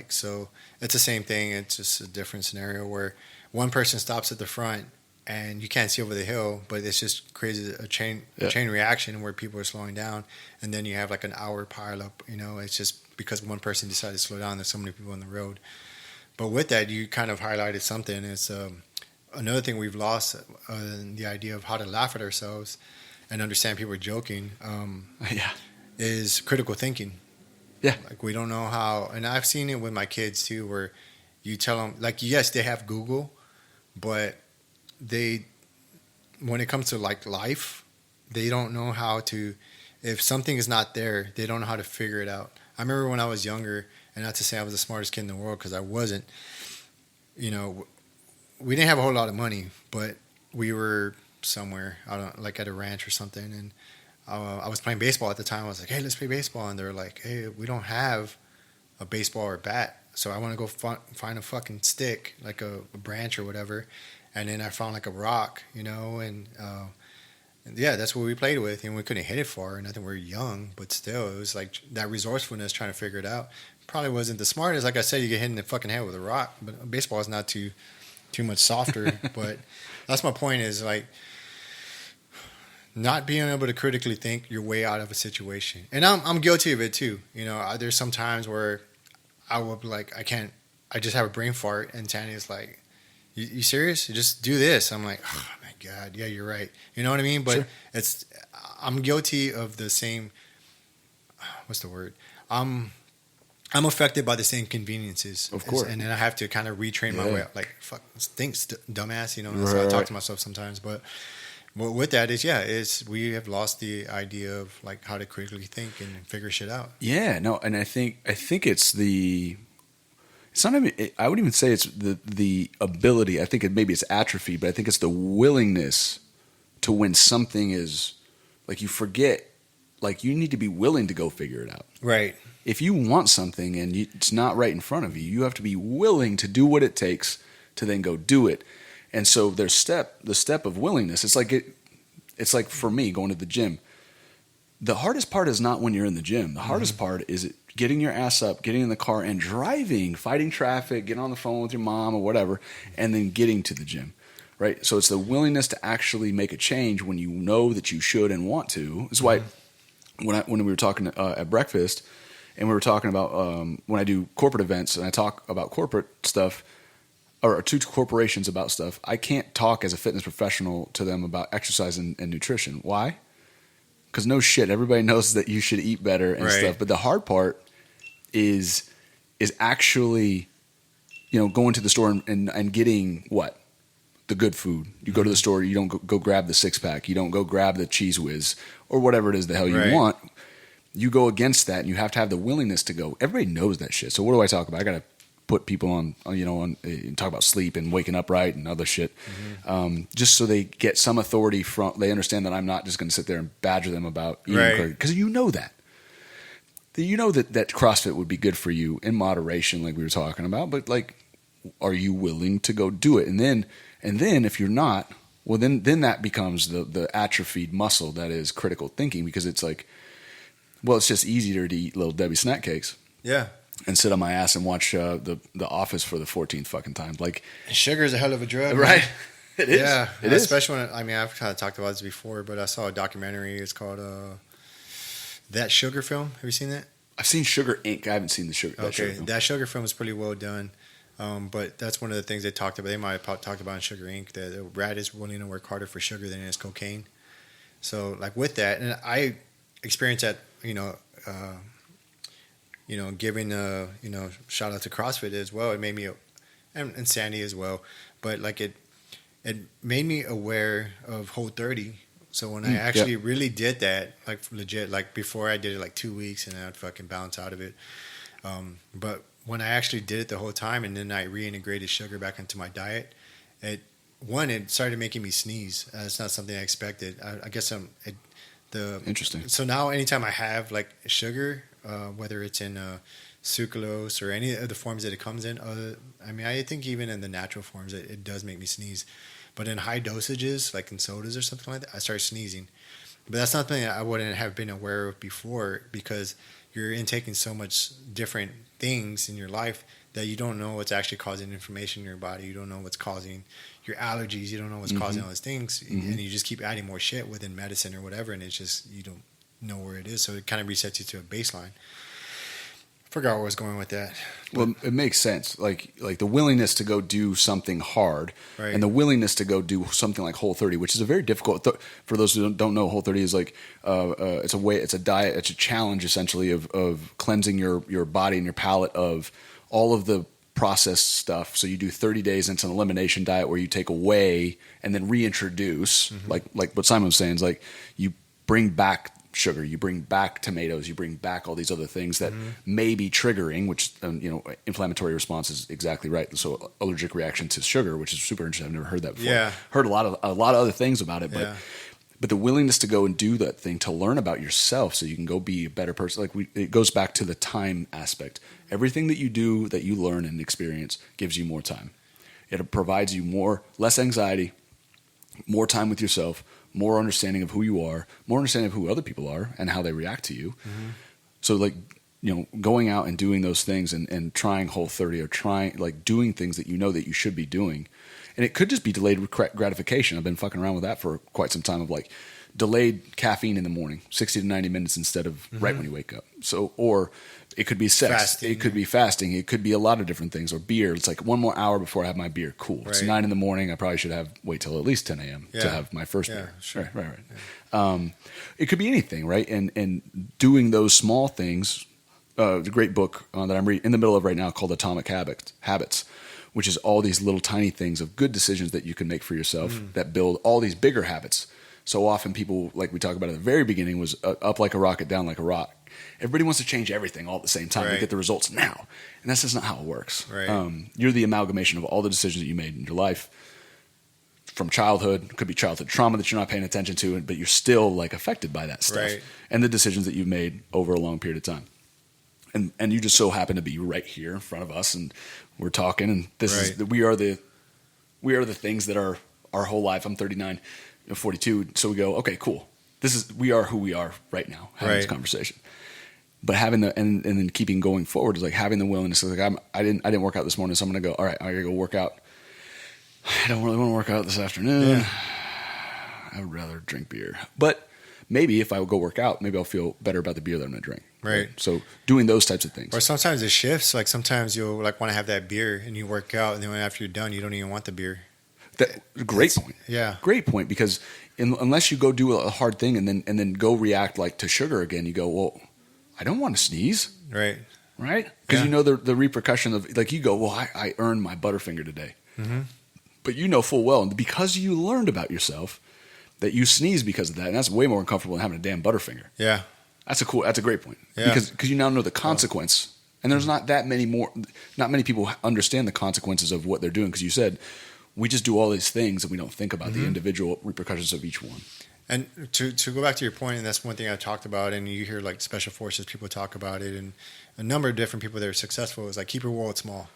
So it's the same thing. It's just a different scenario where one person stops at the front and you can't see over the hill, but it's just crazy a chain reaction where people are slowing down, and then you have like an hour pile up. It's just because one person decided to slow down. There's so many people on the road. But with that, you kind of highlighted something. It's another thing we've lost, the idea of how to laugh at ourselves and understand people are joking. Is critical thinking. Yeah. Like, we don't know how, and I've seen it with my kids too, where you tell them, like, yes, they have Google, but when it comes to like life, they don't know how to, if something is not there, they don't know how to figure it out. I remember when I was younger, and not to say I was the smartest kid in the world, because I wasn't, we didn't have a whole lot of money, but we were somewhere, like at a ranch or something, and I was playing baseball at the time. I was like, hey, let's play baseball. And they were like, hey, we don't have a baseball or a bat, so I want to go find a fucking stick, like a branch or whatever. And then I found like a rock, and yeah, that's what we played with. And we couldn't hit it far or nothing. We were young, but still, it was like that resourcefulness trying to figure it out. Probably wasn't the smartest. Like I said, you get hit in the fucking head with a rock, but baseball is not too much softer. But that's my point, is like, not being able to critically think your way out of a situation. And I'm guilty of it too. There's some times where I will be like, I just have a brain fart, and Tanya's like, you serious? You just do this. I'm like, oh my God, yeah, you're right. You know what I mean? But Sure. I'm guilty of the same, what's the word? I'm affected by the same conveniences. Of course. And then I have to kind of retrain my way out. Like, fuck, thanks, dumbass. That's Right. how I talk to myself sometimes. But with that is we have lost the idea of like how to critically think and figure shit out. Yeah, no, and I think it's not even, I wouldn't even say it's the ability. I think maybe it's atrophy, but I think it's the willingness to, when something is like, you forget, like, you need to be willing to go figure it out. Right. If you want something and it's not right in front of you, you have to be willing to do what it takes to then go do it. And so there's the step of willingness. It's like for me going to the gym. The hardest part is not when you're in the gym. The hardest part is getting your ass up, getting in the car and driving, fighting traffic, getting on the phone with your mom or whatever, and then getting to the gym. right? So it's the willingness to actually make a change when you know that you should and want to. This is why when we were talking at breakfast, and we were talking about when I do corporate events and I talk about corporate stuff, or to corporations about stuff, I can't talk as a fitness professional to them about exercise and nutrition. Why? Because no shit, everybody knows that you should eat better and stuff. But the hard part is actually, going to the store and getting what? The good food. You go to the store, you don't go grab the 6-pack. You don't go grab the Cheese Whiz or whatever it is the hell you want. You go against that, and you have to have the willingness to go. Everybody knows that shit. So what do I talk about? I got to put people on talk about sleep and waking up right and other shit, just so they get some authority they understand that I'm not just going to sit there and badger them about eating, because that CrossFit would be good for you in moderation, like we were talking about, but like, are you willing to go do it? And then if you're not, well, then that becomes the atrophied muscle that is critical thinking, because it's like, well, it's just easier to eat Little Debbie snack cakes. Yeah. And sit on my ass and watch the Office for the 14th fucking time. Like, sugar is a hell of a drug, right? It is. Yeah, it is. Especially when I've kind of talked about this before, but I saw a documentary. It's called That Sugar Film. Have you seen that? I've seen Sugar Inc. I haven't seen the Sugar. That Sugar Film is pretty well done. But that's one of the things they talked about. They might have talked about in Sugar Inc. that the rat is willing to work harder for sugar than it is cocaine. So, like with that, and I experienced that, giving shout out to CrossFit as well. It made me, and Sandy as well, but like it made me aware of Whole30. So when I actually really did that, like legit, like before I did it like 2 weeks and then I'd fucking bounce out of it. But when I actually did it the whole time and then I reintegrated sugar back into my diet, it started making me sneeze. It's not something I expected. I guess interesting. So now anytime I have like sugar, whether it's in sucralose or any of the forms that it comes in, I think even in the natural forms, it does make me sneeze. But in high dosages, like in sodas or something like that, I start sneezing. But that's not something I wouldn't have been aware of before, because you're intaking so much different things in your life that you don't know what's actually causing inflammation in your body. You don't know what's causing your allergies. You don't know what's causing all those things. And you just keep adding more shit within medicine or whatever, and it's just, you don't know where it is. So it kind of resets you to a baseline. Forgot where I was going with that. Well, it makes sense. Like the willingness to go do something hard, right, and the willingness to go do something like Whole30, which is a very difficult. For those who don't know, Whole30 is like it's a diet, it's a challenge essentially of cleansing your body and your palate of all of the processed stuff. So you do 30 days into an elimination diet where you take away and then reintroduce, like what Simon was saying, is like you bring back sugar, you bring back tomatoes, you bring back all these other things that may be triggering, which inflammatory response is exactly right. So allergic reaction to sugar, which is super interesting. I've never heard that before. Yeah. Heard a lot of other things about it, but the willingness to go and do that thing, to learn about yourself so you can go be a better person. It goes back to the time aspect. Everything that you do, that you learn and experience, gives you more time. It provides you less anxiety, more time with yourself, more understanding of who you are, more understanding of who other people are and how they react to you. So going out and doing those things and trying Whole30 or trying doing things that you know that you should be doing. And it could just be delayed gratification. I've been fucking around with that for quite some time, of delayed caffeine in the morning, 60 to 90 minutes instead of right when you wake up. So, or it could be sex. Fasting, it could be fasting. It could be a lot of different things. Or beer. It's like 1 more hour before I have my beer. Cool. Right. It's 9 a.m. I probably should wait till at least 10 a.m. to have my first beer. Sure. Right. Yeah. It could be anything, right? And doing those small things. The great book that I'm reading in the middle of right now called Atomic Habits, which is all these little tiny things of good decisions that you can make for yourself that build all these bigger habits. So often people, like we talked about at the very beginning, was up like a rocket, down like a rock. Everybody wants to change everything all at the same time to get the results now. And that's just not how it works. Right. You're the amalgamation of all the decisions that you made in your life from childhood. It could be childhood trauma that you're not paying attention to, but you're still affected by that stuff. Right. And the decisions that you've made over a long period of time. And you just so happen to be right here in front of us, and we're talking, and we are the things that are our whole life. I'm 39, 42, so we go, okay, cool. We are who we are right now, having this conversation. But having and then keeping going forward is having the willingness. I didn't work out this morning, so I'm going to go. All right, I got to go work out I don't really want to work out this afternoon. Yeah. I would rather drink beer. But maybe if I would go work out, maybe I'll feel better about the beer that I'm going to drink. Right. So doing those types of things. Or sometimes it shifts. Like sometimes you'll like want to have that beer and you work out, and then after you're done, you don't even want the beer. Great point. Yeah. Great point, because unless you go do a hard thing and then go react like to sugar again, you go, well, I don't want to sneeze. Right. Right? Because Yeah. you know the repercussion of, like, you go, well, I earned my Butterfinger today. Mm-hmm. But you know full well, and because you learned about yourself, that you sneeze because of that, and that's way more uncomfortable than having a damn Butterfinger. Yeah. That's a great point. Yeah. Because you now know the consequence, and there's not many people understand the consequences of what they're doing, because you said, we just do all these things and we don't think about the individual repercussions of each one. And to go back to your point, and that's one thing I've talked about, and you hear like special forces people talk about it, and a number of different people that are successful, is like keep your world small.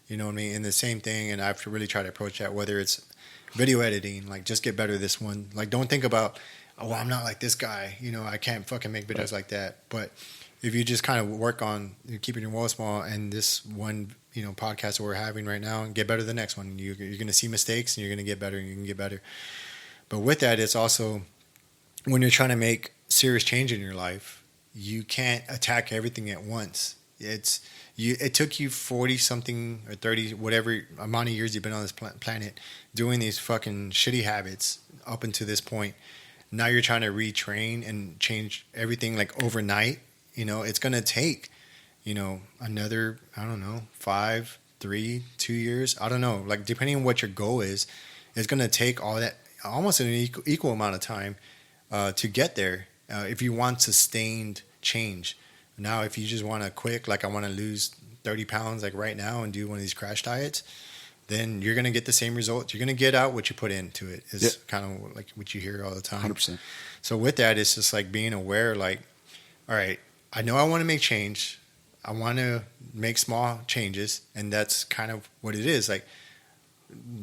You know what I mean? And the same thing, and I've really tried to approach that, whether it's video editing, like just get better at this one. Like don't think about, oh, I'm not like this guy. You know, I can't fucking make videos like that. But if you just kind of work on keeping your world small, and this one, you know, podcast that we're having right now, and get better the next one, you're going to see mistakes and you're going to get better and you can get better. But with that, it's also when you're trying to make serious change in your life, you can't attack everything at once. It took you 40 something or 30, whatever amount of years you've been on this planet doing these fucking shitty habits up until this point. Now you're trying to retrain and change everything like overnight. You know, it's going to take, you know, another, I don't know, 5, 3, 2 years. I don't know. Like, depending on what your goal is, it's going to take all that, almost an equal amount of time to get there if you want sustained change. Now, if you just want to quick, like I want to lose 30 pounds like right now and do one of these crash diets, then you're going to get the same results. You're going to get out what you put into it. Is kind of like what you hear all the time. 100%. So with that, it's just like being aware, like, all right, I know I want to make change. I want to make small changes, and that's kind of what it is. Like,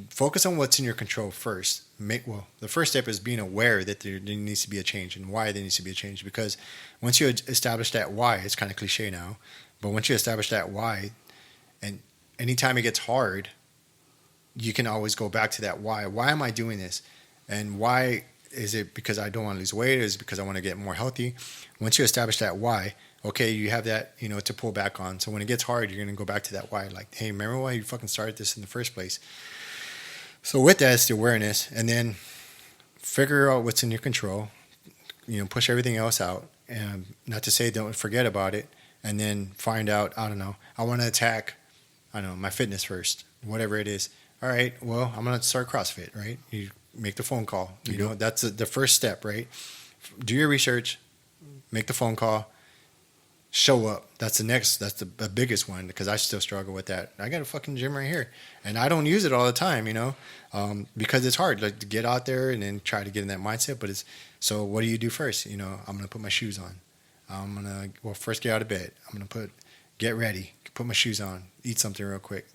focus on what's in your control first. The first step is being aware that there needs to be a change and why there needs to be a change. Because once you establish that why, it's kind of cliche now, but once you establish that why, and anytime it gets hard, you can always go back to that why. Why am I doing this? And why is it because I don't want to lose weight? Or is it because I want to get more healthy? Once you establish that why, okay, you have that, you know, to pull back on. So when it gets hard, you're going to go back to that why. Like, hey, remember why you fucking started this in the first place? So with that, it's the awareness, and then figure out what's in your control. You know, push everything else out, and not to say don't forget about it. And then find out, I don't know, I want to attack, I don't know, my fitness first, whatever it is. All right, well, I'm going to start CrossFit, right? You make the phone call. You know, that's the first step, right? Do your research, make the phone call, show up. That's the biggest one, because I still struggle with that. I got a fucking gym right here, and I don't use it all the time, you know, because it's hard, like, to get out there and then try to get in that mindset. But so what do you do first? You know, I'm going to put my shoes on. I'm going to, first get out of bed. I'm going to get ready, put my shoes on, eat something real quick,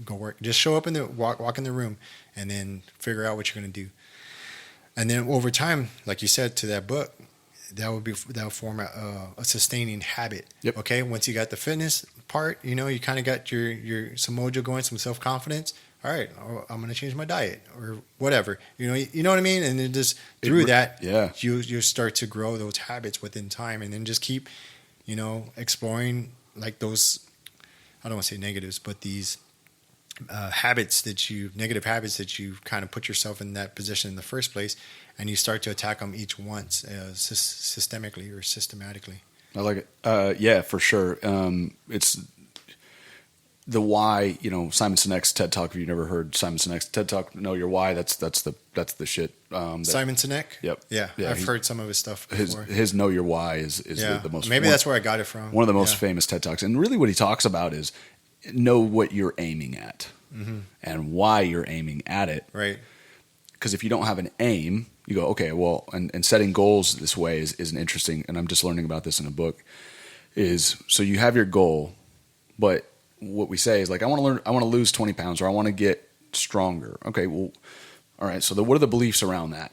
go work. Just show up in the walk in the room, and then figure out what you're going to do. And then over time, like you said, to that book, that will form a sustaining habit. Yep. Okay. Once you got the fitness part, you know, you kind of got your some mojo going, some self-confidence. All right, I'm going to change my diet or whatever. You know what I mean? And then just through that, you start to grow those habits within time, and then just keep, you know, exploring like those, I don't want to say negatives, but these negative habits that you kind of put yourself in that position in the first place, and you start to attack them each once systemically or systematically. I like it. Yeah, for sure. It's the why, you know, Simon Sinek's TED Talk. If you've never heard Simon Sinek's TED Talk, know your why. That's the shit. Simon Sinek. Yep. Yeah, I've heard some of his stuff before. His know your why is the most. Maybe that's where I got it from. One of the most famous TED Talks, and really what he talks about is know what you're aiming at and why you're aiming at it. Right. Because if you don't have an aim, you go, okay, well, and setting goals this way is an interesting, and I'm just learning about this in a book, is so you have your goal, but what we say is like, I want to lose 20 pounds, or I want to get stronger. Okay, well, all right, so what are the beliefs around that?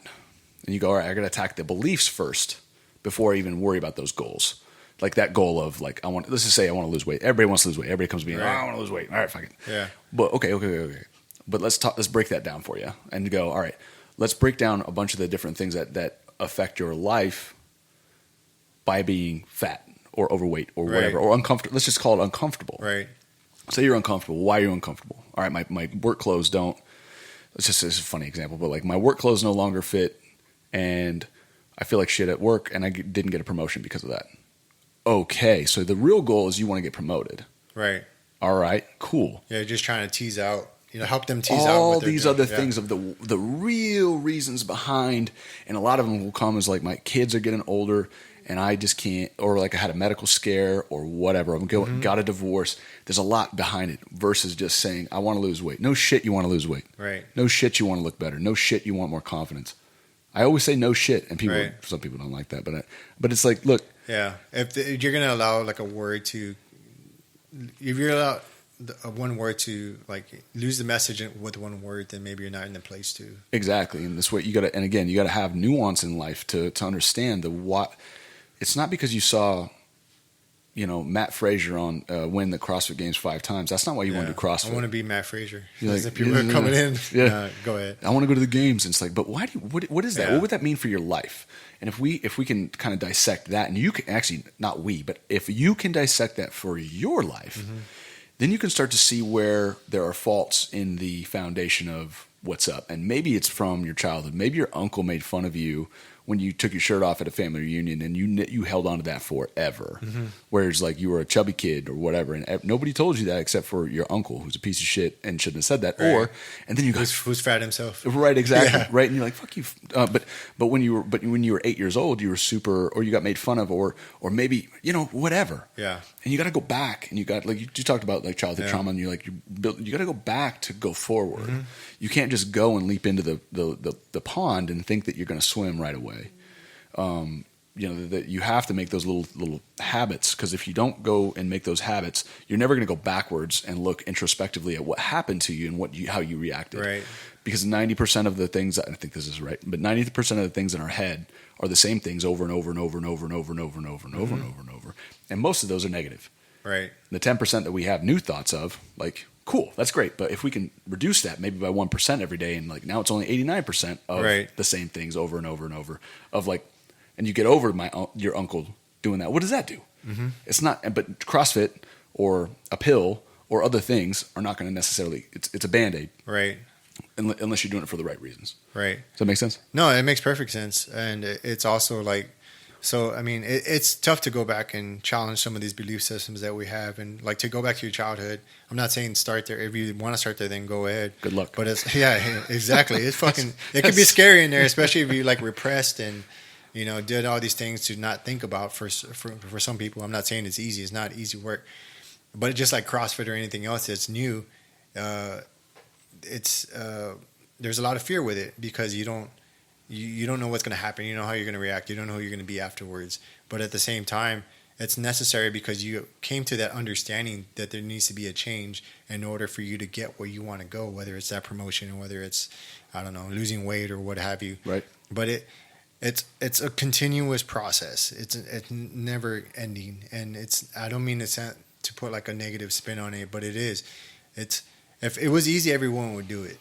And you go, all right, I got to attack the beliefs first before I even worry about those goals. Like that goal of like, let's just say I want to lose weight. Everybody wants to lose weight. Everybody comes to me, I want to lose weight. All right, fuck it. Yeah. But okay. But let's break that down for you and go, all right, let's break down a bunch of the different things that affect your life by being fat or overweight or whatever, or uncomfortable. Let's just call it uncomfortable. Right. Say you're uncomfortable. Why are you uncomfortable? All right, my work clothes don't. It's a funny example, but like my work clothes no longer fit, and I feel like shit at work, and I didn't get a promotion because of that. Okay, so the real goal is you want to get promoted. Right. All right, cool. Yeah, just trying to tease out, help them tease out all what they're these doing. other things of the real reasons behind, and a lot of them will come as like my kids are getting older and I just can't, or like I had a medical scare or whatever. Got a divorce. There's a lot behind it versus just saying I want to lose weight. No shit, you want to lose weight. Right. No shit, you want to look better. No shit, you want more confidence. I always say no shit, and people, some people don't like that, but it's like, look. Yeah, if you're gonna allow like a word to, if you're allowed one word to like lose the message with one word, then maybe you're not in the place to. Exactly, and this way you got to, and again, you got to have nuance in life to understand the what. It's not because you saw, Matt Frazier on win the CrossFit Games 5 times. That's not why you want to do CrossFit. I want to be Matt Frazier. Like, the people are coming in. Yeah, go ahead. I want to go to the games. And it's like, but why do you, what is that? Yeah. What would that mean for your life? And if we can kind of dissect that, and you can actually, not we, but if you can dissect that for your life, then you can start to see where there are faults in the foundation of what's up. And maybe it's from your childhood. Maybe your uncle made fun of you when you took your shirt off at a family reunion, and you held on to that forever. Whereas like you were a chubby kid or whatever, and nobody told you that except for your uncle, who's a piece of shit and shouldn't have said that. Right. And then you go, who's fat himself? Right, exactly. Yeah. Right, and you're like, fuck you. But when you were 8 years old, you were super, or you got made fun of, or maybe whatever. Yeah. And you got to go back, and you got like you talked about like childhood trauma, and you got to go back to go forward. You can't just go and leap into the pond and think that you're going to swim right away. That you have to make those little habits, because if you don't go and make those habits, you're never going to go backwards and look introspectively at what happened to you and how you reacted. Right. Because 90% of the things, I think this is right, but 90% of the things in our head are the same things over and over and over and over and over and over and over and over and over and over, and most of those are negative. Right. The 10% that we have new thoughts of, like, cool, that's great, but if we can reduce that maybe by 1% every day, and like now it's only 89% of the same things over and over and over, of like. And you get over your uncle doing that. What does that do? It's not. But CrossFit or a pill or other things are not going to necessarily. It's a Band-Aid, right? Unless you're doing it for the right reasons, right? Does that make sense? No, it makes perfect sense, and it's also like. So I mean, it's tough to go back and challenge some of these belief systems that we have, and like to go back to your childhood. I'm not saying start there. If you want to start there, then go ahead. Good luck. But it's exactly. It's fucking. It can be scary in there, especially if you like repressed and. Did all these things to not think about for some people. I'm not saying it's easy. It's not easy work. But just like CrossFit or anything else that's new, there's a lot of fear with it because you don't know what's going to happen. You know how you're going to react. You don't know who you're going to be afterwards. But at the same time, it's necessary because you came to that understanding that there needs to be a change in order for you to get where you want to go, whether it's that promotion or whether it's, I don't know, losing weight or what have you. Right. But it's a continuous process. It's never ending, and I don't mean to put like a negative spin on it, but it is. If it was easy, everyone would do it.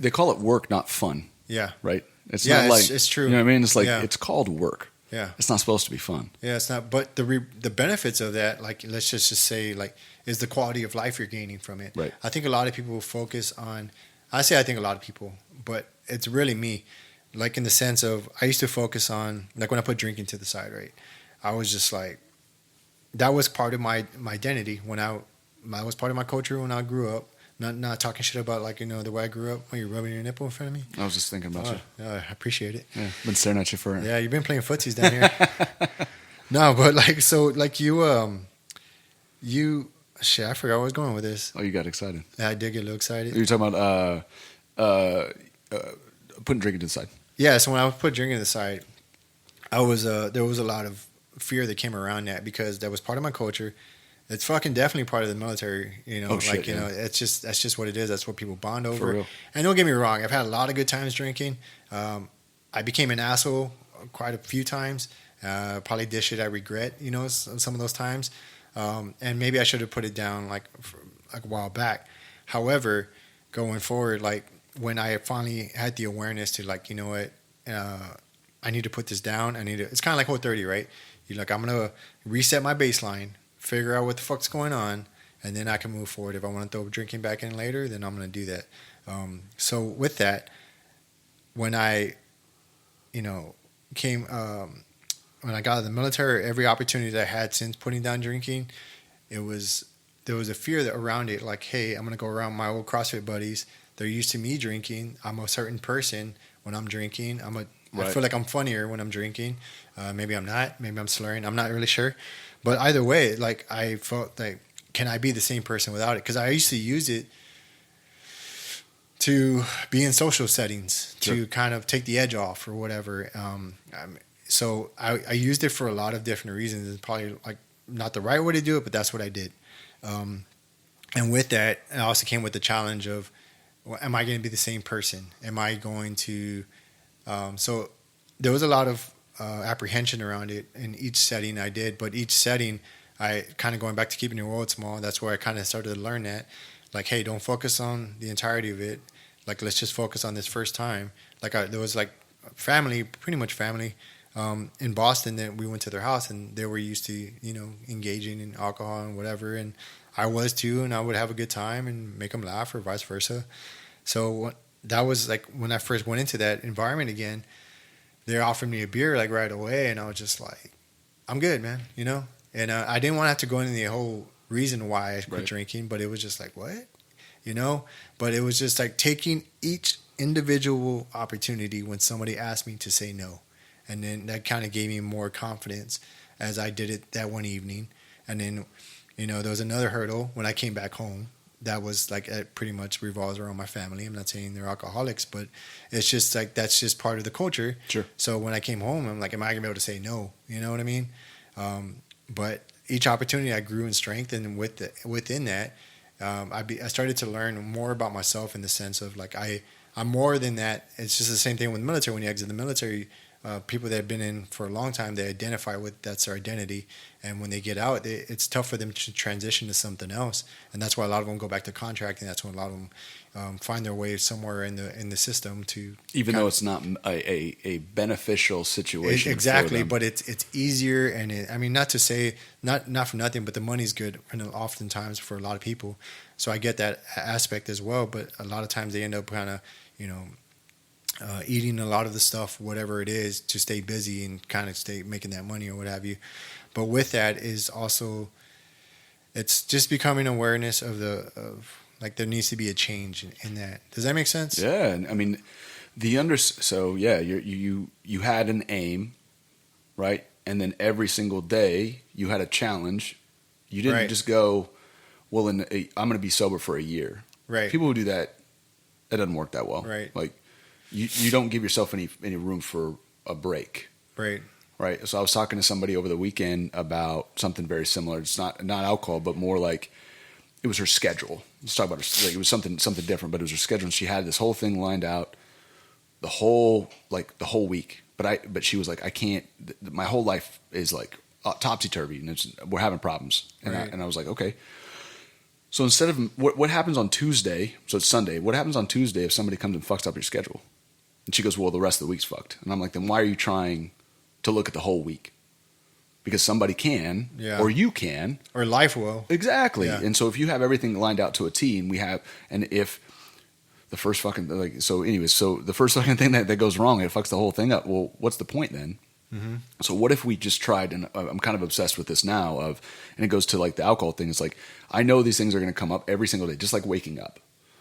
They call it work, not fun. Yeah. Right. It's not like it's true. You know what I mean? It's like it's called work. Yeah. It's not supposed to be fun. Yeah, it's not. But the benefits of that, like let's just say, like, is the quality of life you're gaining from it. Right. I think a lot of people focus on. I think a lot of people, but it's really me. Like in the sense of, I used to focus on, like when I put drinking to the side, right? I was just like, that was part of my identity when I was part of my culture when I grew up. Not talking shit about like, the way I grew up when you're rubbing your nipple in front of me. I was just thinking about you. I appreciate it. Yeah, been staring at you for. Yeah, you've been playing footsies down here. No, but like, so like you, shit, I forgot where I was going with this. Oh, you got excited. I did get a little excited. You're talking about putting drinking to the side. Yeah, so when I put drinking to the side, there was a lot of fear that came around that because that was part of my culture. It's fucking definitely part of the military, that's just what it is. That's what people bond over. For real. And don't get me wrong, I've had a lot of good times drinking. I became an asshole quite a few times. Probably did shit I regret, some of those times. And maybe I should have put it down like a while back. However, going forward, like when I finally had the awareness to like, you know what, I need to put this down. It's kind of like Whole30, right? You're like, I'm going to reset my baseline, figure out what the fuck's going on, and then I can move forward. If I want to throw drinking back in later, then I'm going to do that. So with that, when I, when I got out of the military, every opportunity that I had since putting down drinking, there was a fear that around it, like, hey, I'm going to go around my old CrossFit buddies. They're used to me drinking. I'm a certain person when I'm drinking. I feel like I'm funnier when I'm drinking. Maybe I'm not. Maybe I'm slurring. I'm not really sure. But either way, like, I felt like, can I be the same person without it? Because I used to use it to be in social settings, to kind of take the edge off or whatever. So I used it for a lot of different reasons. It's probably like not the right way to do it, but that's what I did. And with that, it also came with the challenge of, well, am I going to be the same person? Am I going to... so there was a lot of apprehension around it in each setting I did, but each setting, I kind of going back to keeping your world small, that's where I kind of started to learn that. Like, hey, don't focus on the entirety of it. Like, let's just focus on this first time. Like, there was like family, pretty much family, in Boston that we went to their house, and they were used to, engaging in alcohol and whatever. And I was too, and I would have a good time and make them laugh or vice versa. So that was like when I first went into that environment again, they offered me a beer like right away. And I was just like, I'm good, man. And I didn't want to have to go into the whole reason why I quit drinking, but it was just like, what? But it was just like taking each individual opportunity when somebody asked me to say no. And then that kind of gave me more confidence as I did it that one evening. And then, there was another hurdle when I came back home. That was like, it pretty much revolves around my family. I'm not saying they're alcoholics, but it's just like, that's just part of the culture. Sure. So when I came home, I'm like, am I going to be able to say no? You know what I mean? But each opportunity I grew in strength, and within that, I started to learn more about myself in the sense of like, I'm more than that. It's just the same thing with the military. When you exit the military, people that have been in for a long time, they identify with that's their identity. And when they get out, it's tough for them to transition to something else. And that's why a lot of them go back to contracting. That's when a lot of them find their way somewhere in the system to... Even though it's not a beneficial situation. Exactly, but it's easier. And I mean, not to say, not for nothing, but the money's good oftentimes for a lot of people. So I get that aspect as well. But a lot of times they end up kind of, eating a lot of the stuff, whatever it is, to stay busy and kind of stay making that money or what have you. But with that is also, it's just becoming awareness of like there needs to be a change in that. Does that make sense? Yeah, I mean, so yeah, you had an aim, right? And then every single day you had a challenge. You didn't just go, well, I'm going to be sober for a year. Right. People who do that, that doesn't work that well. Right. Like, you don't give yourself any room for a break. Right. Right. So I was talking to somebody over the weekend about something very similar. It's not alcohol, but more like it was her schedule. Let's talk about her. Like, it was something different, but it was her schedule. And she had this whole thing lined out the whole week. But she was like, I can't. My whole life is like topsy turvy, and we're having problems. And I was like, okay. So instead of what happens on Tuesday, so it's Sunday. What happens on Tuesday if somebody comes and fucks up your schedule? And she goes, well, the rest of the week's fucked. And I'm like, then why are you trying to look at the whole week? Because somebody can, or you can, or life will. Exactly. Yeah. And so if you have everything lined out to a T, and if the first fucking so the first fucking thing that goes wrong, it fucks the whole thing up. Well, what's the point then? Mm-hmm. So what if we just tried, and I'm kind of obsessed with this now, and it goes to like the alcohol thing. It's like, I know these things are going to come up every single day, just like waking up.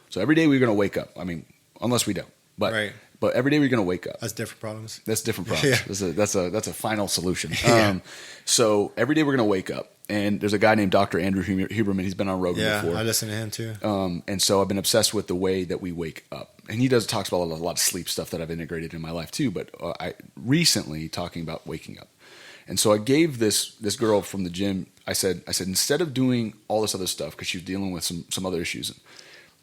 So every day we're going to wake up. I mean, unless we don't, but every day we're going to wake up. That's different problems. Yeah. That's a final solution. So every day we're going to wake up, and there's a guy named Dr. Andrew Huberman. He's been on Rogan before. Yeah, I listen to him too. And so I've been obsessed with the way that we wake up. And he talks about a lot of sleep stuff that I've integrated in my life too, but I recently talking about waking up. And so I gave this girl from the gym, I said, instead of doing all this other stuff, because she was dealing with some other issues,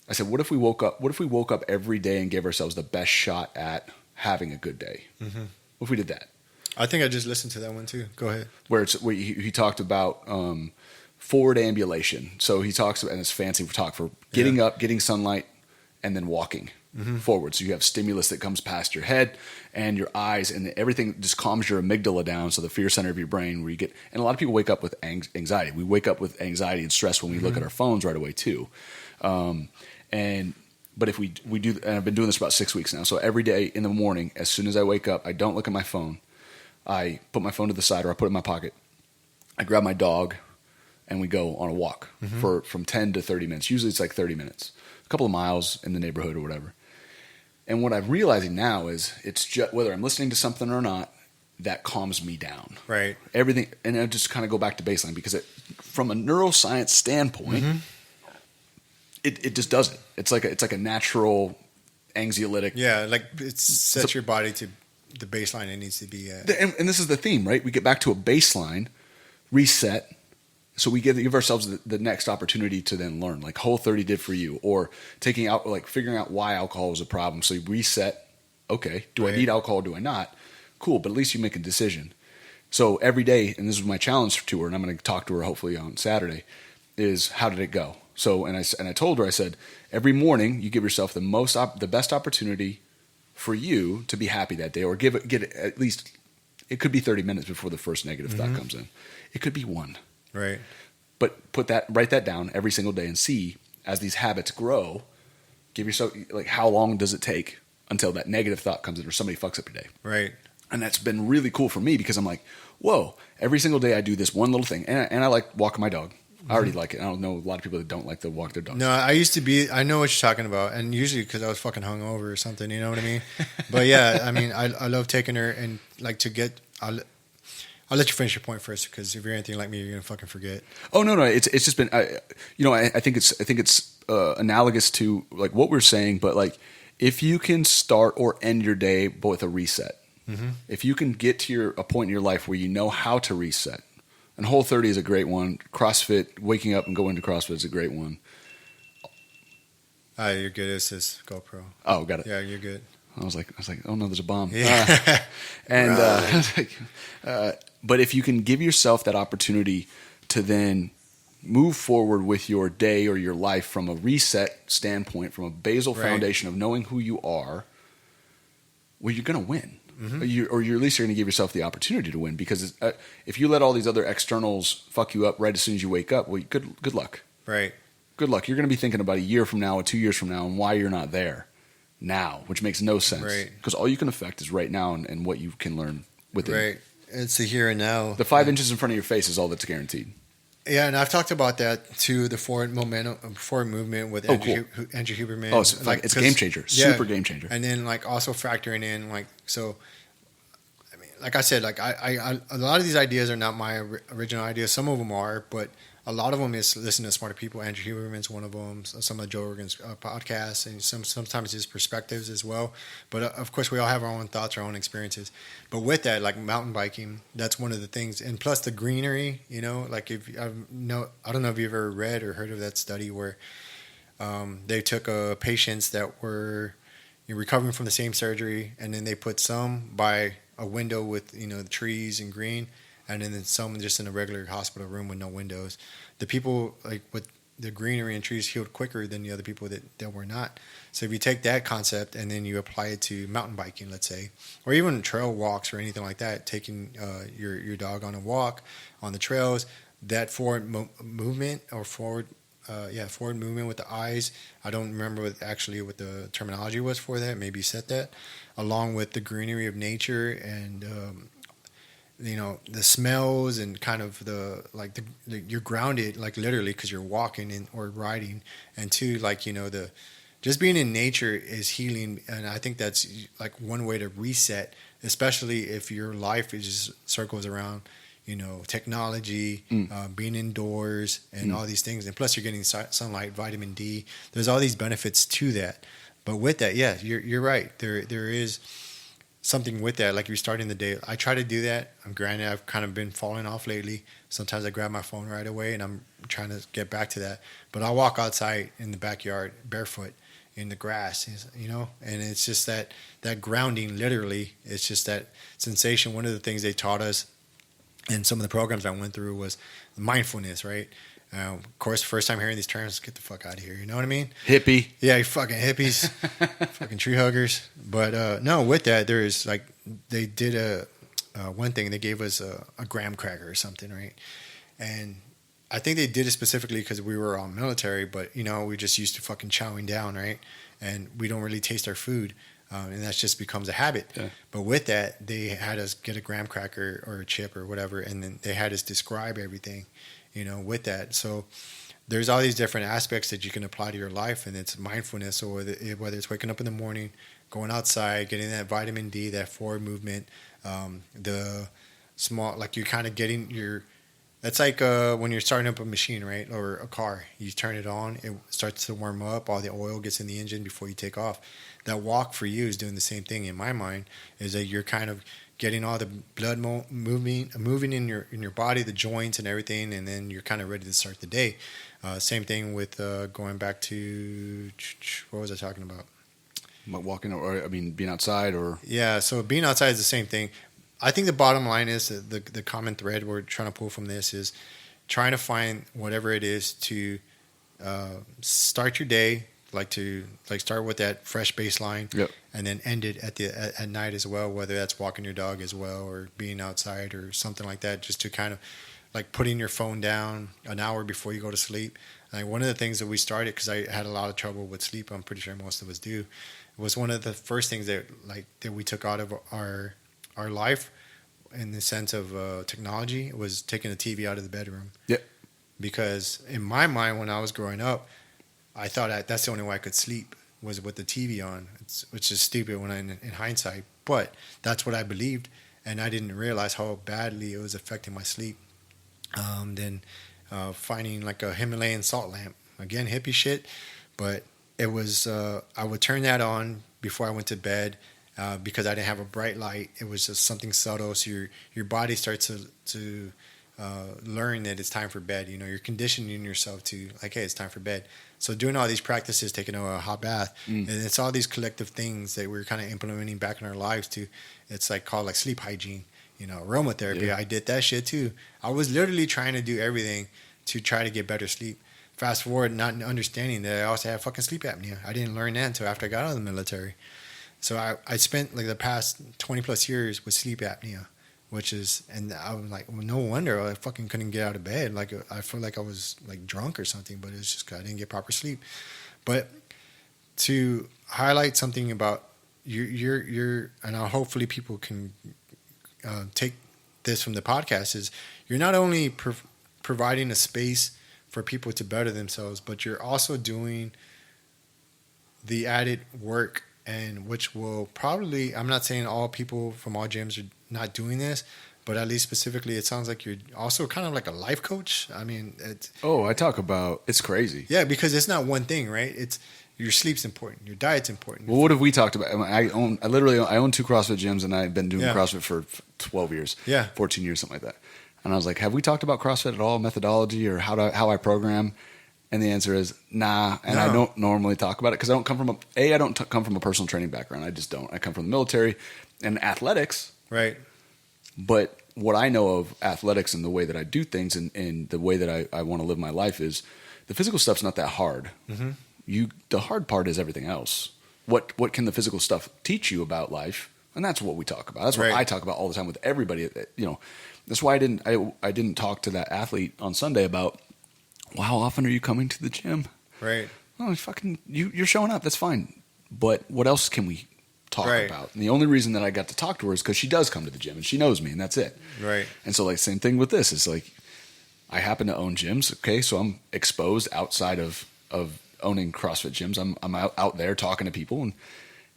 I said, what if we woke up every day and gave ourselves the best shot at having a good day? Mm-hmm. What if we did that? I think I just listened to that one too. Go ahead. Where he talked about forward ambulation. So he talks about, and it's fancy talk for getting up, getting sunlight, and then walking forward. So you have stimulus that comes past your head and your eyes, and everything just calms your amygdala down. So the fear center of your brain, where you get, and a lot of people wake up with anxiety. We wake up with anxiety and stress when we look at our phones right away too. But if we do, and I've been doing this for about 6 weeks now. So every day in the morning, as soon as I wake up, I don't look at my phone. I put my phone to the side, or I put it in my pocket. I grab my dog, and we go on a walk from 10 to 30 minutes. Usually it's like 30 minutes, a couple of miles in the neighborhood or whatever. And what I'm realizing now is it's just whether I'm listening to something or not, that calms me down. Right. Everything, and I just kind of go back to baseline because from a neuroscience standpoint, it just does it. It's like a natural anxiolytic. Yeah, like it sets your body to the baseline it needs to be at. And this is the theme, right? We get back to a baseline, reset, so we give ourselves the next opportunity to then learn, like Whole30 did for you, or taking out, like figuring out why alcohol was a problem. So you reset. Okay, do I need alcohol? Do I not? Cool, but at least you make a decision. So every day, and this is my challenge to her, and I'm going to talk to her hopefully on Saturday, is how did it go? So, and I told her, I said, every morning you give yourself the best opportunity for you to be happy that day, or get it at least. It could be 30 minutes before the first negative thought comes in. It could be one. Right. But write that down every single day and see, as these habits grow, give yourself, like, how long does it take until that negative thought comes in or somebody fucks up your day? Right. And that's been really cool for me because I'm like, whoa, every single day I do this one little thing. And I like walking my dog. I already like it. I don't know a lot of people that don't like to walk their dogs. No, I used to be. I know what you're talking about, and usually because I was fucking hungover or something. You know what I mean? But yeah, I mean, I love taking her and like to get. I'll let you finish your point first, because if you're anything like me, you're gonna fucking forget. Oh no, it's just been. I think it's analogous to like what we're saying, but like if you can start or end your day with a reset, if you can get to a point in your life where you know how to reset. And Whole30 is a great one. CrossFit, waking up and going to CrossFit is a great one. You're good. It's this GoPro. Oh, got it. Yeah, you're good. I was like, oh no, there's a bomb. Yeah. But if you can give yourself that opportunity to then move forward with your day or your life from a reset standpoint, from a basal foundation of knowing who you are, well, you're going to win. Or you're at least you're going to give yourself the opportunity to win, because if you let all these other externals fuck you up right as soon as you wake up, well, good luck. Right. Good luck. You're going to be thinking about a year from now or 2 years from now and why you're not there now, which makes no sense. Right. Because all you can affect is right now and what you can learn within. Right. It's the here and now. The 5 inches in front of your face is all that's guaranteed. Yeah, and I've talked about that too, the forward movement with Andrew Huberman. Oh, it's like, it's a game changer. Super game changer. And then like also factoring in like, so I mean, like I said, like I a lot of these ideas are not my original ideas. Some of them are, but a lot of them is listen to smarter people. Andrew Huberman's one of them. Some of Joe Rogan's podcasts, and sometimes his perspectives as well. But of course, we all have our own thoughts, our own experiences. But with that, like mountain biking, that's one of the things. And plus the greenery, you know, like I don't know if you've ever read or heard of that study where they took patients that were recovering from the same surgery, and then they put some by a window with the trees and green. And then some just in a regular hospital room with no windows. The people like with the greenery and trees healed quicker than the other people that were not. So if you take that concept and then you apply it to mountain biking, let's say, or even trail walks or anything like that, taking your dog on a walk on the trails, that forward movement or forward movement with the eyes. I don't remember what the terminology was for that. Maybe you said that, along with the greenery of nature and the smells and kind of you're grounded, like literally, because you're walking or riding, and two, like just being in nature is healing. And I think that's like one way to reset, especially if your life just circles around technology, being indoors and all these things, and plus you're getting sunlight, vitamin D. There's all these benefits to that. But with that, yeah, you're right. There is something with that, like you're starting the day. I try to do that. Granted, I've kind of been falling off lately. Sometimes I grab my phone right away, and I'm trying to get back to that. But I'll walk outside in the backyard barefoot in the grass, and it's just that grounding, literally. It's just that sensation. One of the things they taught us in some of the programs I went through was mindfulness, right? Of course, first time hearing these terms, get the fuck out of here. You know what I mean? Hippie. Yeah, you fucking hippies, fucking tree huggers. But no, with that, there is like they did one thing. They gave us a graham cracker or something, right? And I think they did it specifically because we were all military, but we just used to fucking chowing down, right? And we don't really taste our food, and that just becomes a habit. Yeah. But with that, they had us get a graham cracker or a chip or whatever, and then they had us describe everything, with that. So there's all these different aspects that you can apply to your life, and it's mindfulness. So whether it's waking up in the morning, going outside, getting that vitamin D, that forward movement, the small, like you're kind of getting your. It's like when you're starting up a machine, right, or a car. You turn it on, it starts to warm up, all the oil gets in the engine before you take off. That walk for you is doing the same thing in my mind, is that you're kind of getting all the blood moving in your body, the joints and everything, and then you're kind of ready to start the day. Same thing with going back to, what was I talking about? Walking, or being outside, or Yeah, so being outside is the same thing. I think the bottom line is that the common thread we're trying to pull from this is trying to find whatever it is to start your day, like start with that fresh baseline, Yep. and then end it at night as well, whether that's walking your dog as well or being outside or something like that, just to kind of like putting your phone down an hour before you go to sleep. Like one of the things that we started, because I had a lot of trouble with sleep, I'm pretty sure most of us do, was one of the first things that we took out of our life in the sense of technology was taking the TV out of the bedroom. Yep. Because in my mind, when I was growing up, I thought that's the only way I could sleep was with the TV on, which is stupid when in hindsight. But that's what I believed, and I didn't realize how badly it was affecting my sleep. Then finding like a Himalayan salt lamp, again hippie shit, but it was I would turn that on before I went to bed. Because I didn't have a bright light, it was just something subtle. So your body starts to learn that it's time for bed. You're conditioning yourself to like, hey, it's time for bed. So doing all these practices, taking a hot bath, and it's all these collective things that we're kind of implementing back in our lives too. It's like called like sleep hygiene, aromatherapy. Yeah. I did that shit too. I was literally trying to do everything to try to get better sleep. Fast forward, not understanding that I also have fucking sleep apnea. I didn't learn that until after I got out of the military. So I spent like the past 20 plus years with sleep apnea, and I was like, well, no wonder I fucking couldn't get out of bed. Like I felt like I was like drunk or something, but it's just 'cause I didn't get proper sleep. But to highlight something about you're and hopefully people can take this from the podcast is you're not only providing a space for people to better themselves, but you're also doing the added work. And which will probably, I'm not saying all people from all gyms are not doing this, but at least specifically, it sounds like you're also kind of like a life coach. I mean, I talk about, it's crazy. Yeah, because it's not one thing, right? It's your sleep's important, your diet's important. Well, what have we talked about? I own 2 CrossFit gyms, and I've been doing CrossFit for 12 years, 14 years, something like that. And I was like, have we talked about CrossFit at all, methodology or how I program? And the answer is nah. And no. I don't normally talk about it because I don't come from come from a personal training background. I just don't. I come from the military and athletics. Right. But what I know of athletics and the way that I do things and the way that I want to live my life is the physical stuff's not that hard. Mm-hmm. The hard part is everything else. What can the physical stuff teach you about life? And that's what we talk about. That's what I talk about all the time with everybody. That's why I didn't talk to that athlete on Sunday about, well, how often are you coming to the gym? Right. Oh, you're showing up. That's fine. But what else can we talk about? And the only reason that I got to talk to her is because she does come to the gym and she knows me, and that's it. Right. And so, like, same thing with this. It's like I happen to own gyms. Okay, so I'm exposed outside of owning CrossFit gyms. I'm out there talking to people,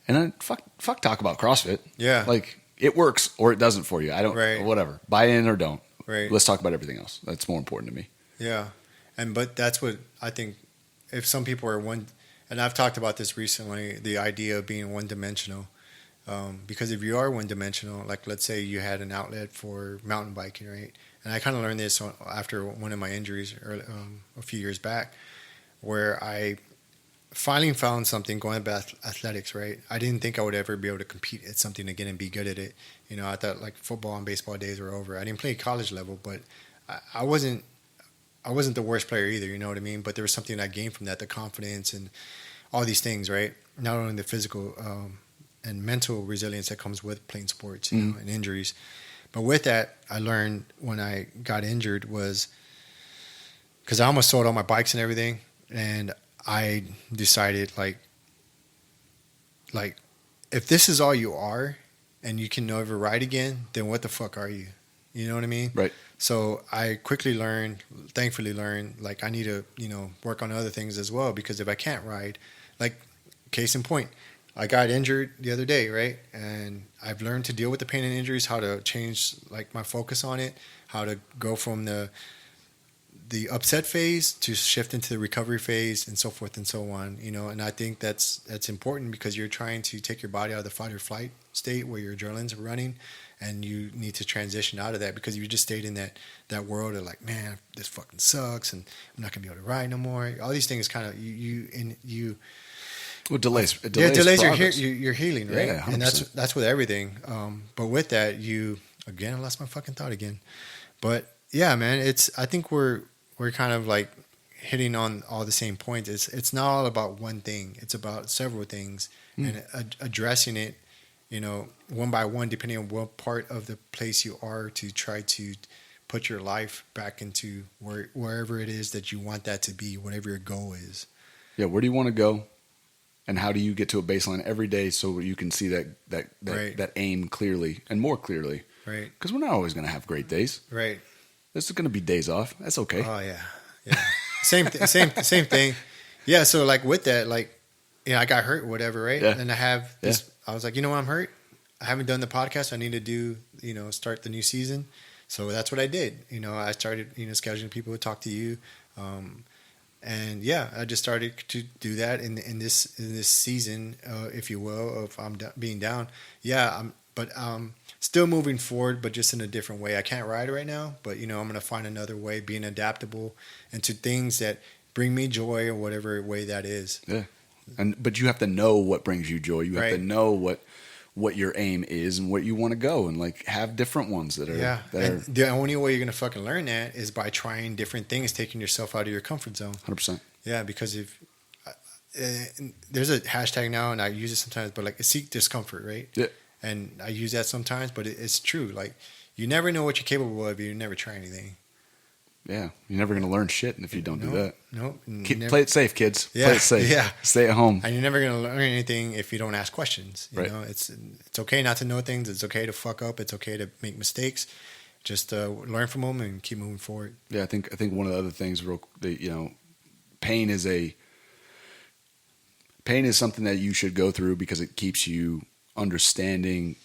and I fuck talk about CrossFit. Yeah. Like it works or it doesn't for you. I don't. Whatever. Buy in or don't. Right. Let's talk about everything else. That's more important to me. Yeah. But that's what I think, if some people are and I've talked about this recently, the idea of being one-dimensional. Because if you are one-dimensional, like let's say you had an outlet for mountain biking, right? And I kind of learned this after one of my injuries a few years back, where I finally found something going about athletics, right? I didn't think I would ever be able to compete at something again and be good at it. I thought like football and baseball days were over. I didn't play college level, but I wasn't I wasn't the worst player either, you know what I mean? But there was something I gained from that, the confidence and all these things, right? Not only the physical and mental resilience that comes with playing sports, you know, and injuries. But with that, I learned when I got injured was because I almost sold all my bikes and everything, and I decided like if this is all you are and you can never ride again, then what the fuck are you? You know what I mean? Right. So I thankfully learned, like I need to, you know, work on other things as well, because if I can't ride, like case in point, I got injured the other day, right? And I've learned to deal with the pain and injuries, how to change like my focus on it, how to go from the upset phase to shift into the recovery phase, and so forth and so on, you know. And I think that's important, because you're trying to take your body out of the fight or flight state where your adrenaline's running, and you need to transition out of that, because you just stayed in that world of like, man, this fucking sucks, and I'm not gonna be able to ride no more. All these things kind of Well, delays your healing, right? Yeah, 100%. And that's with everything. But with that, I lost my fucking thought again. But yeah, man, I think we're kind of like hitting on all the same points. It's not all about one thing. It's about several things, and addressing it, you know, one by one, depending on what part of the place you are, to try to put your life back into wherever it is that you want that to be, whatever your goal is. Yeah, where do you want to go? And how do you get to a baseline every day so you can see that aim clearly and more clearly? Right. Because we're not always going to have great days. Right. There's going to be days off. That's okay. Oh yeah. Same thing. Yeah. So like with that, like, you know, I got hurt, or whatever, right? Yeah. And I have this. Yeah. I was like, you know what, I'm hurt. I haven't done the podcast. I need to do, you know, start the new season. So that's what I did. You know, I started, you know, scheduling people to talk to you. And yeah, I just started to do that in this season, if you will, of being down. Yeah, but still moving forward, but just in a different way. I can't ride right now, but you know, I'm gonna find another way, being adaptable into things that bring me joy, or whatever way that is. Yeah, but you have to know what brings you joy. You have to know what your aim is and what you want to go, and like have different ones that are. The only way you're gonna fucking learn that is by trying different things, taking yourself out of your comfort zone. 100%. Yeah, because if there's a hashtag now, and I use it sometimes, but like seek discomfort, right? Yeah. And I use that sometimes, but it's true. Like, you never know what you're capable of if you never try anything. Yeah, you're never gonna learn shit if you don't do that. Nope. Play it safe, kids. Yeah, play it safe. Yeah. Stay at home. And you're never gonna learn anything if you don't ask questions. You know, it's okay not to know things. It's okay to fuck up. It's okay to make mistakes. Just learn from them and keep moving forward. Yeah, I think one of the other things, you know, pain is something that you should go through, because it keeps you understanding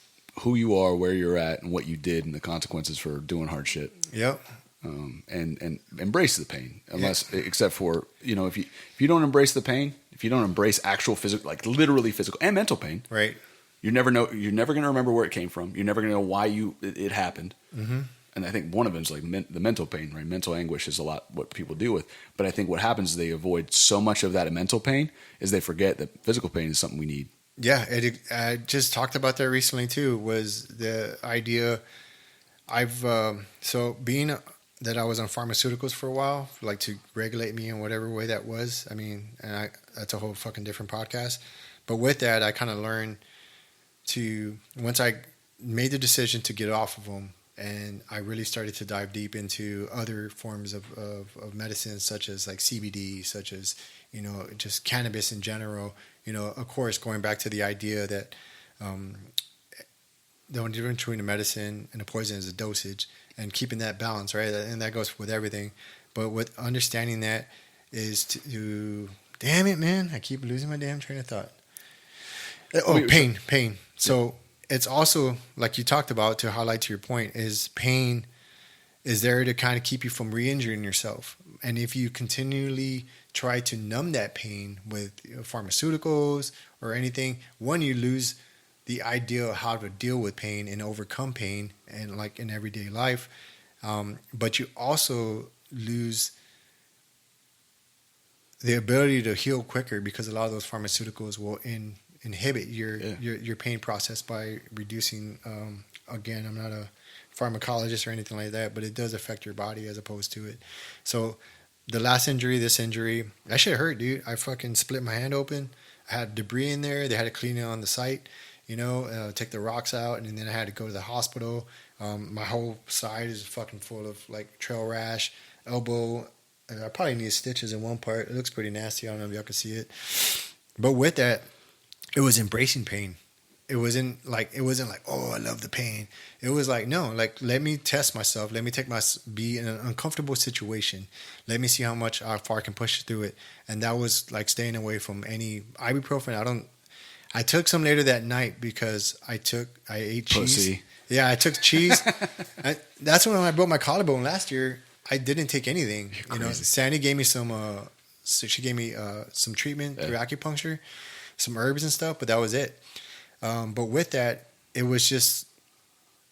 who you are, where you're at, and what you did, and the consequences for doing hard shit. Yep. And embrace the pain, except for, you know, if you don't embrace the pain, if you don't embrace actual physical, like literally physical and mental pain, right? You're never going to remember where it came from. You're never going to know why it happened. Mm-hmm. And I think one of them is like the mental pain, right? Mental anguish is a lot what people deal with. But I think what happens is they avoid so much of that mental pain is they forget that physical pain is something we need. Yeah, I just talked about that recently too. Was the idea so being that I was on pharmaceuticals for a while, like to regulate me in whatever way that was. I mean, that's a whole fucking different podcast. But with that, I kind of learned once I made the decision to get off of them, and I really started to dive deep into other forms of medicine, such as like CBD, such as, you know, just cannabis in general. You know, of course, going back to the idea that the only difference between a medicine and a poison is a dosage, and keeping that balance, right? And that goes with everything. But with understanding that is to, damn it, man, I keep losing my damn train of thought. Oh, pain. So it's also, like you talked about, to highlight to your point, is pain is there to kind of keep you from re-injuring yourself. And if you continually try to numb that pain with pharmaceuticals or anything, one, you lose the idea of how to deal with pain and overcome pain, and like in everyday life. But you also lose the ability to heal quicker, because a lot of those pharmaceuticals will inhibit your pain process by reducing. Again, I'm not a pharmacologist or anything like that, but it does affect your body as opposed to it. So the last injury, this injury, that shit hurt, dude. I fucking split my hand open. I had debris in there. They had to clean it on the site, take the rocks out, and then I had to go to the hospital. My whole side is fucking full of like trail rash, elbow. I probably need stitches in one part. It looks pretty nasty. I don't know if y'all can see it. But with that, it was embracing pain. It wasn't like, oh, I love the pain. It was like, no, like, let me test myself. Let me be in an uncomfortable situation. Let me see how far I can push through it. And that was like staying away from any ibuprofen. I took some later that night because I ate cheese. Pussy. Yeah, I took cheese. That's when I broke my collarbone last year. I didn't take anything. Sandy gave me some treatment through acupuncture, some herbs and stuff, but that was it. But with that, it was just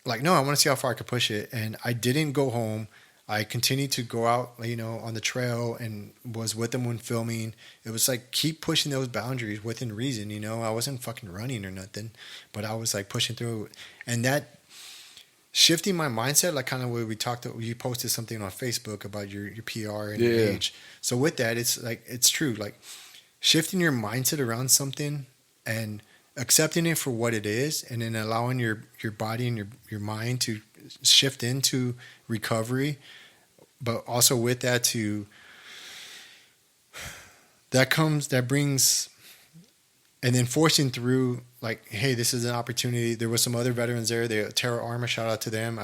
like, no, I want to see how far I could push it. And I didn't go home. I continued to go out, on the trail and was with them when filming. It was like, keep pushing those boundaries within reason. I wasn't fucking running or nothing, but I was like pushing through. And that shifting my mindset, like kind of what we talked about, you posted something on Facebook about your PR and your age. So with that, it's like, it's true. Like shifting your mindset around something and accepting it for what it is, and then allowing your body and your mind to shift into recovery. But also with that that brings, and then forcing through, like, hey, this is an opportunity. There was some other veterans there. Terra Armor, shout out to them.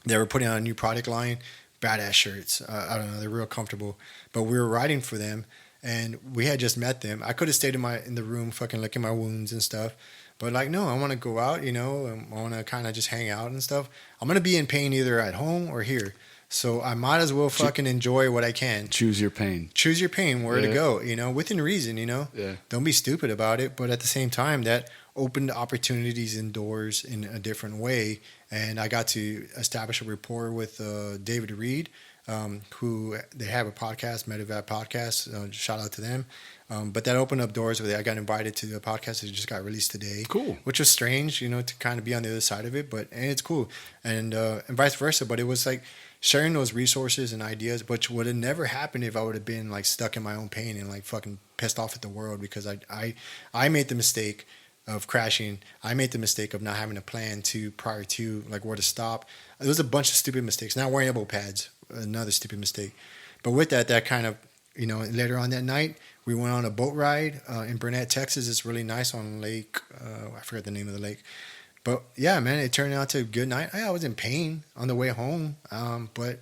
They were putting on a new product line, badass shirts. I don't know, they're real comfortable. But we were riding for them, and we had just met them. I could have stayed in the room, fucking licking my wounds and stuff. But like, no, I want to go out, and I want to kind of just hang out and stuff. I'm going to be in pain either at home or here. So I might as well fucking enjoy what I can. Choose your pain. Choose your pain, where to go, within reason, Yeah. Don't be stupid about it. But at the same time, that opened opportunities and doors in a different way. And I got to establish a rapport with David Reed, who they have a podcast, Medevac Podcast. Shout out to them. But that opened up doors where I got invited to the podcast that just got released today. Cool. Which was strange, to kind of be on the other side of it, and it's cool. And vice versa. But it was like sharing those resources and ideas, which would have never happened if I would have been like stuck in my own pain and like fucking pissed off at the world because I made the mistake of crashing. I made the mistake of not having a plan prior to like where to stop. There was a bunch of stupid mistakes. Not wearing elbow pads, another stupid mistake. But with that kind of, later on that night, we went on a boat ride in Burnett, Texas. It's really nice on Lake. I forgot the name of the lake. But yeah, man, it turned out to a good night. I was in pain on the way home. But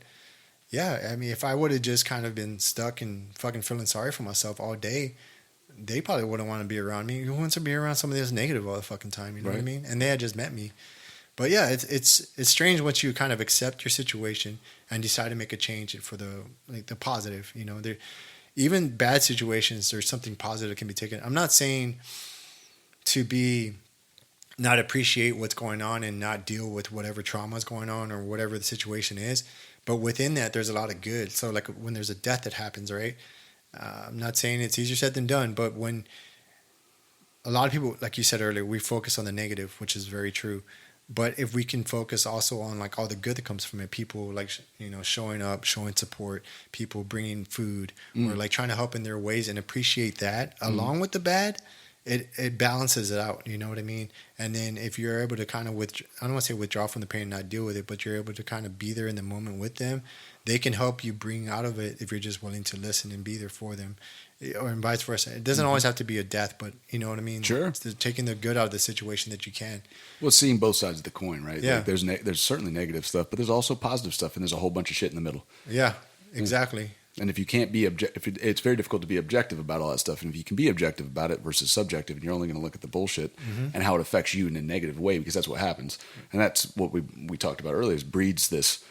yeah, I mean, if I would have just kind of been stuck and fucking feeling sorry for myself all day, they probably wouldn't want to be around me. Who wants to be around somebody that's negative all the fucking time? You know what I mean? And they had just met me. But yeah, it's strange once you kind of accept your situation and decide to make a change for the positive. Even bad situations, there's something positive that can be taken. I'm not saying to not appreciate what's going on and not deal with whatever trauma is going on or whatever the situation is. But within that, there's a lot of good. So like when there's a death that happens, right? I'm not saying it's easier said than done, but when a lot of people, like you said earlier, we focus on the negative, which is very true. But if we can focus also on like all the good that comes from it, people like, showing up, showing support, people bringing food or like trying to help in their ways and appreciate that along with the bad, it balances it out. You know what I mean? And then if you're able to kind of I don't want to say withdraw from the pain and not deal with it, but you're able to kind of be there in the moment with them, they can help you bring out of it if you're just willing to listen and be there for them. Or and vice versa. It doesn't always have to be a death, but you know what I mean? Sure. It's taking the good out of the situation that you can. Well, seeing both sides of the coin, right? Yeah. Like there's certainly negative stuff, but there's also positive stuff, and there's a whole bunch of shit in the middle. Yeah, exactly. And if you can't be it's very difficult to be objective about all that stuff. And if you can be objective about it versus subjective, and you're only going to look at the bullshit and how it affects you in a negative way, because that's what happens. And that's what we talked about earlier, is breeds this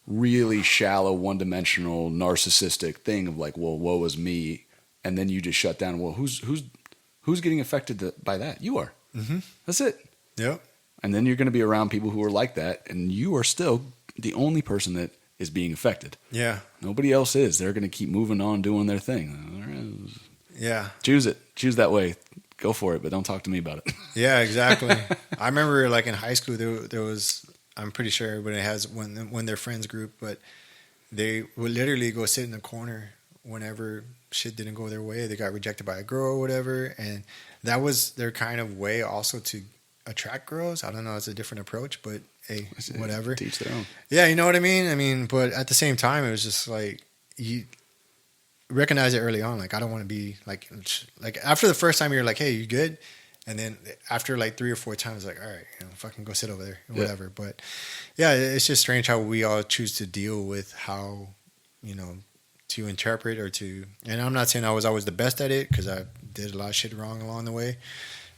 really shallow, one-dimensional, narcissistic thing of like, well, woe is me. And then you just shut down. Well, who's getting affected by that? You are. Mm-hmm. That's it. Yep. And then you're going to be around people who are like that, and you are still the only person that is being affected. Yeah. Nobody else is. They're going to keep moving on, doing their thing. Yeah. Choose it. Choose that way. Go for it, but don't talk to me about it. Yeah, exactly. I remember like in high school, there was I'm pretty sure everybody has when their friends group, but they would literally go sit in the corner whenever shit didn't go their way. They got rejected by a girl or whatever, and that was their kind of way also to attract girls. I don't know, it's a different approach, but hey, whatever. Teach their own. Yeah, you know what I mean? I mean, but at the same time, it was just like, you recognize it early on. Like, I don't want to be like after the first time, you're like, hey, you good? And then after like 3 or 4 times, like, all right, fucking go sit over there or whatever. But yeah, it's just strange how we all choose to deal with how, to interpret or to, and I'm not saying I was always the best at it, because I did a lot of shit wrong along the way.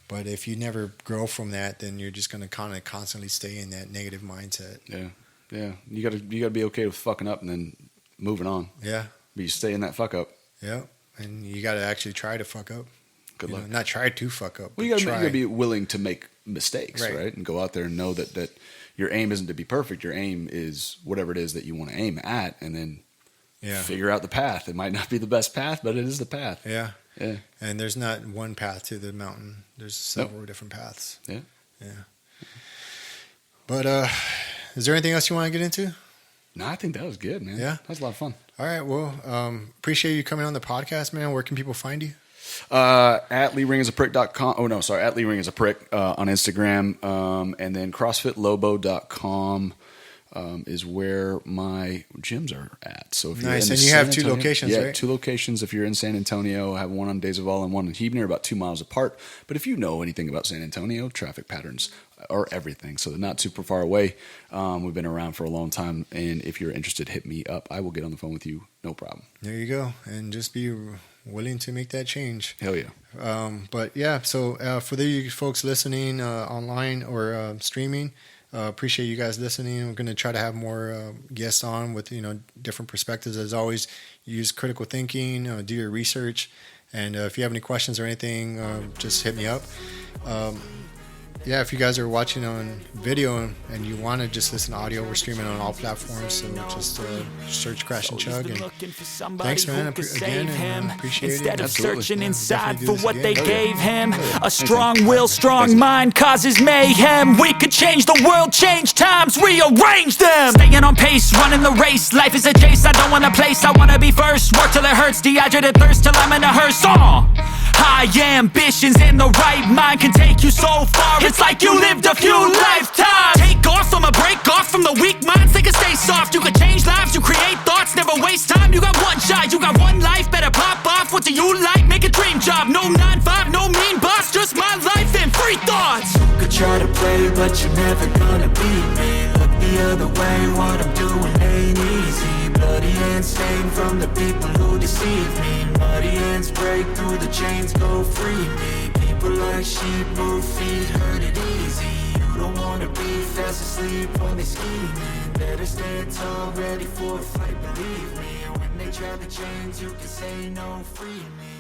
But if you never grow from that, then you're just going to kind of constantly stay in that negative mindset. Yeah. Yeah. You gotta be okay with fucking up and then moving on. Yeah. But you stay in that fuck up. Yeah. And you got to actually try to fuck up. Good luck. Not try to fuck up. Well, you gotta be willing to make mistakes, right? And go out there and know that your aim isn't to be perfect. Your aim is whatever it is that you want to aim at, and then figure out the path. It might not be the best path, but it is the path. Yeah. Yeah. And there's not one path to the mountain. There's several different paths. Yeah. Yeah. But is there anything else you want to get into? No, I think that was good, man. Yeah. That was a lot of fun. All right. Well, appreciate you coming on the podcast, man. Where can people find you? At LeeRingIsAPrick.com. Oh, no, sorry. At LeeRingIsAPrick on Instagram. And then CrossFitLobo.com is where my gyms are at. So if you're nice. in And you San have 2 Antonio, locations, right? 2 locations. If you're in San Antonio, I have one on Days of All and one in Huebner, about 2 miles apart. But if you know anything about San Antonio, traffic patterns are everything. So they're not super far away. We've been around for a long time. And if you're interested, hit me up. I will get on the phone with you. No problem. There you go. And just be willing to make that change. Hell yeah. But yeah, so for the folks listening online or streaming, appreciate you guys listening. We're going to try to have more guests on with different perspectives. As always, use critical thinking, do your research, and if you have any questions or anything, just hit me up. Yeah, if you guys are watching on video and you want to just listen to audio, we're streaming on all platforms. So just search Crash and Chug. And thanks, man. Again, and appreciate Instead it. of searching inside Definitely for do what this they again. gave him. A strong will, strong mind causes mayhem. We could change the world, change times, rearrange them. Staying on pace, running the race. Life is a chase, I don't want a place. I want to be first. Work till it hurts, dehydrated thirst till I'm in a hearse. High ambitions and the right mind can take you so far. It's like you lived a few lifetimes. Take off from a break off from the weak minds. They can stay soft. You can change lives. You create thoughts. Never waste time. You got one shot. You got one life. Better pop off. What do you like? Make a dream job. No 9-5. No mean boss. Just my life and free thoughts. You could try to play, but you're never gonna beat me. Look the other way. What I'm doing ain't easy. Bloody hands stained from the people who deceive me. Muddy hands break through the chains. Go free me. People like sheep move feet, hurt it easy. You don't wanna be fast asleep when they scheming. Better stand tall, ready for a fight, believe me. When they try the chains, you can say no, free me.